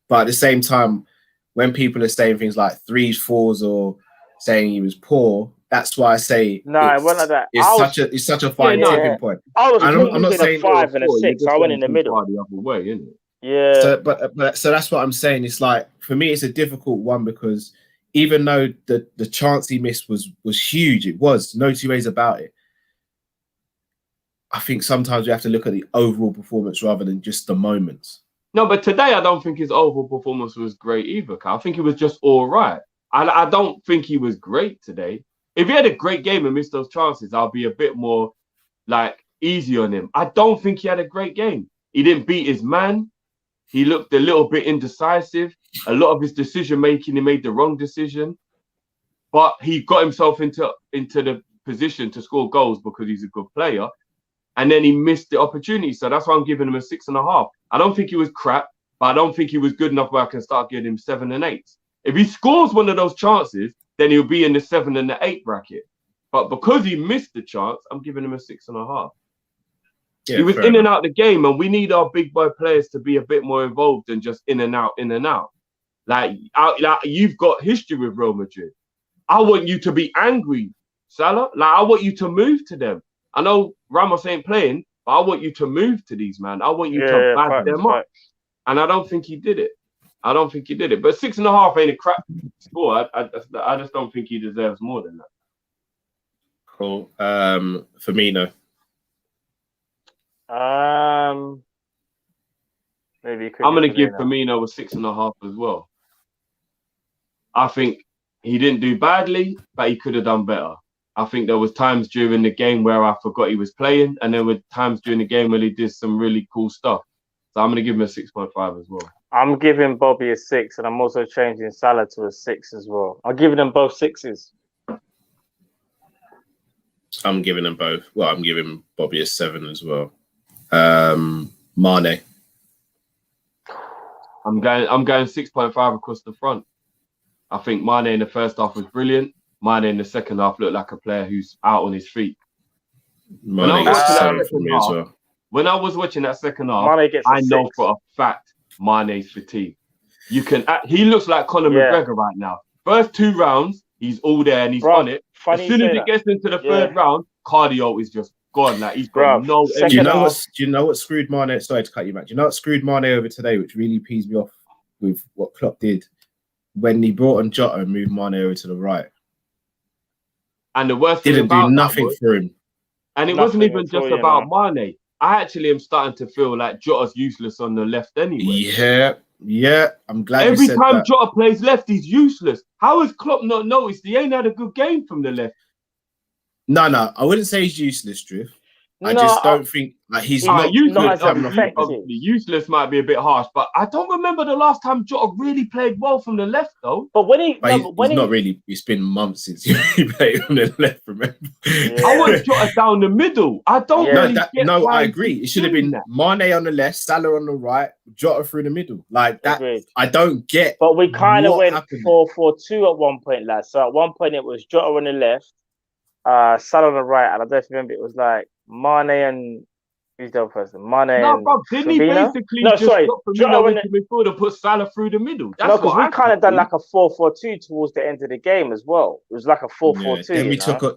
But at the same time, when people are saying things like 3s, 4s, or saying he was poor, that's why I say
it wasn't like that.
It's such a fine tipping point.
I was I'm not saying 5 and a 6. I went in the middle.
The other way, isn't it?
Yeah.
So that's what I'm saying. It's like, for me, it's a difficult one, because even though the chance he missed was huge, it was no 2 ways about it. I think sometimes we have to look at the overall performance rather than just the moments.
No, but today I don't think his overall performance was great either. I think he was just all right. I don't think he was great today. If he had a great game and missed those chances, I'll be a bit more easy on him. I don't think he had a great game. He didn't beat his man. He looked a little bit indecisive. A lot of his decision making, he made the wrong decision. But he got himself into the position to score goals because he's a good player. And then he missed the opportunity. So that's why I'm giving him a 6.5. I don't think he was crap, but I don't think he was good enough where I can start giving him 7 and 8. If he scores one of those chances, then he'll be in the 7 and the 8 bracket. But because he missed the chance, I'm giving him a 6.5. Yeah, he was in and out of the game, and we need our big boy players to be a bit more involved than just in and out, in and out. You've got history with Real Madrid. I want you to be angry, Salah. I want you to move to them. I know Ramos ain't playing, but I want you to move to these, man. I want you to bag them up. And I don't think he did it. I don't think he did it. But 6.5 ain't a crap score. I just don't think he deserves more than that.
Cool. Firmino.
Maybe you could
I'm going to give Firmino a 6.5 as well. I think he didn't do badly, but he could have done better. I think there was times during the game where I forgot he was playing, and there were times during the game where he did some really cool stuff. So I'm going to give him a 6.5 as well.
I'm giving Bobby a 6, and I'm also changing Salah to a 6 as well. I'm giving them both 6s.
I'm giving them both. Well, I'm giving Bobby a 7 as well. Mane.
I'm going 6.5 across the front. I think Mane in the first half was brilliant. Mane in the second half looked like a player who's out on his feet.
Mane gets a 7 for me as well.
When I was watching that second half, I know for a fact Mane's fatigued. He looks like Conor McGregor right now. First 2 rounds, he's all there and he's on it. As soon as he gets into the third round, cardio is just gone. Like he's got no energy.
Do you know what screwed Mane? Sorry to cut you back. Do you know what screwed Mane over today, which really pees me off with what Klopp did when he brought on Jota and moved Mane over to the right.
And the worst thing
didn't do nothing for him.
And it wasn't even just about Mane. I actually am starting to feel like Jota's useless on the left anyway.
Yeah. I'm glad
every
you said
time
that.
Jota plays left, he's useless. How has Klopp not noticed he ain't had a good game from the left?
No. I wouldn't say he's useless, Drift. I just don't think he's not
useless. Useless might be a bit harsh, but I don't remember the last time Jota really played well from the left, though.
But
it's been months since he played on the left. Remember?
Yeah.
I want Jota down the middle. I don't.
I agree. It should have been Mane on the left, Salah on the right, Jota through the middle. Like that.
Agreed.
I don't get.
But we kind of went 4-4-2 at one point, lads. So at one point it was Jota on the left, Salah on the right, and I don't remember it was like Mane and who's the other person? Mane and
didn't he basically stop Firmino into midfield and put Salah through the middle? That's
because we kind of done like a 4-4-2 towards the end of the game as well. It was like a 4-4-2.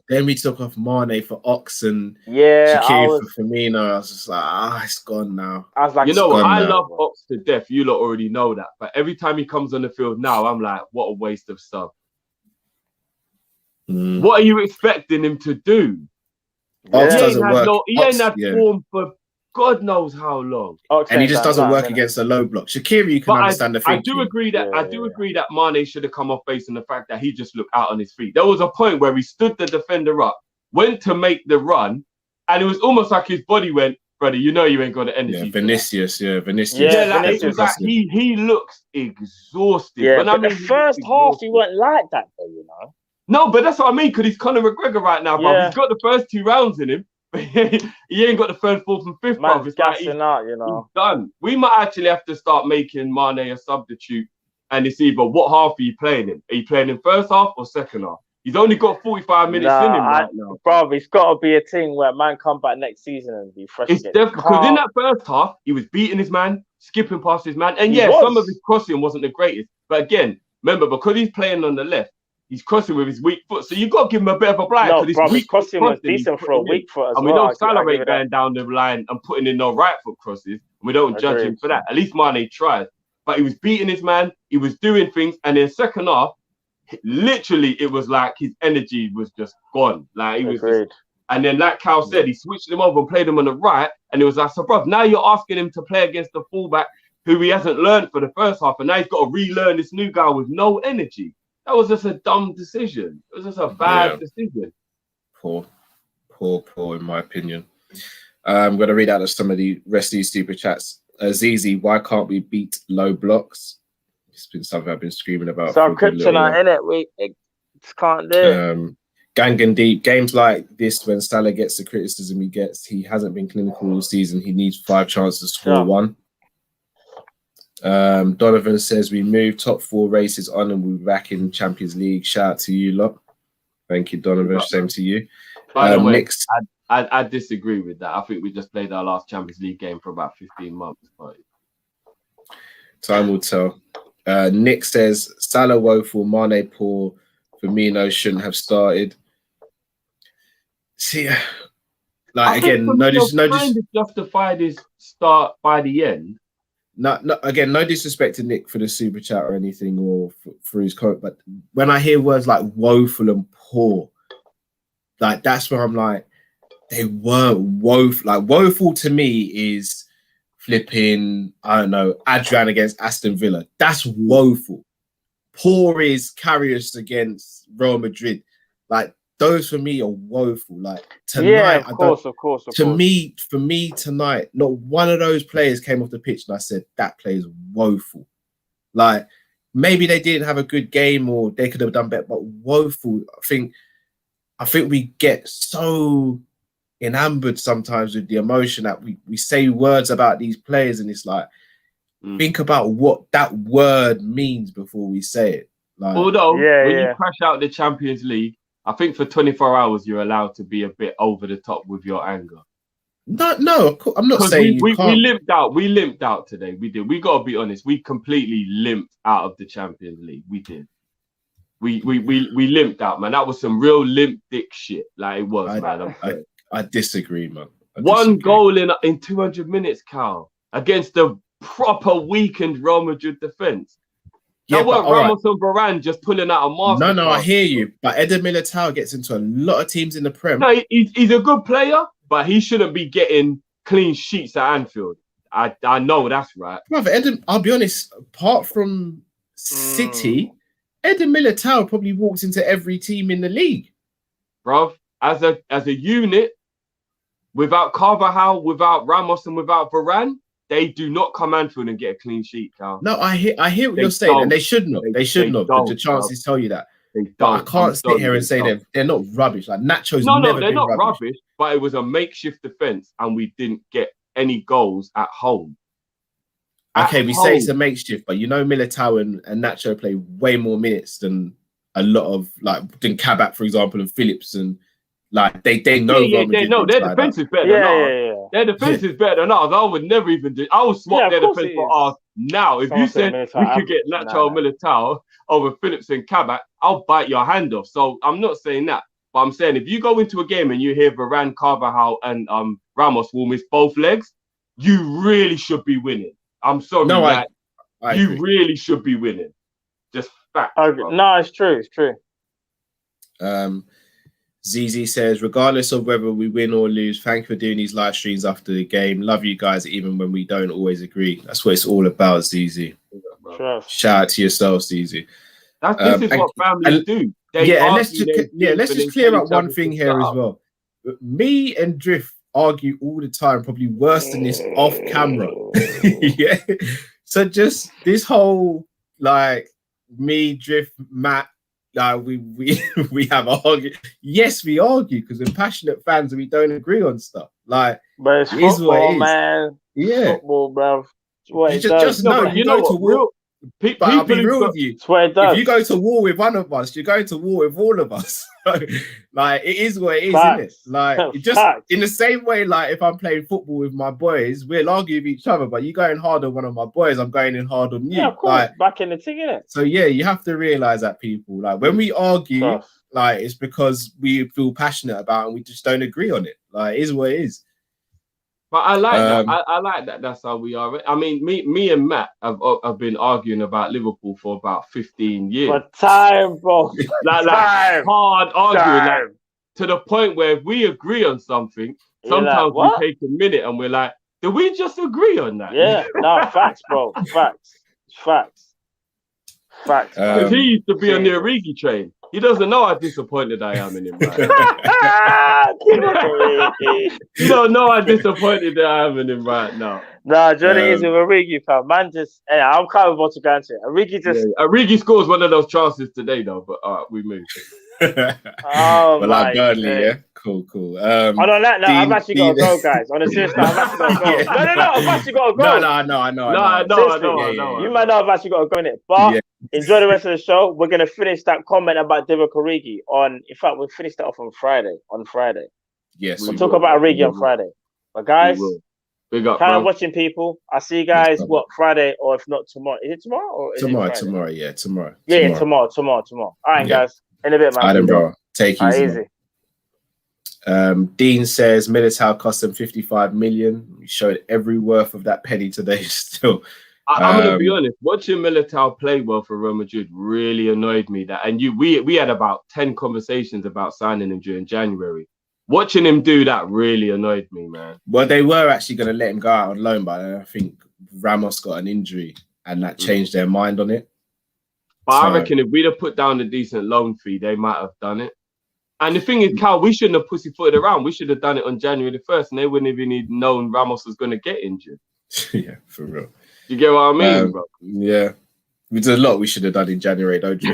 Then we took off Mane for Ox and
Shaqiri
for Firmino. I was just like, it's gone now.
I was like,
I love Ox to death. You lot already know that. But every time he comes on the field now, I'm like, what a waste of sub. What are you expecting him to do?
Ox doesn't work.
He ain't had form for God knows how long.
And he just doesn't work against a low block. Shaqiri, you can understand the thing.
I do agree that Mane should have come off based on the fact that he just looked out on his feet. There was a point where he stood the defender up, went to make the run, and it was almost like his body went, brother, you know you ain't got the energy.
Vinicius.
It was like he looks exhausted.
Yeah, but the first half he weren't like that though, you know.
No, but that's what I mean, because he's Conor McGregor right now, bro. He's got the first 2 rounds in him, but he ain't got the third, fourth, and fifth, bro.
It's gassing out, you know.
He's done. We might actually have to start making Mane a substitute, and it's either what half are you playing him? Are you playing him first half or second half? He's only got 45 minutes in him right now.
Bro, it's got to be a thing where man come back next season and be fresh again.
Because in that first half, he was beating his man, skipping past his man, and some of his crossing wasn't the greatest. But again, remember, because he's playing on the left, he's crossing with his weak foot, so you got to give him a bit of a blind.
No, bro, his crossing was decent for a weak foot as well.
And we don't celebrate going down the line and putting in no right foot crosses. And we don't judge him for that. At least Mane tried. But he was beating his man. He was doing things. And in second half, literally, it was like his energy was just gone. Like he was just, and then like Cal said, he switched him over and played him on the right. And it was like, so bro, now you're asking him to play against the fullback who he hasn't learned for the first half. And now he's got to relearn this new guy with no energy. That was just a dumb decision. It was just a bad decision. Poor,
in my opinion. I'm going to read out some of the rest of these super chats. Zizi, why can't we beat low blocks? It's been something I've been screaming about.
So kryptonite, innit? We just can't do it.
Gangan Deep, games like this, when Salah gets the criticism he gets, he hasn't been clinical all season. He needs 5 chances to score 1. Donovan says we move top 4 races on and we're back in Champions League. Shout out to you lot. Thank you, Donovan. Same to you.
By the way, I disagree with that. I think we just played our last Champions League game for about 15 months. But
time will tell. Nick says Salah woeful, Mane poor, Firmino shouldn't have started. See, like again, no, just
justified his start by the end.
again, no disrespect to Nick for the super chat or anything, or for his comment, but when I hear words like woeful and poor, like that's where I'm like, they were woeful. Like woeful to me is flipping, I don't know, Adrian against Aston Villa. That's woeful. Poor is Karius against Real Madrid. Like those for me are woeful. Like tonight,
yeah, of course.
For me tonight, not one of those players came off the pitch and I said that player's woeful. Like maybe they didn't have a good game or they could have done better, but woeful. I think we get so enamored sometimes with the emotion that we say words about these players and it's like, think about what that word means before we say it. Like,
although when you crash out the Champions League, I think for 24 hours you're allowed to be a bit over the top with your anger.
No, I'm not saying
we limped out. We limped out today. We did. We got to be honest. We completely limped out of the Champions League. We did. We limped out, man. That was some real limp dick shit. Like it was, man.
I disagree, man.
One goal in 200 minutes, Cal, against the proper weakened Real Madrid defense. That weren't Ramos and Varane just pulling out a master.
No, I hear you. But Eder Militao gets into a lot of teams in the Prem.
No, he's a good player, but he shouldn't be getting clean sheets at Anfield. I know that's right.
Brother, I'll be honest, apart from City, Eder Militao probably walks into every team in the league.
Bruv, as a unit, without Carvajal, without Ramos, and without Varane, they do not come Anfield and get a clean sheet, Cal.
No, I hear what you're saying, and they shouldn't have. They shouldn't have. The chances tell you that. But I can't sit here and say they're not rubbish. Like Nacho's never been rubbish.
Rubbish, but it was a makeshift defense, and we didn't get any goals at home.
Okay, we say it's a makeshift, but you know Militao and Nacho play way more minutes than a lot of than Kabak, for example, and Phillips, and like they know.
Their defense is better than ours. Their defense is better than ours. I would never even do. I would swap their defense for ours now. If you said we could get Nacho Militao over Phillips and Kabak, I'll bite your hand off. So I'm not saying that, but I'm saying if you go into a game and you hear Varane, Carvajal, and Ramos will miss both legs, you really should be winning. I'm sorry, you really should be winning. Just fact.
No, it's true. It's true.
ZZ says, regardless of whether we win or lose, thank you for doing these live streams after the game. Love you guys, even when we don't always agree. That's what it's all about, ZZ.
Sure.
Shout out to yourself, ZZ.
This is what families do.
Let's just clear up one thing here as well. Me and Drift argue all the time, probably worse than this off camera. Yeah. So just this whole me, Drift, Matt, we have argue. Yes, we argue because we're passionate fans and we don't agree on stuff. But
it's football, man.
Yeah,
football, bro.
Just know you go to war. But I'll be real with you. If you go to war with one of us, you're going to war with all of us. It is what it is, isn't it? It just in the same way, if I'm playing football with my boys, we'll argue with each other. But you're going hard on one of my boys, I'm going in hard on you.
Yeah, of course. Back in the thing, innit?
So yeah, you have to realize that people when we argue, it's because we feel passionate about it and we just don't agree on it. It is what it is.
But I like that. I like that. That's how we are. I mean, me and Matt have been arguing about Liverpool for about 15 years.
For time, bro.
Hard arguing. To the point where if we agree on something, sometimes we take a minute and we're like, did we just agree on that?
Yeah. No, facts, bro. Facts.
Because he used to be on the Origi train. He doesn't know how disappointed I am in him right now. You don't know how disappointed I am in him right now.
Nah, Johnny is with Origi, fam. Man, I'm kind of about to go into it.
Origi scores one of those chances today, though, but we move.
Burnley, yeah? Cool.
On that note, I've actually got to go, guys. On a serious note, I've actually got to go. No, I've actually got to go.
No, I know.
You might know I've actually got to go in it. But enjoy the rest of the show. We're going to finish that comment about Divock Origi we'll finish that off on Friday.
Yes.
We'll talk about Origi on Friday. But guys,
big up,
kind of watching people. I'll see you guys, Friday, or if not tomorrow. Is it tomorrow? Or is
tomorrow,
tomorrow. Yeah, tomorrow. All right, guys. In a bit, man.
Adam, bro. Take it
easy.
Dean says Militao cost them 55 million. We showed every worth of that penny today. Still
I'm gonna be honest. Watching Militao play well for Real Madrid really annoyed me. We had about 10 conversations about signing him during January. Watching him do that really annoyed me, man.
Well, they were actually going to let him go out on loan, but I think Ramos got an injury and that changed their mind on it.
But I reckon if we'd have put down a decent loan fee, they might have done it. And the thing is, Cal, we shouldn't have pussyfooted around. We should have done it on January the 1st, and they wouldn't have even known Ramos was going to get injured.
Yeah, for real.
You get what I mean, bro?
Yeah. We did a lot we should have done in January, don't you?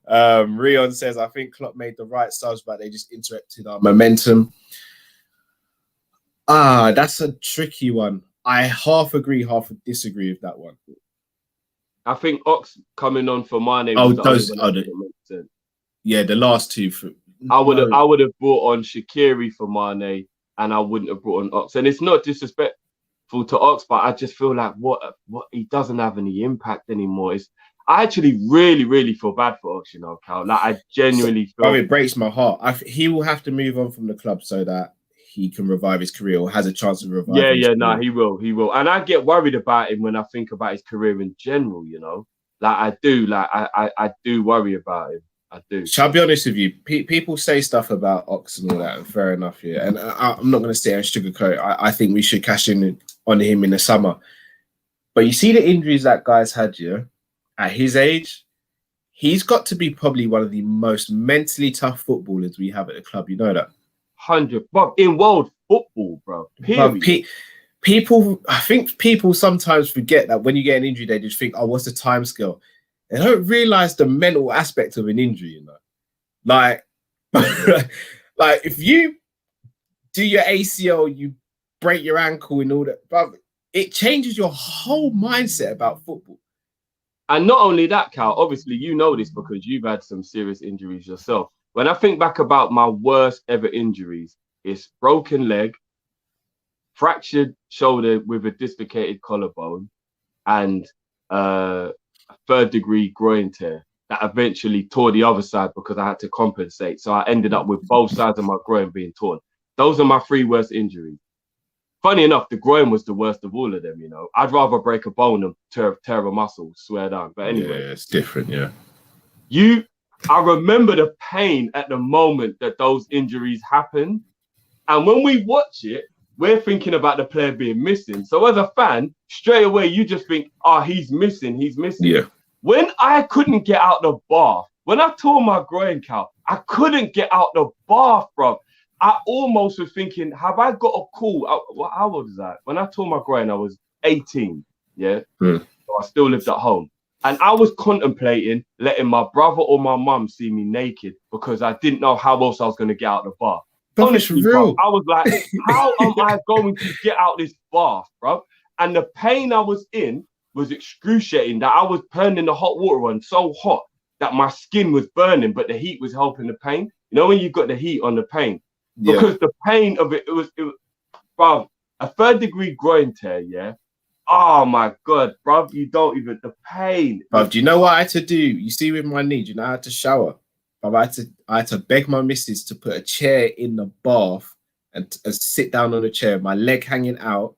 Rion says, I think Klopp made the right subs, but they just interrupted our momentum. That's a tricky one. I half agree, half disagree with that one.
I think Ox coming on for Mane.
Yeah, the last two.
I would have brought on Shaqiri for Mane, and I wouldn't have brought on Ox. And it's not disrespectful to Ox, but I just feel like what he doesn't have any impact anymore. I actually really feel bad for Ox, you know, Cal. Like I genuinely feel.
It breaks my heart. He will have to move on from the club so that he can revive his career or has a chance of reviving.
He will. And I get worried about him when I think about his career in general, you know. Like I do worry about him. I do.
Shall I be honest with you? People say stuff about Ox and all that, and fair enough, yeah. And I'm not going to say and sugarcoat. I think we should cash in on him in the summer. But you see the injuries that guy's had, yeah, at his age, he's got to be probably one of the most mentally tough footballers we have at the club. You know that?
100, but in world football, bro.
People, I think people sometimes forget that when you get an injury, they just think, "Oh, what's the time scale?" They don't realize the mental aspect of an injury. You know, like, like if you do your ACL, you break your ankle and all that, but it changes your whole mindset about football.
And not only that, Cal. Obviously, you know this because you've had some serious injuries yourself. When I think back about my worst ever injuries, it's broken leg, fractured shoulder with a dislocated collarbone, and a 3rd degree groin tear that eventually tore the other side because I had to compensate. So I ended up with both sides of my groin being torn. Those are my 3 worst injuries. Funny enough, the groin was the worst of all of them, you know. I'd rather break a bone than tear a muscle, swear down. But anyway.
Yeah, it's different, yeah.
I remember the pain at the moment that those injuries happened. And when we watch it, we're thinking about the player being missing. So as a fan, straight away, you just think, he's missing.
Yeah.
When I couldn't get out the bath, when I tore my groin, Cal, I couldn't get out the bath, bro. I almost was thinking, have I got a call? How old was I? When I tore my groin, I was 18, yeah? So I still lived at home. And I was contemplating letting my brother or my mum see me naked because I didn't know how else I was going to get out of the bath. Honestly, bro, I was like, how am I going to get out this bath, bro? And the pain I was in was excruciating, that I was turning the hot water on so hot that my skin was burning, but the heat was helping the pain. You know when you got the heat on the pain? Because the pain of it was bro, a 3rd degree groin tear, yeah? Oh my God, bro, you don't even, the pain.
Bro, do you know what I had to do? You see with my knee, do you know I had to shower? Bro, I had to beg my missus to put a chair in the bath and sit down on a chair, my leg hanging out,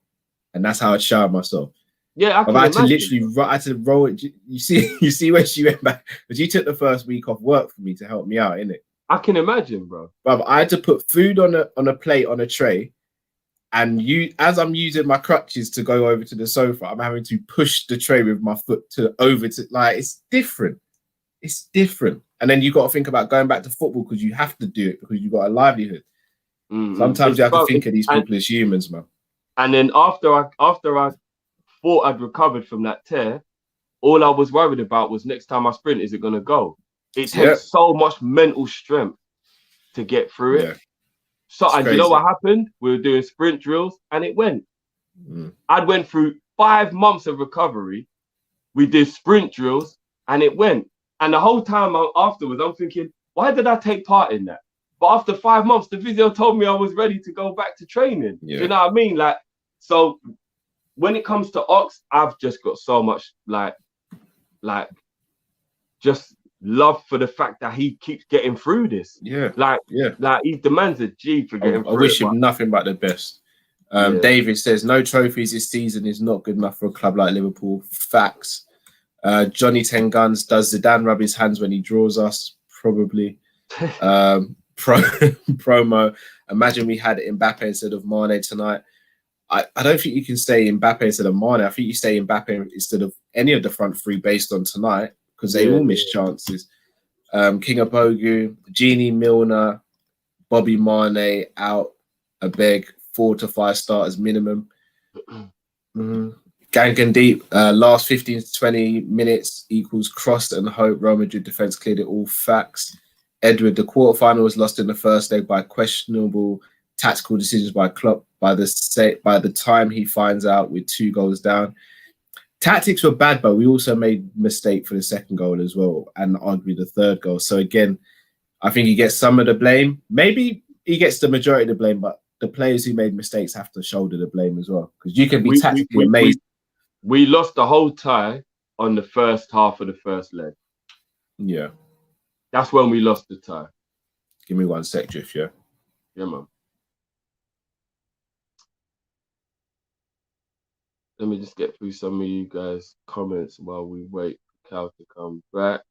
and that's how I'd shower myself.
Yeah,
I had to literally, I had to roll it. You see where she went back? Because you took the first week off work for me to help me out, innit?
I can imagine, bro.
Bro, I had to put food on a plate on a tray. And as I'm using my crutches to go over to the sofa, I'm having to push the tray with my foot like, it's different. It's different. And then you got to think about going back to football because you have to do it because you've got a livelihood. Sometimes you have to think of these people as humans, man.
And then after I thought I'd recovered from that tear, all I was worried about was next time I sprint, is it going to go? It takes so much mental strength to get through it. Yeah. So, and you know what happened? We were doing sprint drills and it went. I'd went through 5 months of recovery. We did sprint drills and it went. And the whole time afterwards, I'm thinking, why did I take part in that? But after 5 months, the physio told me I was ready to go back to training. Yeah. You know what I mean? Like, so when it comes to Ox, I've just got so much like just love for the fact that he keeps getting through this.
Yeah.
Like he demands a G for getting through.
I wish him nothing but the best.
Yeah.
David says no trophies this season is not good enough for a club like Liverpool. Facts. Johnny Ten Guns, does Zidane rub his hands when he draws us? Probably. Promo. Imagine we had Mbappe instead of Mane tonight. I don't think you can say Mbappe instead of Mane. I think you say Mbappe instead of any of the front three based on tonight because they all missed chances. King of Bogu, Genie, Milner, Bobby Mane out. I beg 4 to 5 starters minimum. Gang deep. Last 15 to 20 minutes equals cross and hope. Real Madrid defense cleared it all. Facts. Edward, the quarterfinal was lost in the first leg by questionable tactical decisions by Klopp. By the time he finds out with 2 goals down, tactics were bad, but we also made mistake for the second goal as well, and arguably the third goal. So again, I think he gets some of the blame. Maybe he gets the majority of the blame, but the players who made mistakes have to shoulder the blame as well because you can be tactically amazing.
We lost the whole tie on the first half of the first leg.
Yeah,
that's when we lost the tie.
Give me 1 sec, Drift. Yeah,
man. Let me just get through some of you guys' comments while we wait for Cal to come back.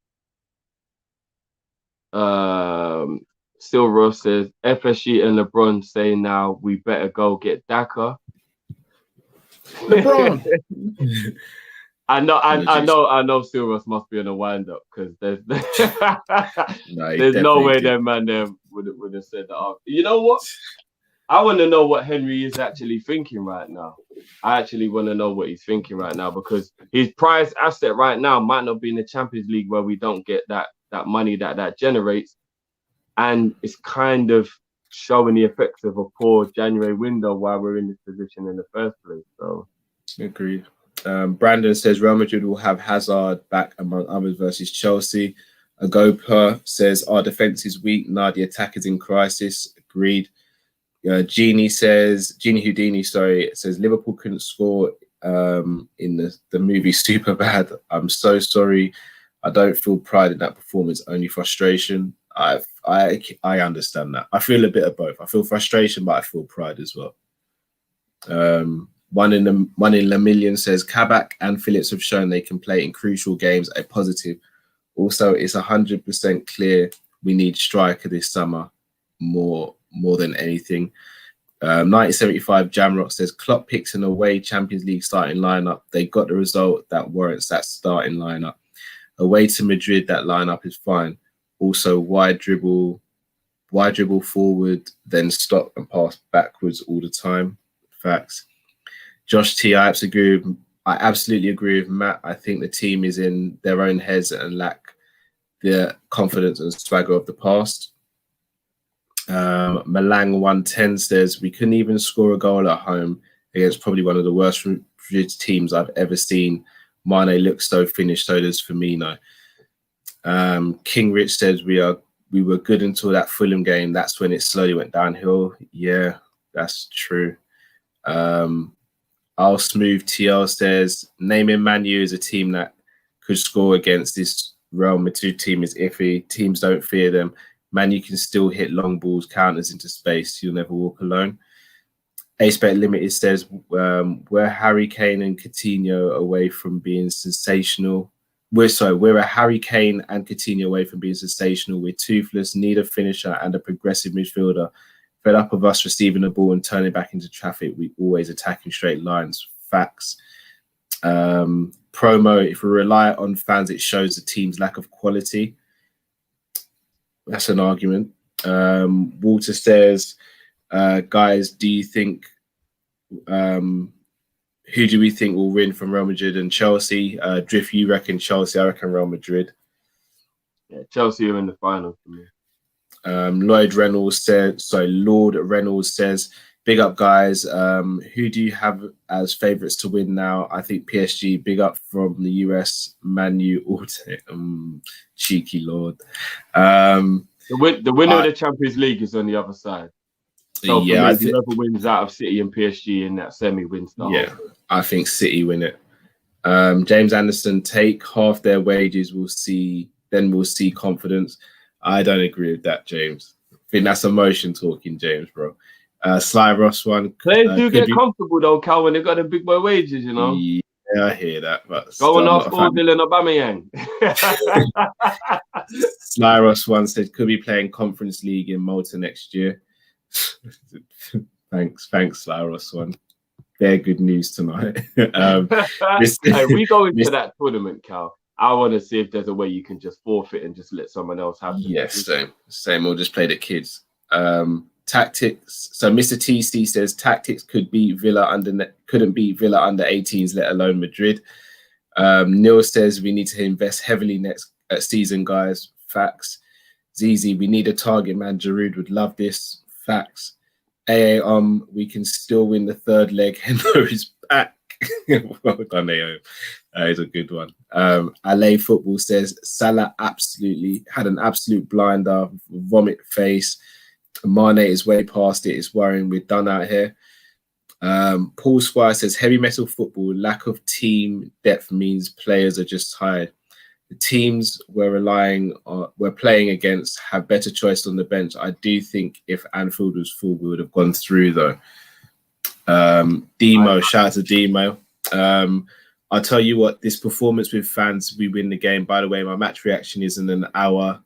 Silver says FSG and LeBron say now we better go get Daka.
LeBron.
I know Silver must be on a wind up because there's no way that man there would have said that. You know what? I want to know what Henry is actually thinking right now. I actually want to know what he's thinking right now because his prized asset right now might not be in the Champions League where we don't get that money that generates. And it's kind of showing the effects of a poor January window while we're in this position in the first place. So,
agreed. Brandon says Real Madrid will have Hazard back among others versus Chelsea. Agopa says our defense is weak. Nah, the attack is in crisis. Agreed. Genie Houdini says Liverpool couldn't score in the movie Superbad. I'm so sorry. I don't feel pride in that performance, only frustration. I understand that. I feel a bit of both. I feel frustration, but I feel pride as well. One in a million says Kabak and Phillips have shown they can play in crucial games, a positive. Also, it's 100% clear we need striker this summer more than anything. 1975 Jamrock says Klopp picks an away Champions League starting lineup. They got the result that warrants that starting lineup. Away to Madrid, that lineup is fine. Also, wide dribble forward, then stop and pass backwards all the time. Facts. Josh T, I absolutely agree with Matt. I think the team is in their own heads and lack the confidence and swagger of the past. Malang 110 says we couldn't even score a goal at home against probably one of the worst teams I've ever seen. Mane looks so finished, so does Firmino. King Rich says we were good until that Fulham game. That's when it slowly went downhill. Yeah, that's true. I'll Smooth TL says naming Man U as a team that could score against this Real Madrid team is iffy. Teams don't fear them. Man U can still hit long balls, counters into space. You'll never walk alone. Ace Bet Limited says we're Harry Kane and Coutinho away from being sensational. We're a Harry Kane and Coutinho away from being sensational. We're toothless, need a finisher and a progressive midfielder. Fed up of us receiving the ball and turning back into traffic. We always attack in straight lines. Facts. Promo, if we rely on fans, it shows the team's lack of quality. That's an argument. Walter says, guys, do you think who do we think will win from Real Madrid and Chelsea? Drift, you reckon Chelsea? I reckon Real Madrid.
Yeah, Chelsea are in the final for me.
Lord Reynolds says, big up, guys. Who do you have as favourites to win now? I think PSG. Big up from the US. Man U. Cheeky Lord.
The winner of the Champions League is on the other side. So yeah, whoever wins out of City and PSG in that semi wins the whole.
I think City win it. James Anderson, take half their wages. We'll see confidence. I don't agree with that, James. I think that's emotion talking, James, bro. Sly Ross one.
Players do
could
get
be-
comfortable though, Cal, when they've got the big boy wages, you know.
Yeah, I hear that, but
Go
still,
and
I'm
ask
not a fan.
Dylan Aubameyang.
Sly Ross one said could be playing Conference League in Malta next year. thanks, Sly Ross one. Very good news tonight.
Hey, we go into that tournament, Cal. I want to see if there's a way you can just forfeit and just let someone else have it.
Yes, same. We'll just play the kids. Tactics. So Mr. TC says tactics couldn't beat Villa under 18s, let alone Madrid. Neil says we need to invest heavily next season, guys. Facts. Zizi, we need a target man. Giroud would love this. Facts. We can still win the third leg. Hendo is back. Well done, AO. That is a good one. LA Football says Salah absolutely had an absolute blinder, vomit face. Mane is way past it. It's worrying. We're done out here. Paul Squire says heavy metal football, lack of team depth means players are just tired. The teams we're playing against have better choice on the bench. I do think if Anfield was full, we would have gone through though. Demo, shout out to Demo. I'll tell you what, this performance with fans, we win the game. By the way, my match reaction is in an hour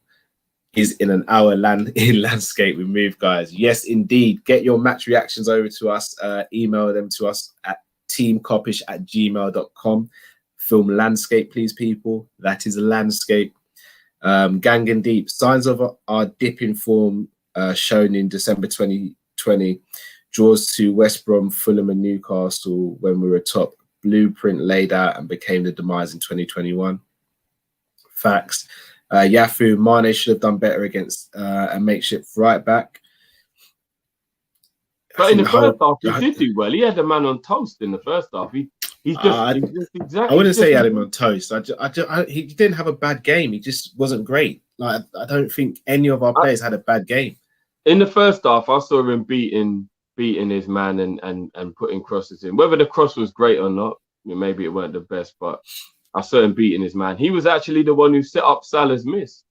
landscape with Move, guys. Yes, indeed. Get your match reactions over to us. Email them to us at teamkopish@gmail.com. Film landscape, please, people. That is a landscape. Gang and Deep. Signs of our dip in form shown in December 2020. Draws to West Brom, Fulham and Newcastle when we were top. Blueprint laid out and became the demise in 2021. Facts. Yafu, Mane should have done better against a makeshift right back.
But in the first half, he did do well. He had the man on toast in the first half. He's just exactly.
I wouldn't say he had him on toast. He didn't have a bad game. He just wasn't great. Like I don't think any of our players had a bad game.
In the first half, I saw him beating his man and putting crosses in. Whether the cross was great or not, maybe it weren't the best, but I saw him beating his man. He was actually the one who set up Salah's miss.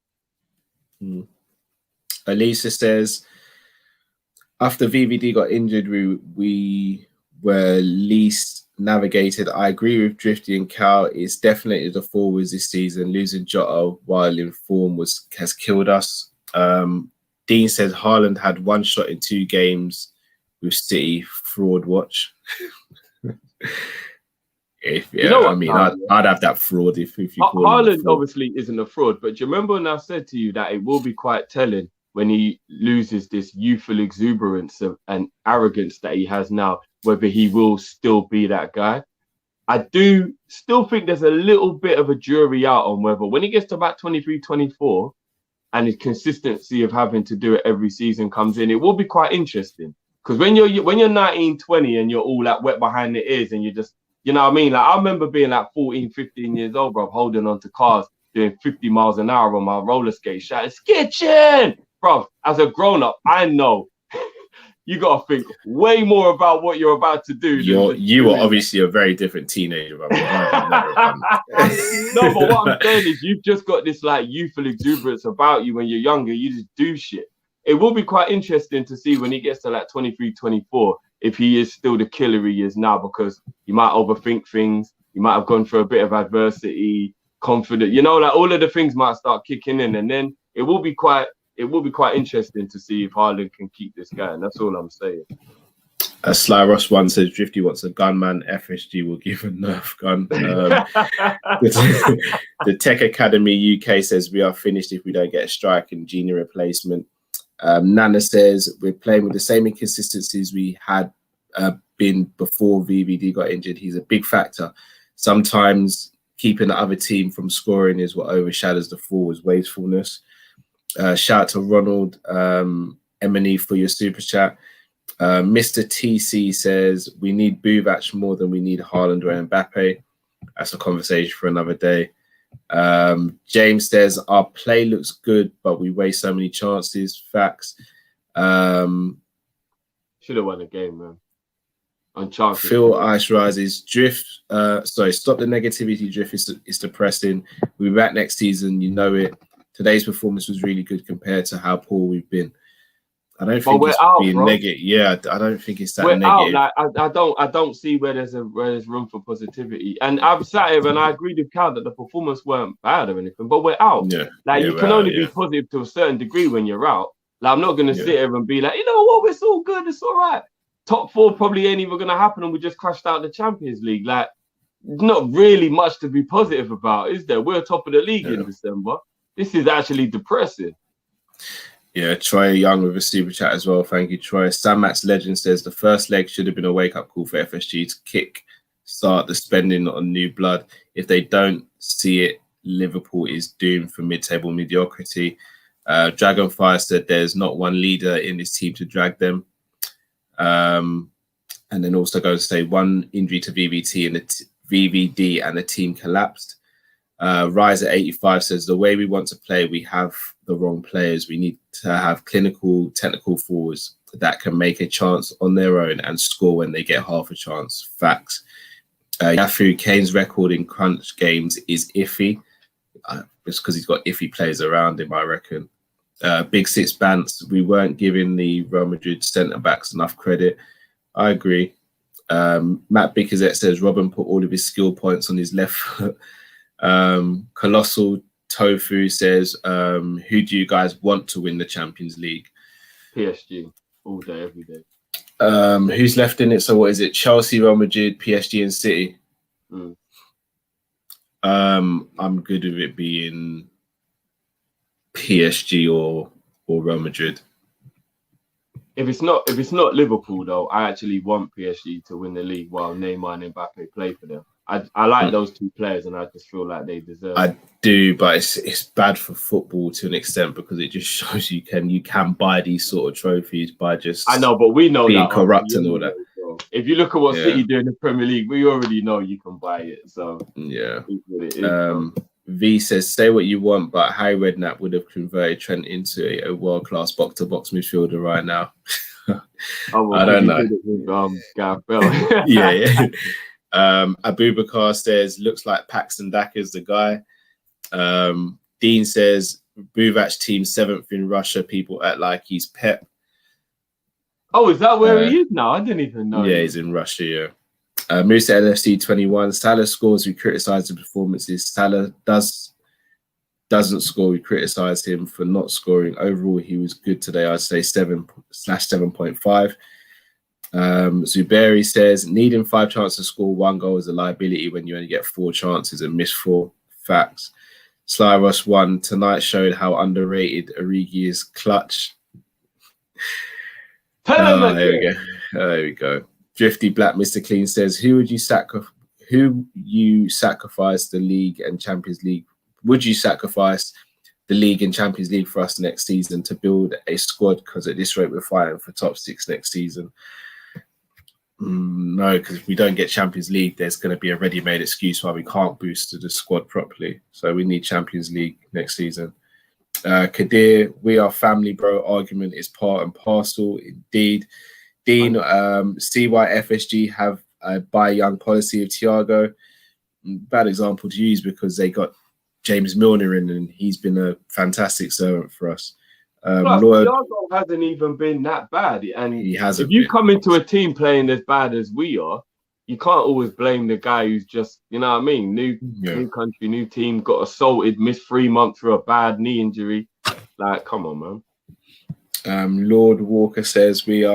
Elisa says, after VVD got injured, we were least navigated. I agree with Drifty and Cal. It's definitely the forwards this season. Losing Jota while in form has killed us. Dean says Haaland had one shot in 2 games with City. Fraud watch. I'd have that fraud if you call
Haaland obviously isn't a fraud, but do you remember when I said to you that it will be quite telling when he loses this youthful exuberance and arrogance that he has now, whether he will still be that guy? I do still think there's a little bit of a jury out on whether when he gets to about 23, 24 and his consistency of having to do it every season comes in, it will be quite interesting. Because when you're 19, 20 and you're all like wet behind the ears and you just, you know what I mean? Like I remember being like 14, 15 years old, bro, holding on to cars, doing 50 miles an hour on my roller skate, shouting, "Skitchin!" Bro, as a grown-up, I know you got to think way more about what you're about to do.
You were obviously a very different teenager.
No, but what I'm saying is you've just got this like youthful exuberance about you when you're younger. You just do shit. It will be quite interesting to see when he gets to like 23, 24, if he is still the killer he is now, because he might overthink things. He might have gone through a bit of adversity, confident, like all of the things might start kicking in. And then it will be quite interesting to see if Haaland can keep this going. That's all I'm saying.
Sly Ross one says Drifty wants a gunman. FSG will give a Nerf gun. The Tech Academy UK says we are finished if we don't get a strike and Genie replacement. Nana says we're playing with the same inconsistencies we had been before VVD got injured. He's a big factor. Sometimes keeping the other team from scoring is what overshadows the forwards' wastefulness. Shout out to Ronald Emily for your super chat. Mr. TC says we need Buvac more than we need Haaland or Mbappe. That's a conversation for another day. James says our play looks good, but we waste so many chances. Facts.
Should have won the game, man. On chances.
Phil Ice rises. Drift. Stop the negativity. Drift is depressing. We'll be back next season. You know it. Today's performance was really good compared to how poor we've been. I don't
But
think
we're
it's
out,
being
bro.
negative. Yeah, I don't think it's that
We're out.
negative.
Like I don't see where there's room for positivity. And I've sat here and I agreed with Cal that the performance weren't bad or anything, but we're out.
Yeah,
Like you
we're
can
out,
only be positive to a certain degree when you're out. Like I'm not gonna
Yeah.
sit here and be like, you know what, it's all good, it's all right. Top 4 probably ain't even gonna happen, and we just crashed out the Champions League. Like, not really much to be positive about, is there? We're top of the league in December. This is actually depressing.
Yeah, Troy Young with a super chat as well. Thank you, Troy. Sam Max Legend says the first leg should have been a wake-up call for FSG to start the spending on new blood. If they don't see it, Liverpool is doomed for mid-table mediocrity. Dragonfire said there's not one leader in this team to drag them. And then also goes to say one injury to VVD and the team collapsed. Rise at 85 says the way we want to play, we have the wrong players. We need to have clinical, technical forwards that can make a chance on their own and score when they get half a chance. Facts. Yafu Kane's record in crunch games is iffy. Just because he's got iffy players around him, I reckon. Big Six Bants, we weren't giving the Real Madrid centre-backs enough credit. I agree. Matt Bickerzet says Robin put all of his skill points on his left foot. Colossal Tofu says, who do you guys want to win the Champions League?
PSG, all day, every day.
Who's left in it? So what is it? Chelsea, Real Madrid, PSG and City? I'm good with it being PSG or Real Madrid.
If it's not Liverpool though, I actually want PSG to win the league while Neymar and Mbappe play for them. I like those two players, and I just feel like they deserve it.
I do, but it's bad for football to an extent because it just shows you can buy these sort of trophies by just
I know, but we know
being
that
corrupt and all that.
If you look at what City do in the Premier League, we already know you can buy it. So
yeah.
It is,
V says, say what you want, but Harry Redknapp would have converted Trent into a world-class box-to-box midfielder right now. I don't know.
With, Gareth Bell.
yeah. Abubakar says, looks like Paxton Daka's the guy. Dean says, Buvac team 7th in Russia. People act like he's Pep.
Oh, is that where he is now? I didn't even know.
Yeah, he's in Russia, yeah. Musa LFC 21. Salah scores, we criticise the performances. Salah doesn't score, we criticise him for not scoring. Overall, he was good today. I'd say 7/7.5. Zuberi says, needing 5 chances to score 1 goal is a liability when you only get 4 chances and miss 4. Facts. Sly Ross 1. Tonight showed how underrated Origi is. Clutch. There we go. Drifty Black Mr. Clean says, who you sacrifice the league and Champions League? Would you sacrifice the league and Champions League for us next season to build a squad? Because at this rate, we're fighting for top 6 next season. No, because if we don't get Champions League, there's going to be a ready-made excuse why we can't boost the squad properly. So we need Champions League next season. Kadir, we are family, bro. Argument is part and parcel. Indeed. Dean, see why FSG have a buy young policy of Thiago. Bad example to use because they got James Milner in and he's been a fantastic servant for us.
Plus, Thiago hasn't even been that bad. And
he hasn't.
If you come into a team playing as bad as we are, you can't always blame the guy who's just, you know what I mean? New country, new team, got assaulted, missed 3 months for a bad knee injury. Like, come on, man.
Lord Walker says we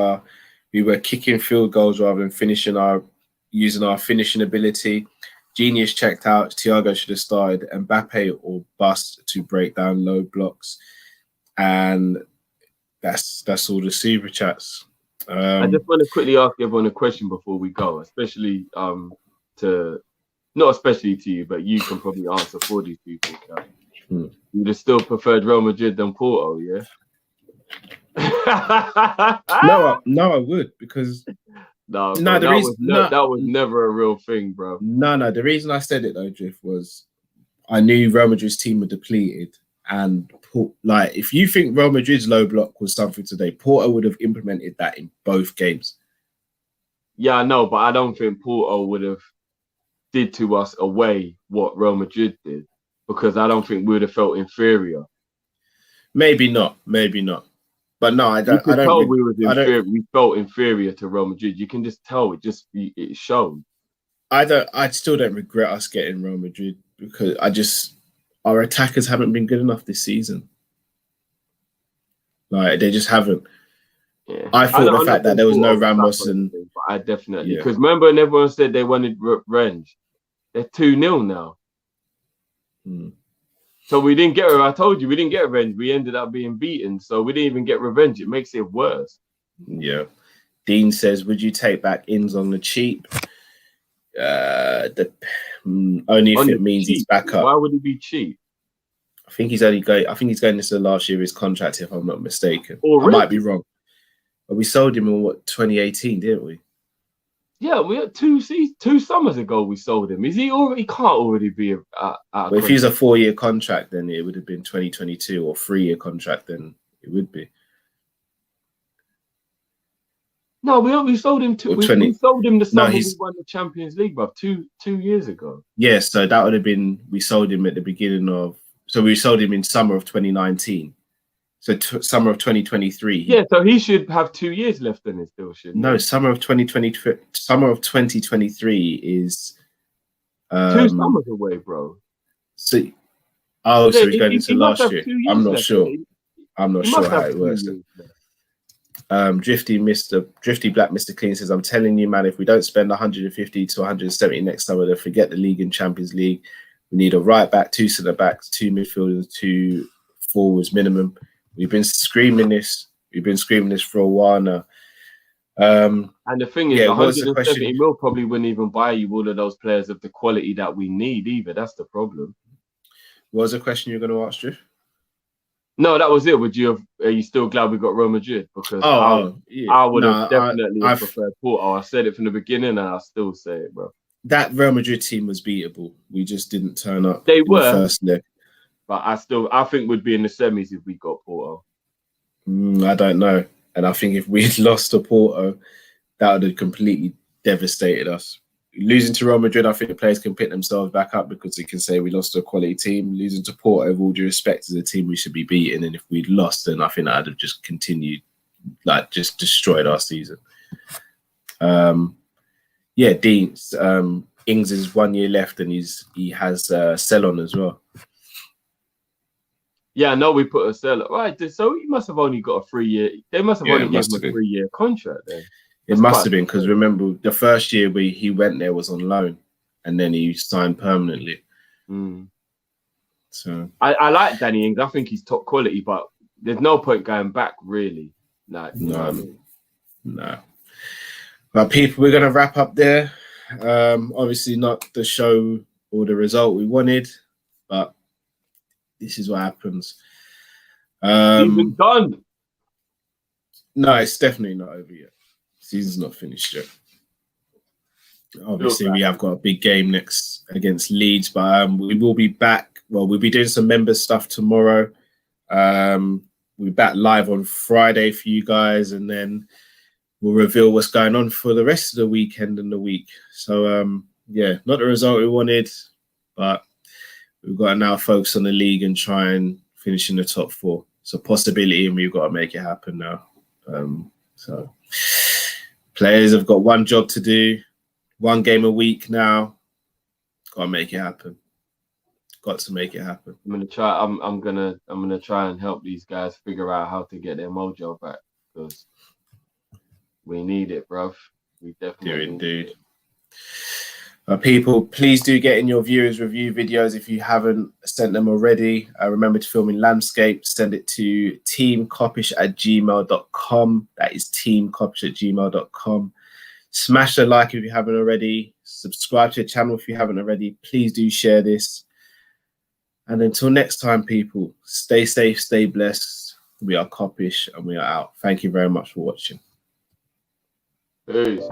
were kicking field goals rather than using our finishing ability. Genius checked out. Thiago should have started. Mbappe or bust to break down low blocks. And that's all the super chats.
I just want to quickly ask everyone a question before we go, especially not especially to you, but you can probably answer for these people. You'd have still preferred Real Madrid than Porto, yeah?
No, I would because
that was never a real thing, bro.
No. The reason I said it though, Drift, was I knew Real Madrid's team were depleted, and like if you think Real Madrid's low block was something today, Porto would have implemented that in both games.
Yeah, I know, but I don't think Porto would have did to us away what Real Madrid did because I don't think we would have felt inferior.
Maybe not. But no, I
You
don't. I
could tell
don't.
we was
I don't.
inferior. We felt inferior to Real Madrid. You can just tell. It showed.
I don't. I still don't regret us getting Real Madrid because our attackers haven't been good enough this season. Like they just haven't.
Yeah.
I thought the fact that there was no Ramos
But I definitely,
Yeah.
because remember when everyone said they wanted revenge, they're 2-0 now.
Hmm.
So we didn't get. I told you we didn't get revenge. We ended up being beaten, so we didn't even get revenge. It makes it worse.
Yeah. Dean says, "Would you take back Ings on the cheap? Only if it means he's back up.
Why would he be cheap?
I think he's going into the last year of his contract, if I'm not mistaken.
Already?
I might be wrong. But we sold him in 2018, didn't we?
Yeah, we had 2 summers ago we sold him. Is he already? He can't already be out.
But if he's a 4-year contract, then it would have been 2022, or 3-year contract, then it would be.
No, we sold him we sold him the summer we won the Champions League, bro, two years ago.
Yes, so that would have been, we sold him at the beginning of, so we sold him in summer of 2019. So summer of 2023.
Yeah, so he should have 2 years left in his deal, shouldn't he?
No, summer of 2023 is
2 summers away, bro.
So he's going into last year. I'm not sure. I'm not sure how it works. Drifty Black Mr. Clean says, "I'm telling you, man, if we don't spend 150 to 170 next summer, then forget the league and Champions League. We need a right back, 2 centre backs, 2 midfielders, 2 forwards minimum. We've been screaming this. For a while now."
And the thing is, 170
mil
mil probably wouldn't even buy you all of those players of the quality that we need either. That's the problem.
What was the question you're going to ask, Drift?
No, that was it. Are you still glad we got Real Madrid? Because
yeah.
I would have definitely preferred Porto. I said it from the beginning, and I still say it, bro.
That Real Madrid team was beatable. We just didn't turn up.
They were
the first leg.
But I think we'd be in the semis if we got Porto.
I don't know. And I think if we'd lost to Porto, that would have completely devastated us. Losing to Real Madrid, I think the players can pick themselves back up because they can say we lost to a quality team. Losing to Porto, with all due respect, is a team we should be beating. And if we'd lost, then I think that would have just continued, like just destroyed our season. Dean, Ings is 1 year left and he has sell on as well.
Yeah, I know we put a sell. Right, so he must have only got a 3-year. They must have only given him a 3-year contract then.
It must have been because remember the first year he went there was on loan, and then he signed permanently. So
I like Danny Ings. I think he's top quality, but there's no point going back really. Like
no. But people, we're gonna wrap up there. Obviously not the show or the result we wanted, but this is what happens.
Season's done.
No, it's definitely not over yet. Season's not finished yet. Obviously, we have got a big game next against Leeds, but we will be back. Well, we'll be doing some member stuff tomorrow. We'll be back live on Friday for you guys, and then we'll reveal what's going on for the rest of the weekend and the week. So, not the result we wanted, but we've got to now focus on the league and try and finish in the top 4. It's a possibility, and we've got to make it happen now. So players have got one job to do, 1 game a week now. Got to make it happen. Got to make it happen.
I'm gonna try. I'm gonna try and help these guys figure out how to get their mojo back because we need it, bruv. We definitely
indeed. People, please do get in your viewers review videos if you haven't sent them already. Remember to film in landscape. Send it to teamkopish@gmail.com. That is teamkopish@gmail.com. Smash the like if you haven't already. Subscribe to the channel if you haven't already. Please do share this. And until next time, people, stay safe, stay blessed. We are Kopish and we are out. Thank you very much for watching.
Peace.